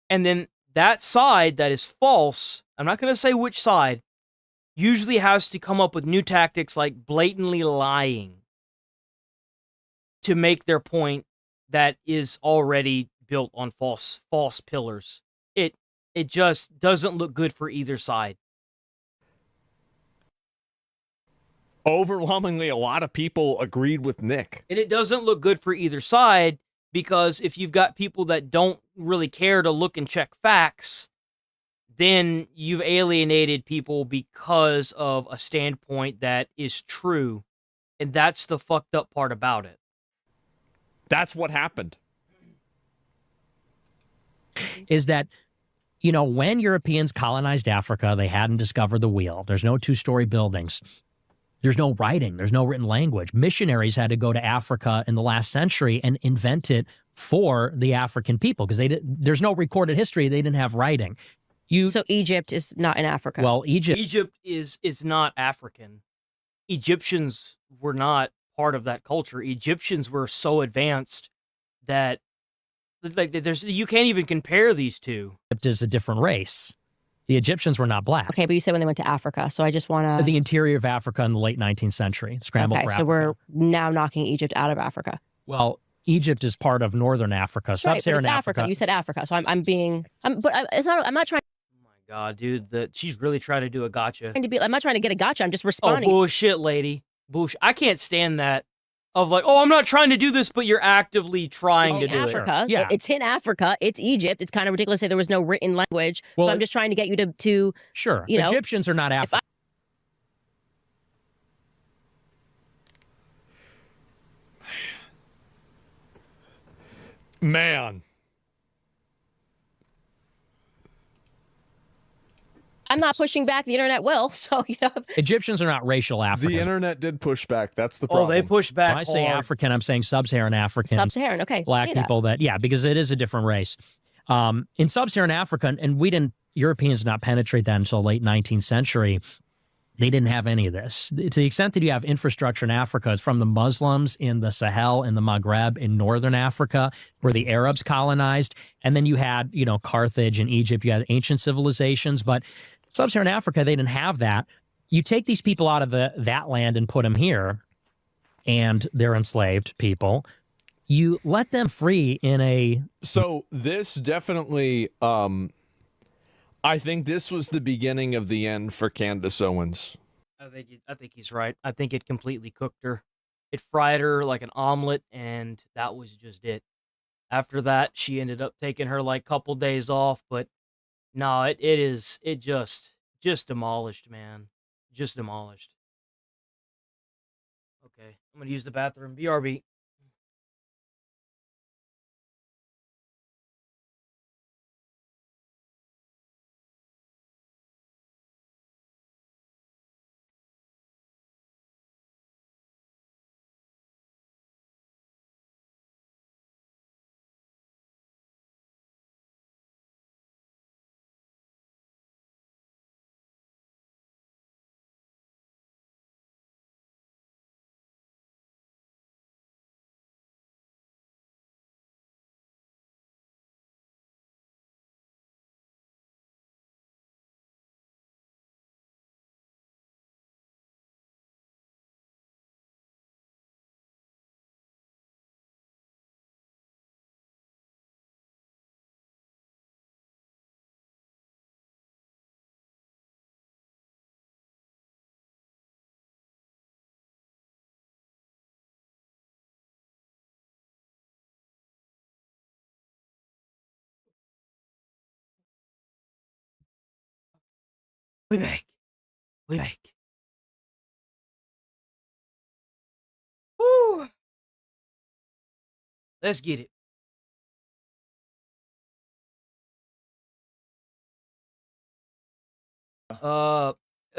And then that side that is false, I'm not going to say which side, usually has to come up with new tactics like blatantly lying to make their point that is already built on false pillars. It just doesn't look good for either side. Overwhelmingly, a lot of people agreed with Nick. And it doesn't look good for either side because if you've got people that don't really care to look and check facts, then you've alienated people because of a standpoint that is true. And that's the fucked up part about it. That's what happened. Is that, you know, when Europeans colonized Africa, they hadn't discovered the wheel. There's no two-story buildings. There's no writing. There's no written language. Missionaries had to go to Africa in the last century and invent it for the African people because there's no recorded history. They didn't have writing. So Egypt is not in Africa. Well, Egypt is not African. Egyptians were not part of that culture. Egyptians were so advanced that you can't even compare these two. Egypt is a different race. The Egyptians were not black. Okay, but you said when they went to Africa, so I just want to... The interior of Africa in the late 19th century, scrambled for Africa. So we're now knocking Egypt out of Africa. Well, Egypt is part of northern Africa, sub-Saharan Africa. You said Africa, so I'm not trying... Oh my God, dude, she's really trying to do a gotcha. I'm not trying to get a gotcha, I'm just responding. Oh, bullshit, lady. Bullshit. I can't stand that. Of like, oh, I'm not trying to do this, but you're actively trying to do Africa. it. Yeah. It's in Africa. It's Egypt. It's kind of ridiculous to say there was no written language. Well, so I'm just trying to get you to sure. You know, Egyptians are not African. Man. I'm not pushing back. The internet will. So, you know. Egyptians are not racial Africans. The internet did push back. That's the problem. Oh, they push back. When I say African, I'm saying sub-Saharan African. Sub-Saharan, okay. Black people because it is a different race. In sub-Saharan Africa, and Europeans did not penetrate that until late 19th century. They didn't have any of this. To the extent that you have infrastructure in Africa, it's from the Muslims in the Sahel, in the Maghreb, in northern Africa, where the Arabs colonized. And then you had, Carthage and Egypt. You had ancient civilizations. But sub-Saharan Africa, they didn't have that. You take these people out of that land and put them here, and they're enslaved people. You let them free in a... So this definitely... I think this was the beginning of the end for Candace Owens. I think he's right. I think it completely cooked her. It fried her like an omelet, and that was just it. After that, she ended up taking her couple days off, but no, it just demolished, man. Just demolished. Okay, I'm gonna use the bathroom. BRB. We back. We back. Woo. Let's get it.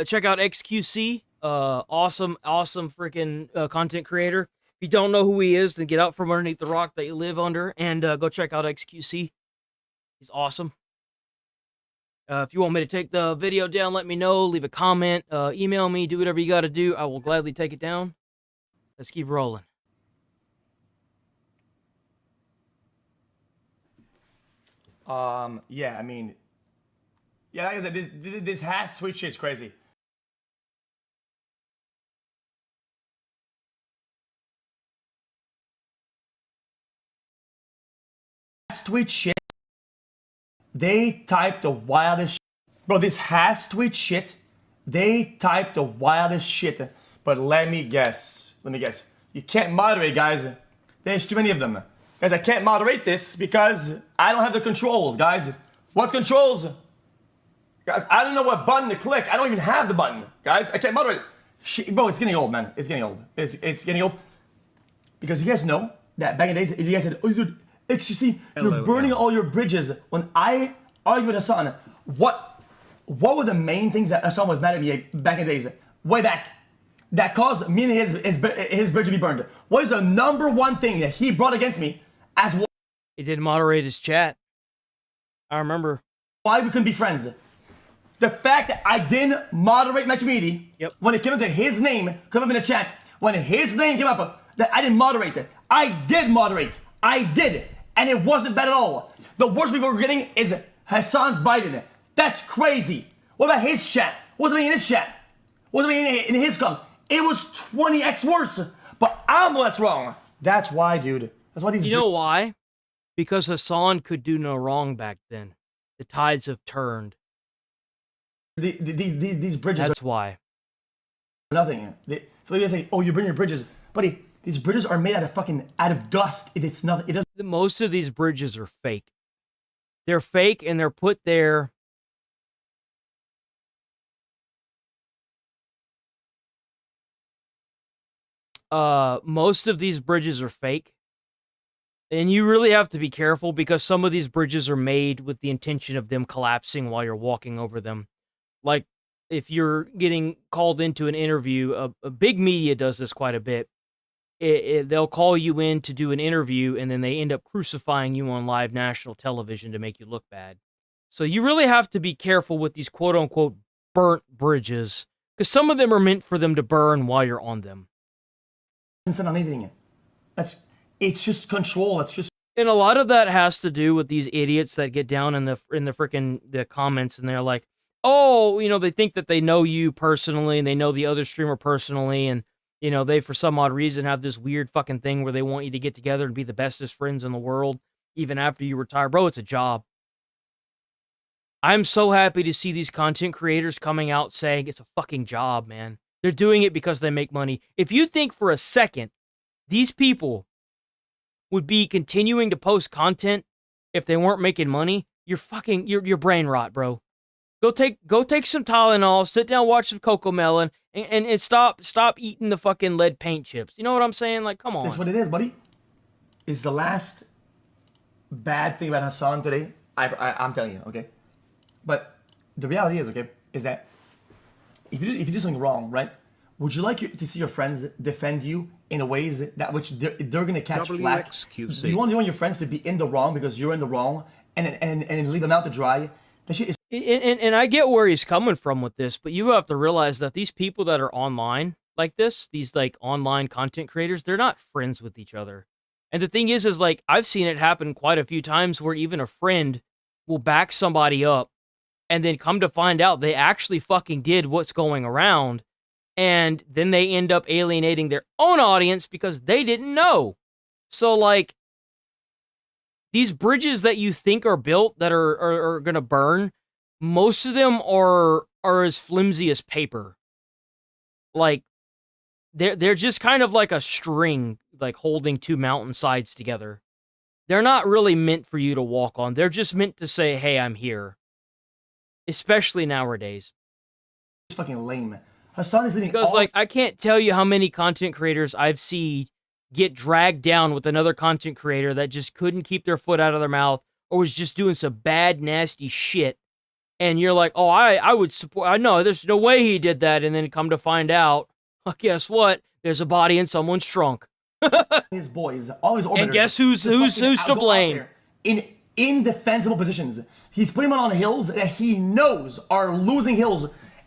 Check out XQC. Awesome freaking content creator. If you don't know who he is, then get out from underneath the rock that you live under and go check out XQC. He's awesome. If you want me to take the video down, let me know. Leave a comment. Email me. Do whatever you got to do. I will gladly take it down. Let's keep rolling. Yeah, I mean, yeah, like I said, this hat switch shit's crazy. Twitch shit. They typed the wildest shit. Bro, this has Twitch shit. They typed the wildest shit. But let me guess. You can't moderate, guys. There's too many of them. Guys, I can't moderate this because I don't have the controls, guys. What controls? Guys, I don't know what button to click. I don't even have the button. Guys, I can't moderate. Bro, it's getting old, man. It's getting old. It's getting old. Because you guys know that back in the days, you guys said, oh, dude, XQC, you're burning all your bridges. When I argued with Hassan, what were the main things that Hassan was mad at me back in the days? Way back. That caused me and his bridge to be burned. What is the number one thing that he brought against me as well? He didn't moderate his chat. I remember. Why we couldn't be friends. The fact that I didn't moderate my community, when it came up to his name, come up in the chat, when his name came up, that I didn't moderate it. I did moderate. I did. And it wasn't bad at all. The worst people we're getting is Hassan's Biden. That's crazy. What about his chat? What's it mean in his chat? What's it mean in his comments? It was 20x worse. But I'm what's wrong. That's why, dude. That's why these. You know why? Because Hassan could do no wrong back then. The tides have turned. These bridges. That's why. Nothing. So you guys say, "Oh, you bring your bridges, buddy." These bridges are made out of dust. It's nothing. It doesn't. Most of these bridges are fake. They're fake, and they're put there. Most of these bridges are fake. And you really have to be careful because some of these bridges are made with the intention of them collapsing while you're walking over them. Like, if you're getting called into an interview, a big media does this quite a bit. They'll call you in to do an interview, and then they end up crucifying you on live national television to make you look bad. So you really have to be careful with these quote-unquote burnt bridges, because some of them are meant for them to burn while you're on them. On anything. It's just control. It's just. And a lot of that has to do with these idiots that get down in the freaking the comments, and they're like, oh, you know, they think that they know you personally, and they know the other streamer personally, and you know, they, for some odd reason, have this weird fucking thing where they want you to get together and be the bestest friends in the world, even after you retire. Bro, it's a job. I'm so happy to see these content creators coming out saying it's a fucking job, man. They're doing it because they make money. If you think for a second these people would be continuing to post content if they weren't making money, you're brain rot, bro. Go take some Tylenol, sit down, watch some Coco Melon, and stop eating the fucking lead paint chips. You know what I'm saying? Like, come on. That's what it is, buddy. It's the last bad thing about Hassan today. I'm telling you, okay? But the reality is, okay, is that if you do something wrong, right? Would you like to see your friends defend you in a ways that which they're gonna catch flack? Do you want your friends to be in the wrong because you're in the wrong and leave them out to dry? That shit is. And I get where he's coming from with this, but you have to realize that these people that are online like this, these like online content creators, they're not friends with each other. And the thing is like, I've seen it happen quite a few times where even a friend will back somebody up and then come to find out they actually fucking did what's going around. And then they end up alienating their own audience because they didn't know. So like, these bridges that you think are built that are going to burn, most of them are as flimsy as paper. Like, they're just kind of like a string, like holding two mountainsides together. They're not really meant for you to walk on. They're just meant to say, hey, I'm here. Especially nowadays. It's fucking lame. Hassan is leaving Because, like, I can't tell you how many content creators I've seen get dragged down with another content creator that just couldn't keep their foot out of their mouth or was just doing some bad, nasty shit. And you're like, oh, I would support, I know, there's no way he did that. And then come to find out, guess what? There's a body in someone's trunk. his boys, all his orbiters. And guess who's to blame? In indefensible positions. He's putting them on hills that he knows are losing hills.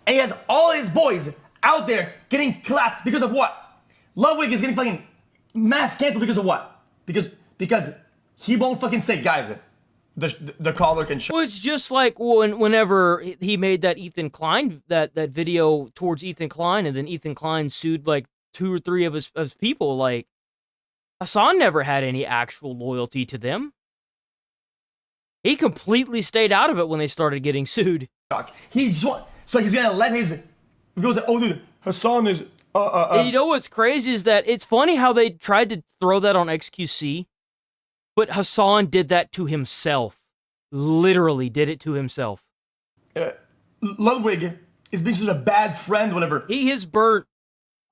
And he has all his boys out there getting clapped because of what? Ludwig is getting fucking mass canceled because of what? Because he won't fucking say, guys, the caller can show. Well, it's just like whenever he made that Ethan Klein, that video towards Ethan Klein, and then Ethan Klein sued like 2 or 3 of his people. Like, Hassan never had any actual loyalty to them. He completely stayed out of it when they started getting sued. He just so he's gonna let his, he goes, oh dude, Hassan is And you know what's crazy is that it's funny how they tried to throw that on XQC, but Hassan did that to himself. Literally did it to himself. Ludwig is being such a bad friend, whatever. He has burnt,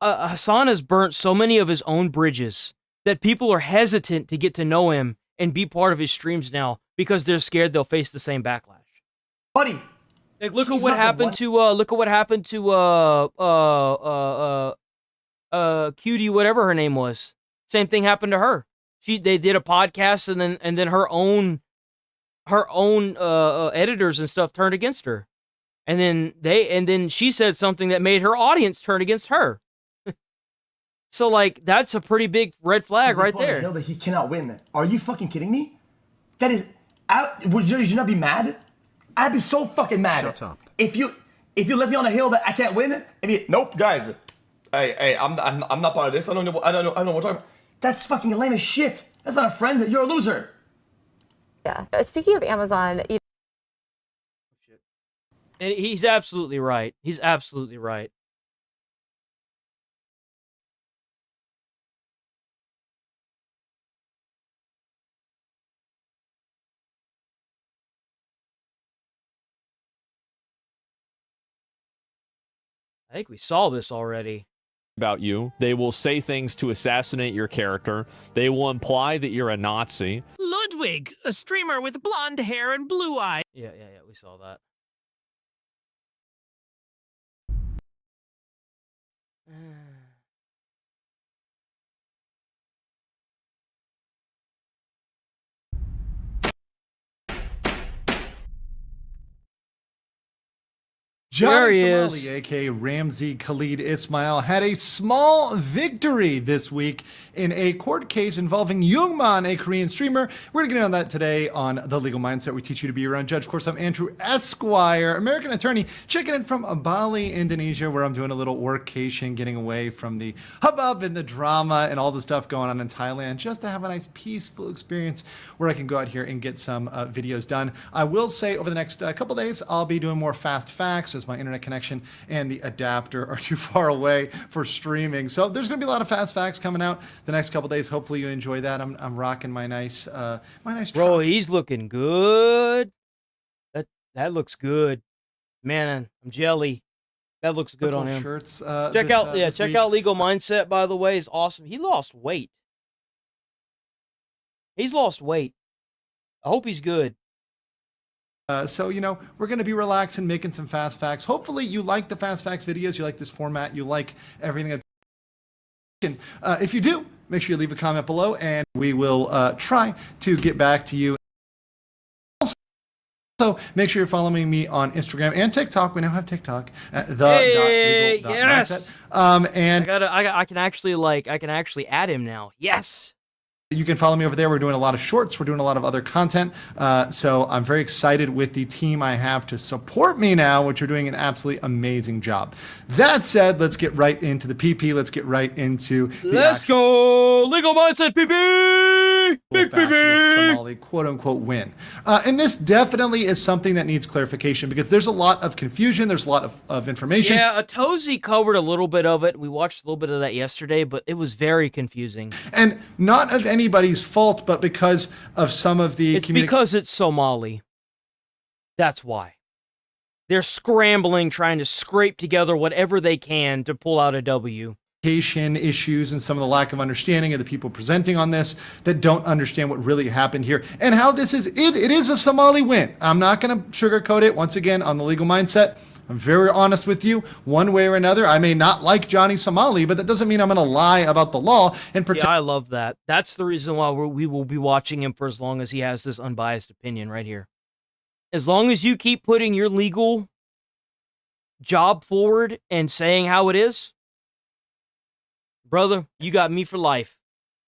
Hassan has burnt so many of his own bridges that people are hesitant to get to know him and be part of his streams now because they're scared they'll face the same backlash. Buddy, like, look at what happened to Cutie, whatever her name was. Same thing happened to her. They did a podcast and then her own editors and stuff turned against her. And then she said something that made her audience turn against her. So, like, that's a pretty big red flag right there. Hill that he cannot win. Are you fucking kidding me? That is, would you not be mad? I'd be so fucking mad. Shut up. If you left me on a hill that I can't win, I'd be, nope, guys. Hey, I'm not part of this. I don't know what we're talking about. That's fucking lame as shit. That's not a friend. You're a loser. Yeah. Speaking of Amazon, And he's absolutely right. He's absolutely right. I think we saw this already. About you. They will say things to assassinate your character. They will imply that you're a Nazi. Ludwig, a streamer with blonde hair and blue eyes. Yeah, we saw that. Johnny There he Somali, aka Ramzi Khalid Ismail, had a small victory this week in a court case involving Youngman, a Korean streamer. We're going to get on that today on The Legal Mindset. We teach you to be your own judge. Of course, I'm Andrew Esquire, American attorney, checking in from Bali, Indonesia, where I'm doing a little workcation, getting away from the hubbub and the drama and all the stuff going on in Thailand, just to have a nice peaceful experience where I can go out here and get some videos done. I will say over the next couple days, I'll be doing more fast facts as my internet connection and the adapter are too far away for streaming. So there's going to be a lot of fast facts coming out the next couple days. Hopefully you enjoy that. I'm rocking my nice Bro, he's looking good. That looks good. Man, I'm jelly. That looks good on him. Shirts, check out Legal Mindset, by the way. Is awesome. He lost weight. He's lost weight. I hope he's good. So, we're going to be relaxing, making some fast facts. Hopefully you like the fast facts videos. You like this format. You like everything that's... if you do, make sure you leave a comment below, and we will try to get back to you. Also, make sure you're following me on Instagram and TikTok. We now have TikTok at yes. the.legal.mindset. And I can actually add him now. Yes. You can follow me over there. We're doing a lot of shorts. We're doing a lot of other content. So I'm very excited with the team I have to support me now, which are doing an absolutely amazing job. That said, let's get right into the PP. Let's get right into Let's go! Legal Mindset PP! Big PP! Somali quote-unquote win. And this definitely is something that needs clarification because there's a lot of confusion. There's a lot of information. Yeah, Atozi covered a little bit of it. We watched a little bit of that yesterday, but it was very confusing. And not of anybody's fault, but because of some of the... It's because it's Somali. That's why. They're scrambling, trying to scrape together whatever they can to pull out a W. Issues and some of the lack of understanding of the people presenting on this that don't understand what really happened here and how this is it is a Somali win. I'm not going to sugarcoat it. Once again, on the legal mindset, I'm very honest with you. One way or another, I may not like Johnny Somali, but that doesn't mean I'm going to lie about the law and pretend. Yeah, I love that. That's the reason why we will be watching him for as long as he has this unbiased opinion right here. As long as you keep putting your legal job forward and saying how it is, brother, you got me for life.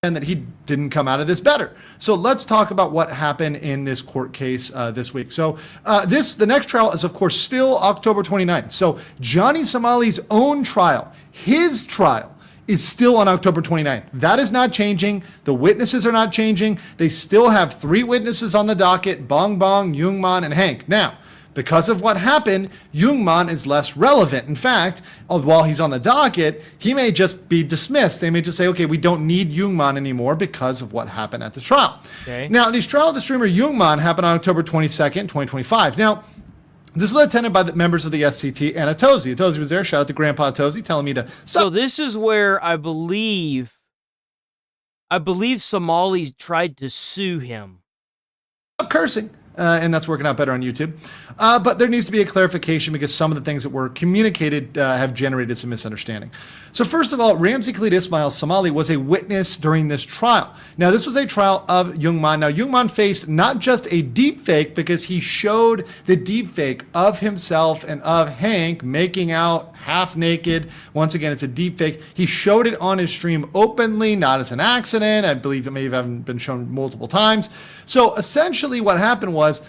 And that he didn't come out of this better. So let's talk about what happened in this court case this week. So the next trial is, of course, still October 29th. So Johnny Somali's own trial, his trial, is still on October 29th. That is not changing. The witnesses are not changing. They still have 3 witnesses on the docket, Bong Bong, Youngman, and Hank. Now, because of what happened, Youngman is less relevant. In fact, while he's on the docket, he may just be dismissed. They may just say, okay, we don't need Youngman anymore because of what happened at the trial. Okay. Now, the trial of the streamer Youngman happened on October 22nd, 2025. Now, this was attended by the members of the SCT and Atozi. Atozi was there. Shout out to Grandpa Atozi telling me to stop. So this is where I believe Somali tried to sue him. Stop cursing. And that's working out better on YouTube. But there needs to be a clarification because some of the things that were communicated have generated some misunderstanding. So first of all, Ramzi Khalid Ismail Somali was a witness during this trial. Now, this was a trial of Youngman. Now, Youngman faced not just a deep fake because he showed the deep fake of himself and of Hank making out half naked. Once again, it's a deep fake. He showed it on his stream openly, not as an accident. I believe it may have been shown multiple times. So essentially what happened was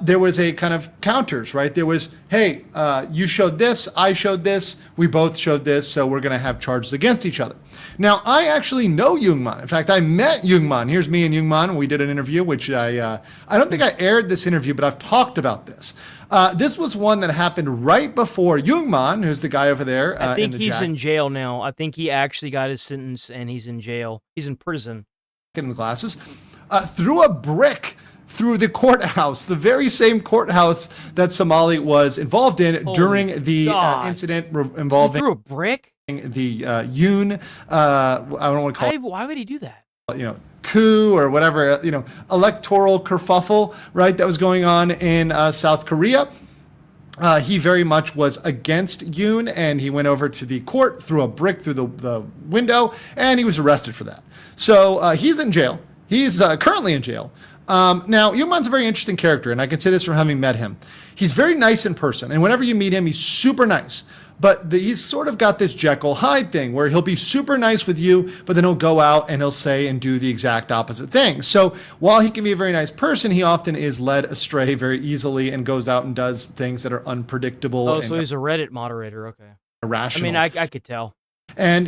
there was a kind of counters, right? There was, hey, you showed this, I showed this, we both showed this, so we're going to have charges against each other. Now, I actually know Youngman. In fact, I met Youngman. Here's me and Youngman. We did an interview, which I don't think I aired this interview, but I've talked about this. This was one that happened right before Youngman, who's the guy over there. I think he's in jail now. I think he actually got his sentence and he's in jail. He's in prison. In the glasses. Threw a brick through the courthouse, the very same courthouse that Somali was involved in during the incident involving. Threw a brick? The Yoon, I don't want to call it. Why would he do that? Coup or whatever, electoral kerfuffle, right, that was going on in South Korea. He very much was against Yoon, and he went over to the court, threw a brick through the window, and he was arrested for that. So he's in jail. He's currently in jail. Now, Youngman's a very interesting character, and I can say this from having met him. He's very nice in person, and whenever you meet him, he's super nice. But he's sort of got this Jekyll Hyde thing where he'll be super nice with you, but then he'll go out and he'll say and do the exact opposite thing. So while he can be a very nice person, he often is led astray very easily and goes out and does things that are unpredictable. Oh, so he's a Reddit moderator. Okay. Irrational. I mean, I could tell. And,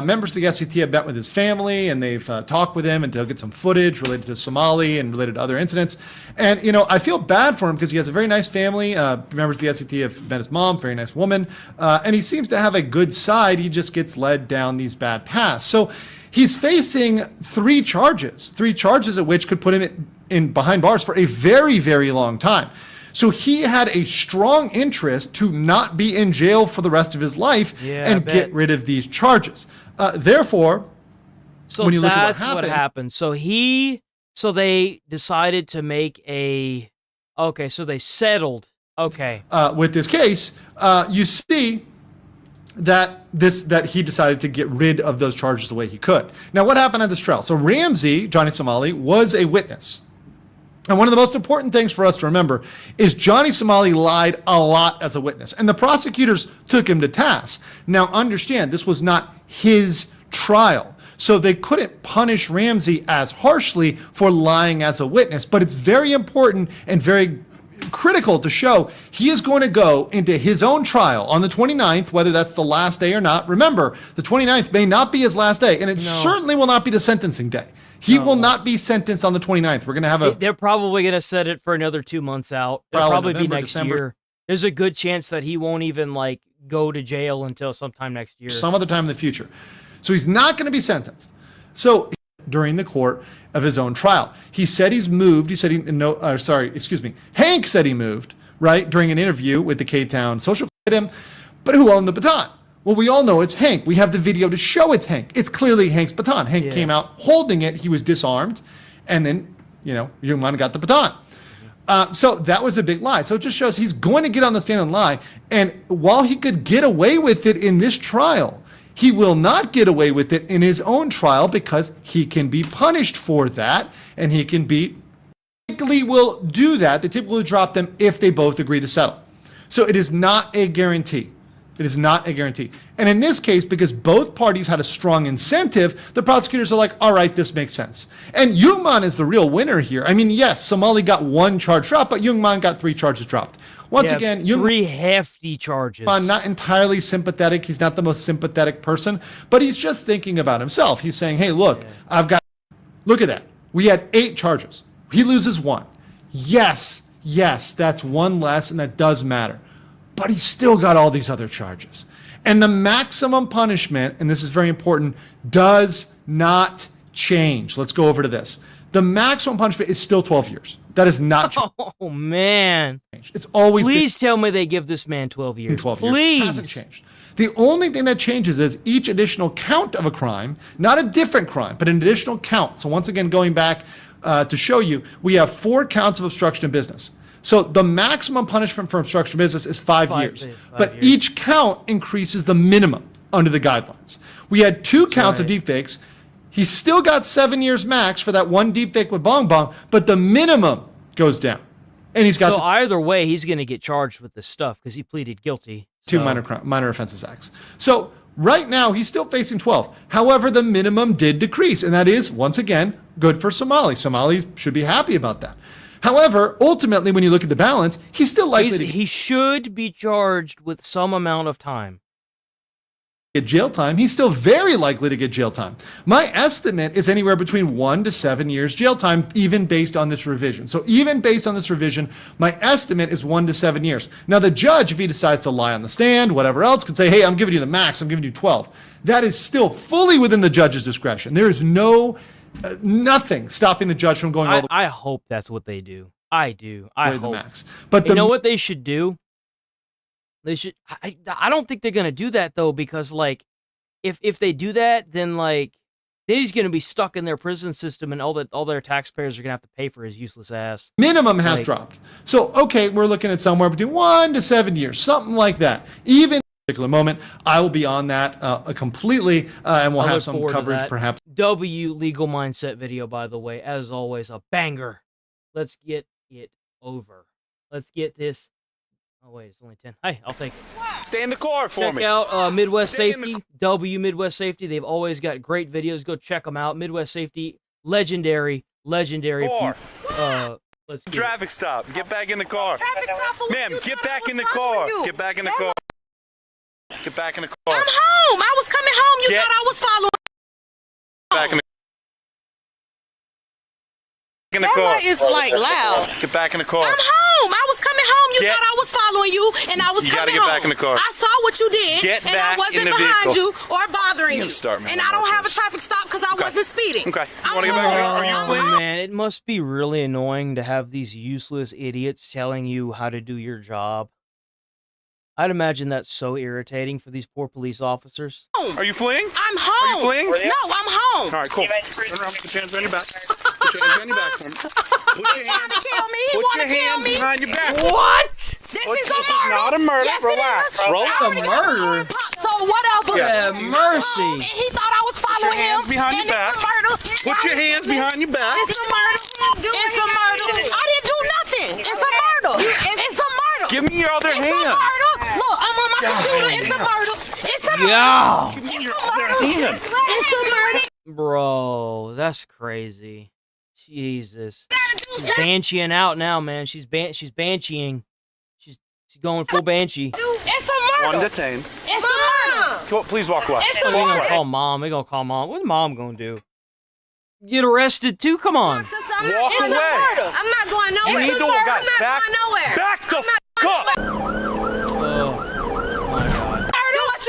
members of the SCT have met with his family, and they've talked with him, and they'll get some footage related to Somali and related to other incidents. And, I feel bad for him because he has a very nice family. Members of the SCT have met his mom, very nice woman. And he seems to have a good side. He just gets led down these bad paths. So he's facing 3 charges of which could put him in behind bars for a very, very long time. So he had a strong interest to not be in jail for the rest of his life and get rid of these charges. Therefore, when you look at what happened. So they decided to make so they settled. Okay. With this case, you see that he decided to get rid of those charges the way he could. Now, what happened at this trial? So Ramzi, Johnny Somali, was a witness. And one of the most important things for us to remember is Johnny Somali lied a lot as a witness, and the prosecutors took him to task. Now, understand, this was not his trial, so they couldn't punish Ramzi as harshly for lying as a witness, but it's very important and very critical to show he is going to go into his own trial on the 29th, whether that's the last day or not. Remember, the 29th may not be his last day, and it certainly will not be the sentencing day. He will not be sentenced on the 29th. We're going to have They're probably going to set it for another 2 months out. It'll probably November, be next December. Year. There's a good chance that he won't even go to jail until sometime next year. Some other time in the future. So he's not going to be sentenced. So during the court of his own trial, he said he's moved. He said Hank said he moved right, during an interview with the K-Town social him, but who owned the baton? Well, we all know it's Hank. We have the video to show it's Hank. It's clearly Hank's baton. Hank came out holding it. He was disarmed, and then, Youngman got the baton. So that was a big lie. So it just shows he's going to get on the stand and lie. And while he could get away with it in this trial, he will not get away with it in his own trial because he can be punished for that, and he can be typically will do that. They typically drop them if they both agree to settle. So it is not a guarantee. It is not a guarantee. And in this case, because both parties had a strong incentive, the prosecutors are like, all right, this makes sense. And Youngman is the real winner here. I mean, yes, Somali got 1 charge dropped, but Youngman got 3 charges dropped. Once again, 3 hefty charges. Not entirely sympathetic. He's not the most sympathetic person, but he's just thinking about himself. He's saying, hey, look, look at that. We had 8 charges. He loses 1. Yes, that's 1 less, and that does matter. But he's still got all these other charges. And the maximum punishment, and this is very important, does not change. Let's go over to this. The maximum punishment is still 12 years. That is not changed. Oh, man. It's always Please tell me they give this man 12 years. 12 Please. years. It hasn't changed. The only thing that changes is each additional count of a crime, not a different crime, but an additional count. So once again, going back to show you, we have 4 counts of obstruction of business. So the maximum punishment for obstruction of business is 5 years. But each count increases the minimum under the guidelines. We had 2 counts of deepfakes. He still got 7 years max for that 1 deepfake with Bong Bong, but the minimum goes down. And he's got either way, he's going to get charged with this stuff because he pleaded guilty. 2 minor offenses acts. So right now, he's still facing 12. However, the minimum did decrease, and that is, once again, good for Somali. Somali should be happy about that. However, ultimately, when you look at the balance, he's still likely to he should be charged with some amount of time. Get jail time. He's still very likely to get jail time. My estimate is anywhere between 1 to 7 years jail time, even based on this revision. So even based on this revision, my estimate is 1 to 7 years. Now, the judge, if he decides to lie on the stand, whatever else, can say, hey, I'm giving you the max. I'm giving you 12. That is still fully within the judge's discretion. There is nothing stopping the judge from going all the way. I hope that's what they do. I do. I hope. The max. But you know what they should do? They should. I don't think they're gonna do that though, because like, if they do that, then like, then he's gonna be stuck in their prison system, and all their taxpayers are gonna have to pay for his useless ass. Minimum has dropped. So okay, we're looking at somewhere between 1 to 7 years, something like that. Even at a particular moment, I will be on that completely, and we'll have some coverage perhaps. W legal mindset video, by the way, as always, a banger. Let's get it over. Let's get this. Oh wait, it's only 10. Hey, I'll take it. Stay in the car for me. Check out Midwest Safety, W Midwest Safety. They've always got great videos. Go check them out. Midwest Safety, legendary. Let's get Traffic stop. Get back in the car. Traffic stop for Ma'am, you. get back I in the was car. following you. Get back in the car. Get back in the car. I'm home. I was coming home. You thought I was following. Back in the car. That is like loud. Get back in the car. I'm home. I was coming home. You thought I was following you, and I was You coming gotta get home. back in the car. I saw what you did, Get and back I wasn't in the behind vehicle. you or bothering you. Start, man. And I don't have a traffic stop because I wasn't speeding. Okay. I'm Want to get back in the car? Are you man, it must be really annoying to have these useless idiots telling you how to do your job. I'd imagine that's so irritating for these poor police officers. Are you fleeing? I'm home. Are you fleeing? No, I'm home. All right, cool. Turn around. Put your hands behind your back. Put your hands behind your back for me. Put your trying to kill me. He Put want your to kill hands me. behind your back. What? This This is a is murder. not a murder. Yes, Relax. it is. Relax. I already got Murder. the pop, so whatever. Yeah, mercy. And he thought I was following hands him. behind and your back. It's a murder. Put your hands behind your back. It's a murder. It's a murder. I didn't do nothing. It's a murder. It's a murder. Give me your other It's hand. a murder. Look, I'm on my computer. It's a murder. It's a murder. Yeah. Give me It's your a other murder. hand. It's a murder. Bro, that's crazy. Jesus. She's bansheeing out now, man. She's bansheeing. She's going full banshee. It's a murder. One detained. It's a murder. Go, please walk away. It's a They're gonna murder. call mom. They're gonna call mom. What's mom gonna do? Get arrested too? Come on. Sister, I'm Walk not, it's away. a murder. I'm not going nowhere. You need to walk, guys. I'm not Back, going nowhere. back the f up. Oh my god.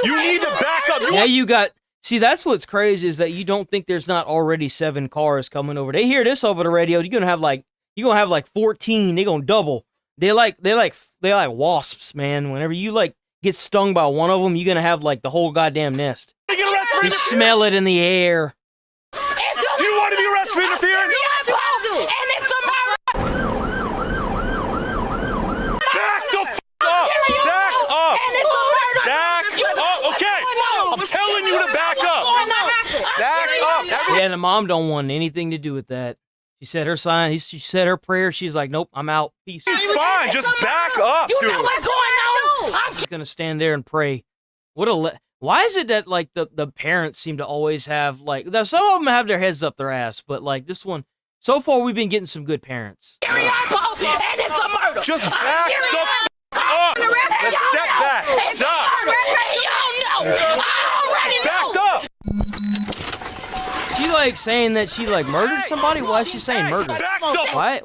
You need to back up. Yeah, you got. See, that's what's crazy is that you don't think there's not already 7 cars coming over. They hear this over the radio. You're gonna have like 14. They're gonna double They like wasps, man. Whenever you like get stung by one of them, you're gonna have like the whole goddamn nest. You smell it in the air. Do you want to be arrested for interference? Back the f up! Back up! Back up! Okay, I'm telling you to back up. Back up! Yeah, and the mom don't want anything to do with that. She said her sign. She said her prayer. She's like, nope, I'm out. Peace. It's fine. Just back up, dude. You know what's going on? I'm just gonna stand there and pray. Why is it that like the parents seem to always have like some of them have their heads up their ass, but like this one, so far we've been getting some good parents. And it's a murder. Just back the f up. Let's step back. Stop. Backed up. She like saying that she like murdered somebody. Why is she saying murder? Why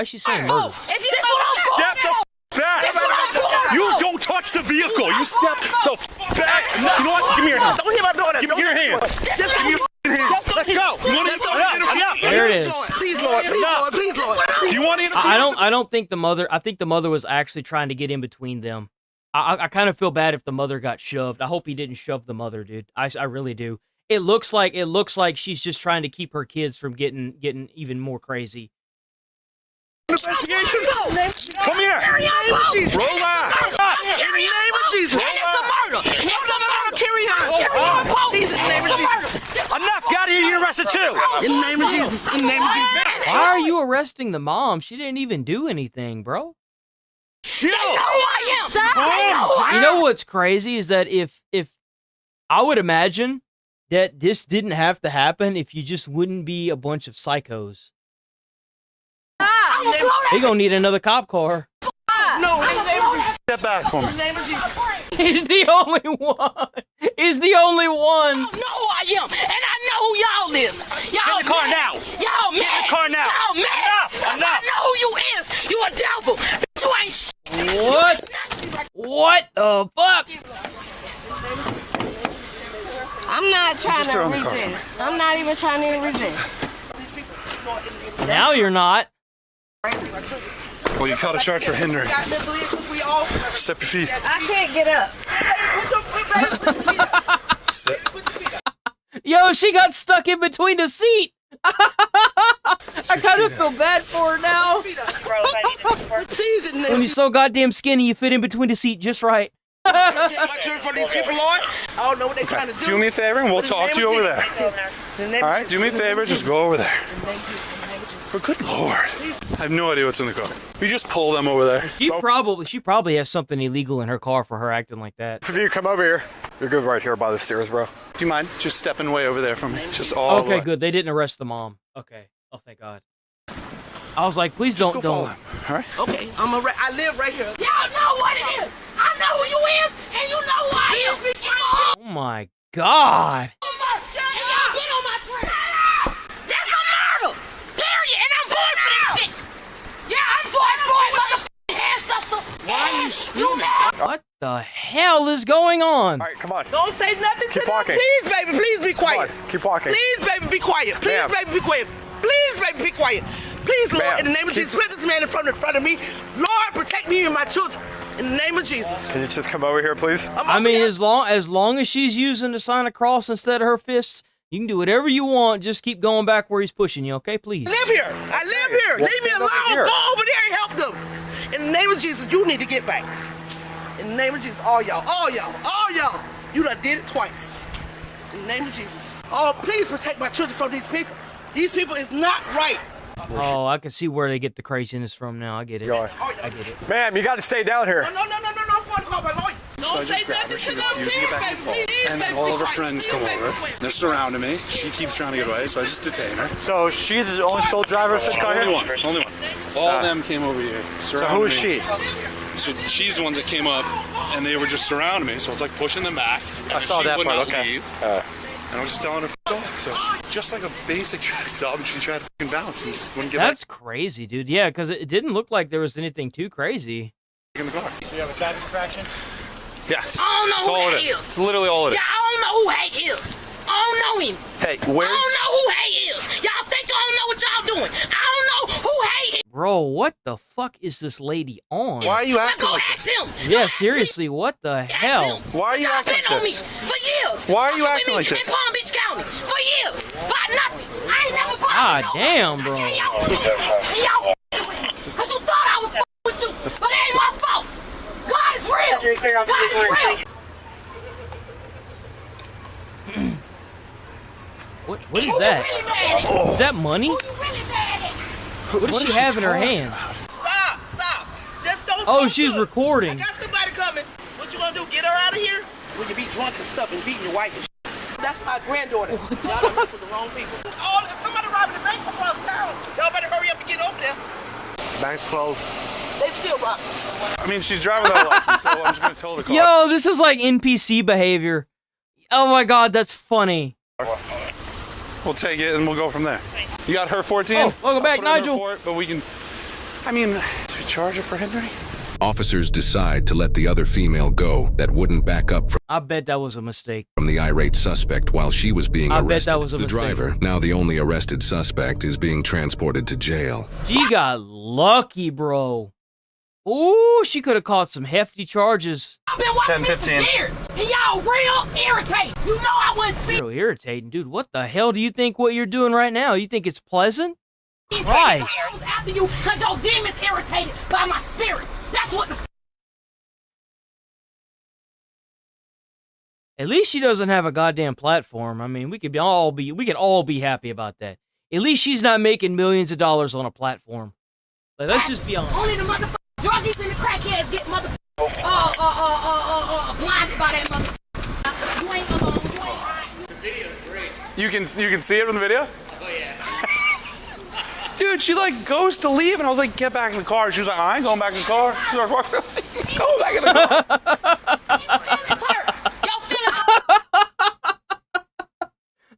is she saying murder? If you step the f back. You don't touch the vehicle. You step the f back. You know what? Give me your hand. Don't hear my daughter. Give me your hand. Give me your hand. Let go. You want to There it is. Please, Lord. Please, Lord. Please, Lord. Do you want to interfere? I don't think the mother. I think the mother was actually trying to get in between them. I kind of feel bad if the mother got shoved. I hope he didn't shove the mother, dude. I really do. It looks like she's just trying to keep her kids from getting even more crazy. Investigation. Come here. Relax. In the name of Jesus. And it's a murder. It's a murder. Carry on. Please, in the name of Jesus. Enough. Got here. You're arrested too. In the name of Jesus. In the name of Jesus. Why are you arresting the mom? She didn't even do anything, bro. Chill. They know who I am. You know what's crazy is that if I would imagine that this didn't have to happen if you just wouldn't be a bunch of psychos. He gonna need another cop car. No, in the name of Jesus. Step back for me. In the name of Jesus. He's the only one. He's the only one. I know who I am, and I know who y'all is. Y'all Get in the car mad. now. Y'all mad. Get in the car now. Y'all mad. Enough. I know who you is. You a devil. You ain't What? What the fuck? I'm not trying to resist. I'm not even trying to resist. Now you're not. Well, you caught a charge for hindering. Step your feet. I can't get up. Sit. Yo, she got stuck in between the seat. I kind of feel bad for her now. When you're so goddamn skinny, you fit in between the seat just right. For these people, Lord, I don't know what they're trying to do. Do me a favor and we'll talk to you over there. All right, do me a favor, just go over there. For good Lord. I have no idea what's in the car. We just pull them over there. She probably has something illegal in her car for her acting like that. If you come over here, you're good right here by the stairs, bro. Do you mind just stepping way over there from me? Just all the way. Okay, good. They didn't arrest the mom. Okay. Oh, thank God. I was like, please Just don't. go follow him. All right. Okay, I live right here. Y'all know what it is. I know who you is, and you know who I am. Oh my God. And y'all been on my trail. That's a murder. Period. And I'm going for this shit. Yeah, I'm going for it, motherfucking ancestor. Why are you screaming? What the hell is going on? All right, come on. Don't say nothing to them. walking. Please, baby, please be quiet. Keep walking. Please, baby, be quiet. Please, Ma'am. baby, be quiet. Please, baby, be quiet. Please, Lord, Ma'am, in the name of Jesus, put this man in front of me. Lord, protect me and my children. In the name of Jesus. Can you just come over here, please? I mean, as long as she's using the sign of cross instead of her fists, you can do whatever you want. Just keep going back where he's pushing you, okay? Please. I live here. I live here. Leave me alone. Go over there and help them. In the name of Jesus, you need to get back. In the name of Jesus, all y'all. You done did it twice. In the name of Jesus. Oh, please protect my children from these people. These people is not right. Oh, I can see where they get the craziness from now. I get it. I get it. Ma'am, you got to stay down here. No. I'm going to call my lawyer. Don't say nothing to them. Please, baby. Please, And baby. all be of her quiet. friends come over. They're surrounding me. She keeps trying to get away, so I just detain her. So she's the only sole driver of this car here? Only one. All of them came over here. So who is she? So she's the one that came up, and they were just surrounding me, so it's like pushing them back. I saw she that would part, not okay. leave. And I was just telling her, f*** off. So just like a basic traffic stop, and she tried to f***ing bounce and just wouldn't get That's crazy, dude. Yeah, because it didn't look like there was anything too crazy. back in the car. Do you have a traffic infraction? Yes. I don't know That's who all that it is. is. It's literally all it is. Yeah, I don't know who Hank is. I don't know him. Hey, I don't know who Hank is. Y'all think I don't know what y'all doing. I don't know who Hank is. Bro, Bro, what the fuck is this lady on? Why are you acting like Ask this? him. Yeah, seriously, what the hell? Why are you acting like on me this? for years. Why are you Fucking acting with like me this? In Palm Beach County for years. About nothing. I ain't never bothered Ah, nobody. damn, bro. And y'all with me. Because you thought I was with you. But it ain't my fault. God is real. God is real. What is that? Is that money? What does she have in her hand? Stop. Just don't Oh, talk she's to her. recording. I got somebody coming. What you gonna do? Get her out of here? Will you be drunk and stuff and beating your wife and shit? That's my granddaughter. Y'all done mess with the wrong people. Oh, there's somebody robbing the bank across town. Y'all better hurry up and get over there. Bank's closed. They still robbing. I mean, she's driving without a license, so I'm just gonna tow the car. Yo, this is like NPC behavior. Oh my god, that's funny. We'll take it and we'll go from there. You got her 14? Oh, welcome back, I'll put it in the Nigel. report, but we can. I mean, do we charge her for Henry? Officers decide to let the other female go that wouldn't back up I bet that was a mistake. from the irate suspect while she was being I bet arrested. that was a the mistake. driver, now the only arrested suspect, is being transported to jail. She got lucky, bro. Ooh, she could have caught some hefty charges. I've been watching this for years, and y'all real irritating. You know I wouldn't speak. Real irritating, dude. What the hell do you think what you're doing right now? You think it's pleasant? Christ. I was after you because your demons irritated by my spirit. That's what the At least she doesn't have a goddamn platform. I mean, we could all be happy about that. At least she's not making millions of dollars on a platform. Like, let's just be honest. only the motherfucking druggies and the crackheads get blinded by that mother. You ain't alone. You ain't right. The video's great. You can see it from the video? Oh yeah. Dude, she like goes to leave, and I was like, "Get back in the car." She was like, "I ain't going back in the car." She's like, "Go back in the car."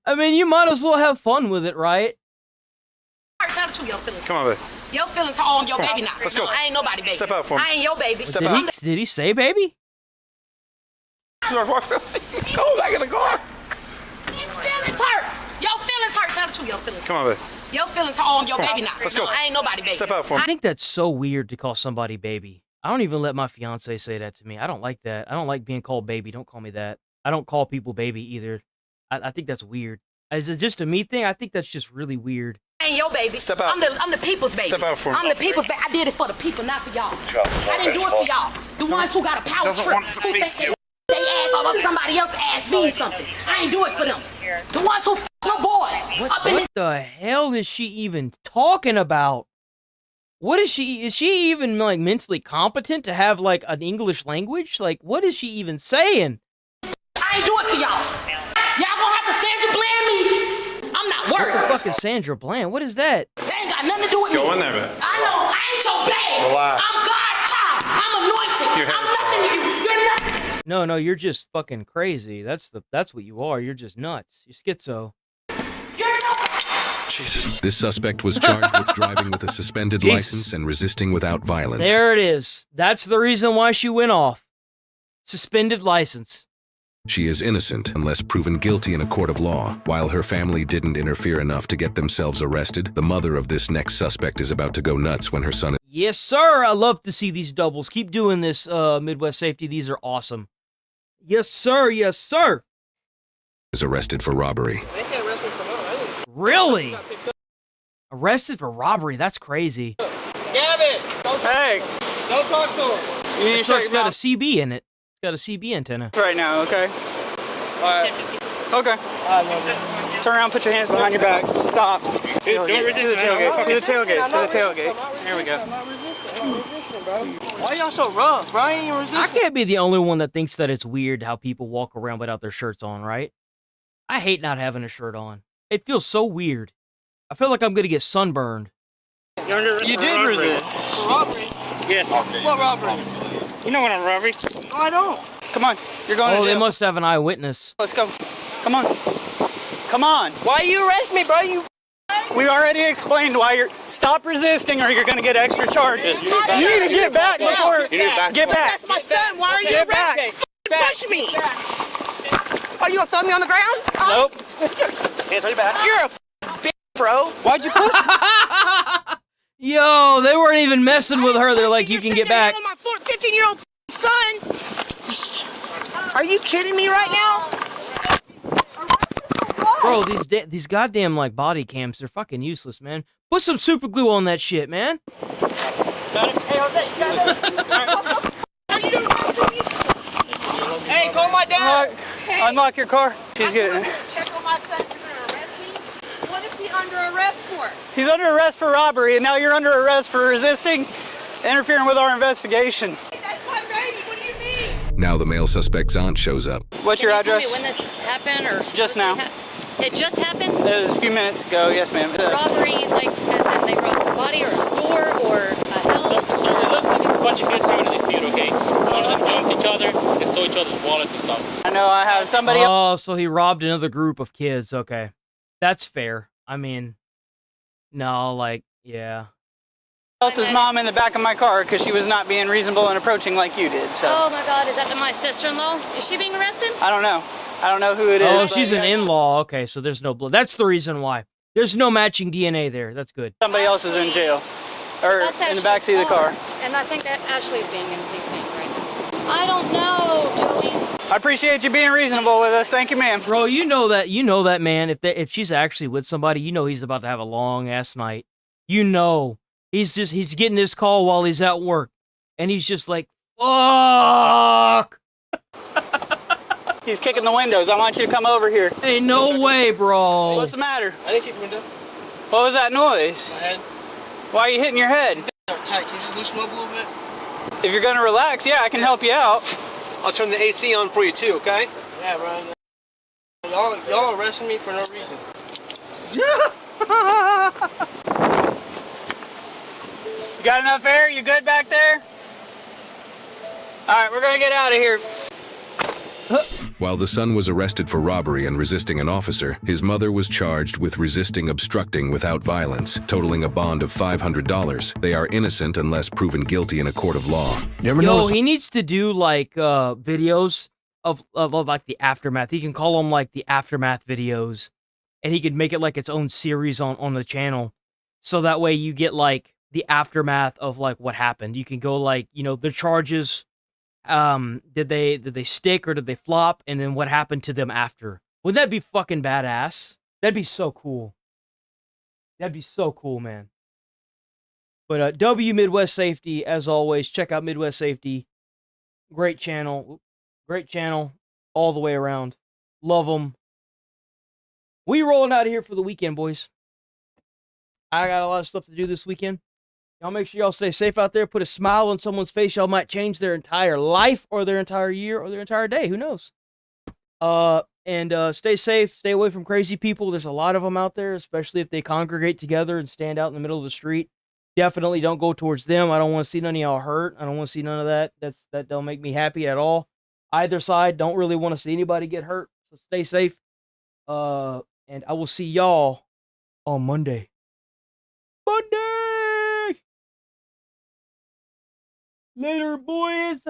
I mean, you might as well have fun with it, right? Tell the truth, your feelings. Come on, babe. Your feelings are on your Come on, baby now. let's go. No, I ain't nobody baby. Step out for me. I ain't your baby. Step out. Did he say baby? She's like, "Go back in the car." Your feelings hurt. Your feelings hurt. Tell the truth, your feelings. Come on, babe. Your feelings are on your Come on, baby now. let's No, go. I ain't nobody baby. Step out for me. I think that's so weird to call somebody baby. I don't even let my fiance say that to me. I don't like that. I don't like being called baby. Don't call me that. I don't call people baby either. I think that's weird. Is it just a me thing? I think that's just really weird. I ain't your baby. Step out. I'm the people's baby. Step out for me. I'm the people's baby. I did it for the people, not for y'all. I didn't do it for y'all. The ones who got a power Doesn't trip. want to face you. They ass all up somebody else ass means something. I ain't do it for them. The ones who little boys up in this. What the hell is she even talking about? What is she even like mentally competent to have like an English language? Like, what is she even saying? I ain't do it for y'all. Y'all gonna have to Sandra Bland me. I'm not What worried. the fuck is Sandra Bland? What is that? They ain't got nothing to do with me. Go in there, man. I know. I ain't your babe. Relax. I'm God's child. I'm anointed. Your I'm hands nothing to you. You're nothing. No, you're just fucking crazy. That's what you are. You're just nuts. You're schizo. Jesus. This suspect was charged with driving with a suspended Jesus. license and resisting without violence. There it is. That's the reason why she went off. Suspended license. She is innocent unless proven guilty in a court of law. While her family didn't interfere enough to get themselves arrested, the mother of this next suspect is about to go nuts when her son Yes, sir. I love to see these doubles. Keep doing this, Midwest Safety. These are awesome. Yes, sir. Yes, sir. is arrested for robbery. Really? Arrested for robbery? That's crazy. Gavin! Hey! Don't talk to him. You need to shut It's your got a mouth CB in it. It's got a CB antenna. right now, okay? Alright. Okay. Turn around, put your hands behind your back. Stop. Tailgate. To the tailgate. To the tailgate. To the tailgate. Here we go. Why y'all so rough, bro? I ain't even I resisting. can't be the only one that thinks that it's weird how people walk around without their shirts on, right? I hate not having a shirt on. It feels so weird. I feel like I'm gonna get sunburned. You did resist. For robbery? Yes. What robbery? You know what a robbery? No, I don't. Come on. You're going Oh, to they jail. must have an eyewitness. Let's go. Come on. Come on. Why you arrest me, bro? We already explained why you're... Stop resisting or you're going to get extra charges. You need to get back before... Get back. That's my son. Why are you Get back. arresting? Push me. Are you gonna throw me on the ground? Nope. Hands on your back. You're a bitch, bro. Why'd you push me? Yo, they weren't even messing with her. They're like, you can get back. On my 15-year-old son. Are you kidding me right now? Bro, these goddamn like body cams, they're fucking useless, man. Put some super glue on that shit, man. Got it? Hey, Jose, you got it? Hey, call my dad. Unlock your car. She's getting it. Check on my son. You're gonna arrest me? What is he under arrest for? He's under arrest for robbery, and now you're under arrest for resisting, interfering with our investigation. That's my baby. What do you mean? Now the male suspect's aunt shows up. What's your address? Tell me when this happened, or Just now. It just happened. It was a few minutes ago. Yes, ma'am. Robbery, like as in they robbed somebody or a store or a house. So it looks like it's a bunch of kids having a dispute. Okay, one of them jumped each other and stole each other's wallets and stuff. I know I have somebody. Oh, so he robbed another group of kids. Okay, that's fair. I mean, no, like, yeah. Else's mom in the back of my car because she was not being reasonable and approaching like you did. So. Oh my God, is that my sister-in-law? Is she being arrested? I don't know. I don't know who it is. Oh, she's an in-law. Okay, so there's no blood. That's the reason why. There's no matching DNA there. That's good. Somebody else is in jail. Or That's in the backseat of the car. And I think that Ashley's being detained right now. I don't know, Joey. I appreciate you being reasonable with us. Thank you, ma'am. Bro, you know that man. If she's actually with somebody, you know he's about to have a long ass night. You know, he's getting this call while he's at work, and he's just like, fuck. He's kicking the windows. I want you to come over here. Hey, no way, bro. What's the matter? I didn't kick the window. What was that noise? My head. Why are you hitting your head? Tight. Can you just loosen up a little bit? If you're gonna relax, yeah, I can help you out. I'll turn the AC on for you too. Okay? Yeah, bro. Y'all arresting me for no reason. You got enough air? You good back there? All right, we're gonna get out of here. While the son was arrested for robbery and resisting an officer, his mother was charged with resisting obstructing without violence, totaling a bond of $500. They are innocent unless proven guilty in a court of law. He needs to do like videos of like the aftermath. He can call them like the aftermath videos, and he could make it like its own series on the channel. So that way you get like the aftermath of like what happened. You can go like, you know, the charges. Did they stick or did they flop? And then what happened to them after? Would that be fucking badass? That'd be so cool. That'd be so cool, man. But W Midwest Safety, as always, check out Midwest Safety. Great channel. Great channel all the way around. Love them. We rolling out of here for the weekend, boys. I got a lot of stuff to do this weekend. Y'all make sure y'all stay safe out there. Put a smile on someone's face. Y'all might change their entire life or their entire year or their entire day. Who knows? And stay safe. Stay away from crazy people. There's a lot of them out there, especially if they congregate together and stand out in the middle of the street. Definitely don't go towards them. I don't want to see none of y'all hurt. I don't want to see none of that. That don't make me happy at all. Either side, don't really want to see anybody get hurt. So stay safe. And I will see y'all on Monday. Later, boys.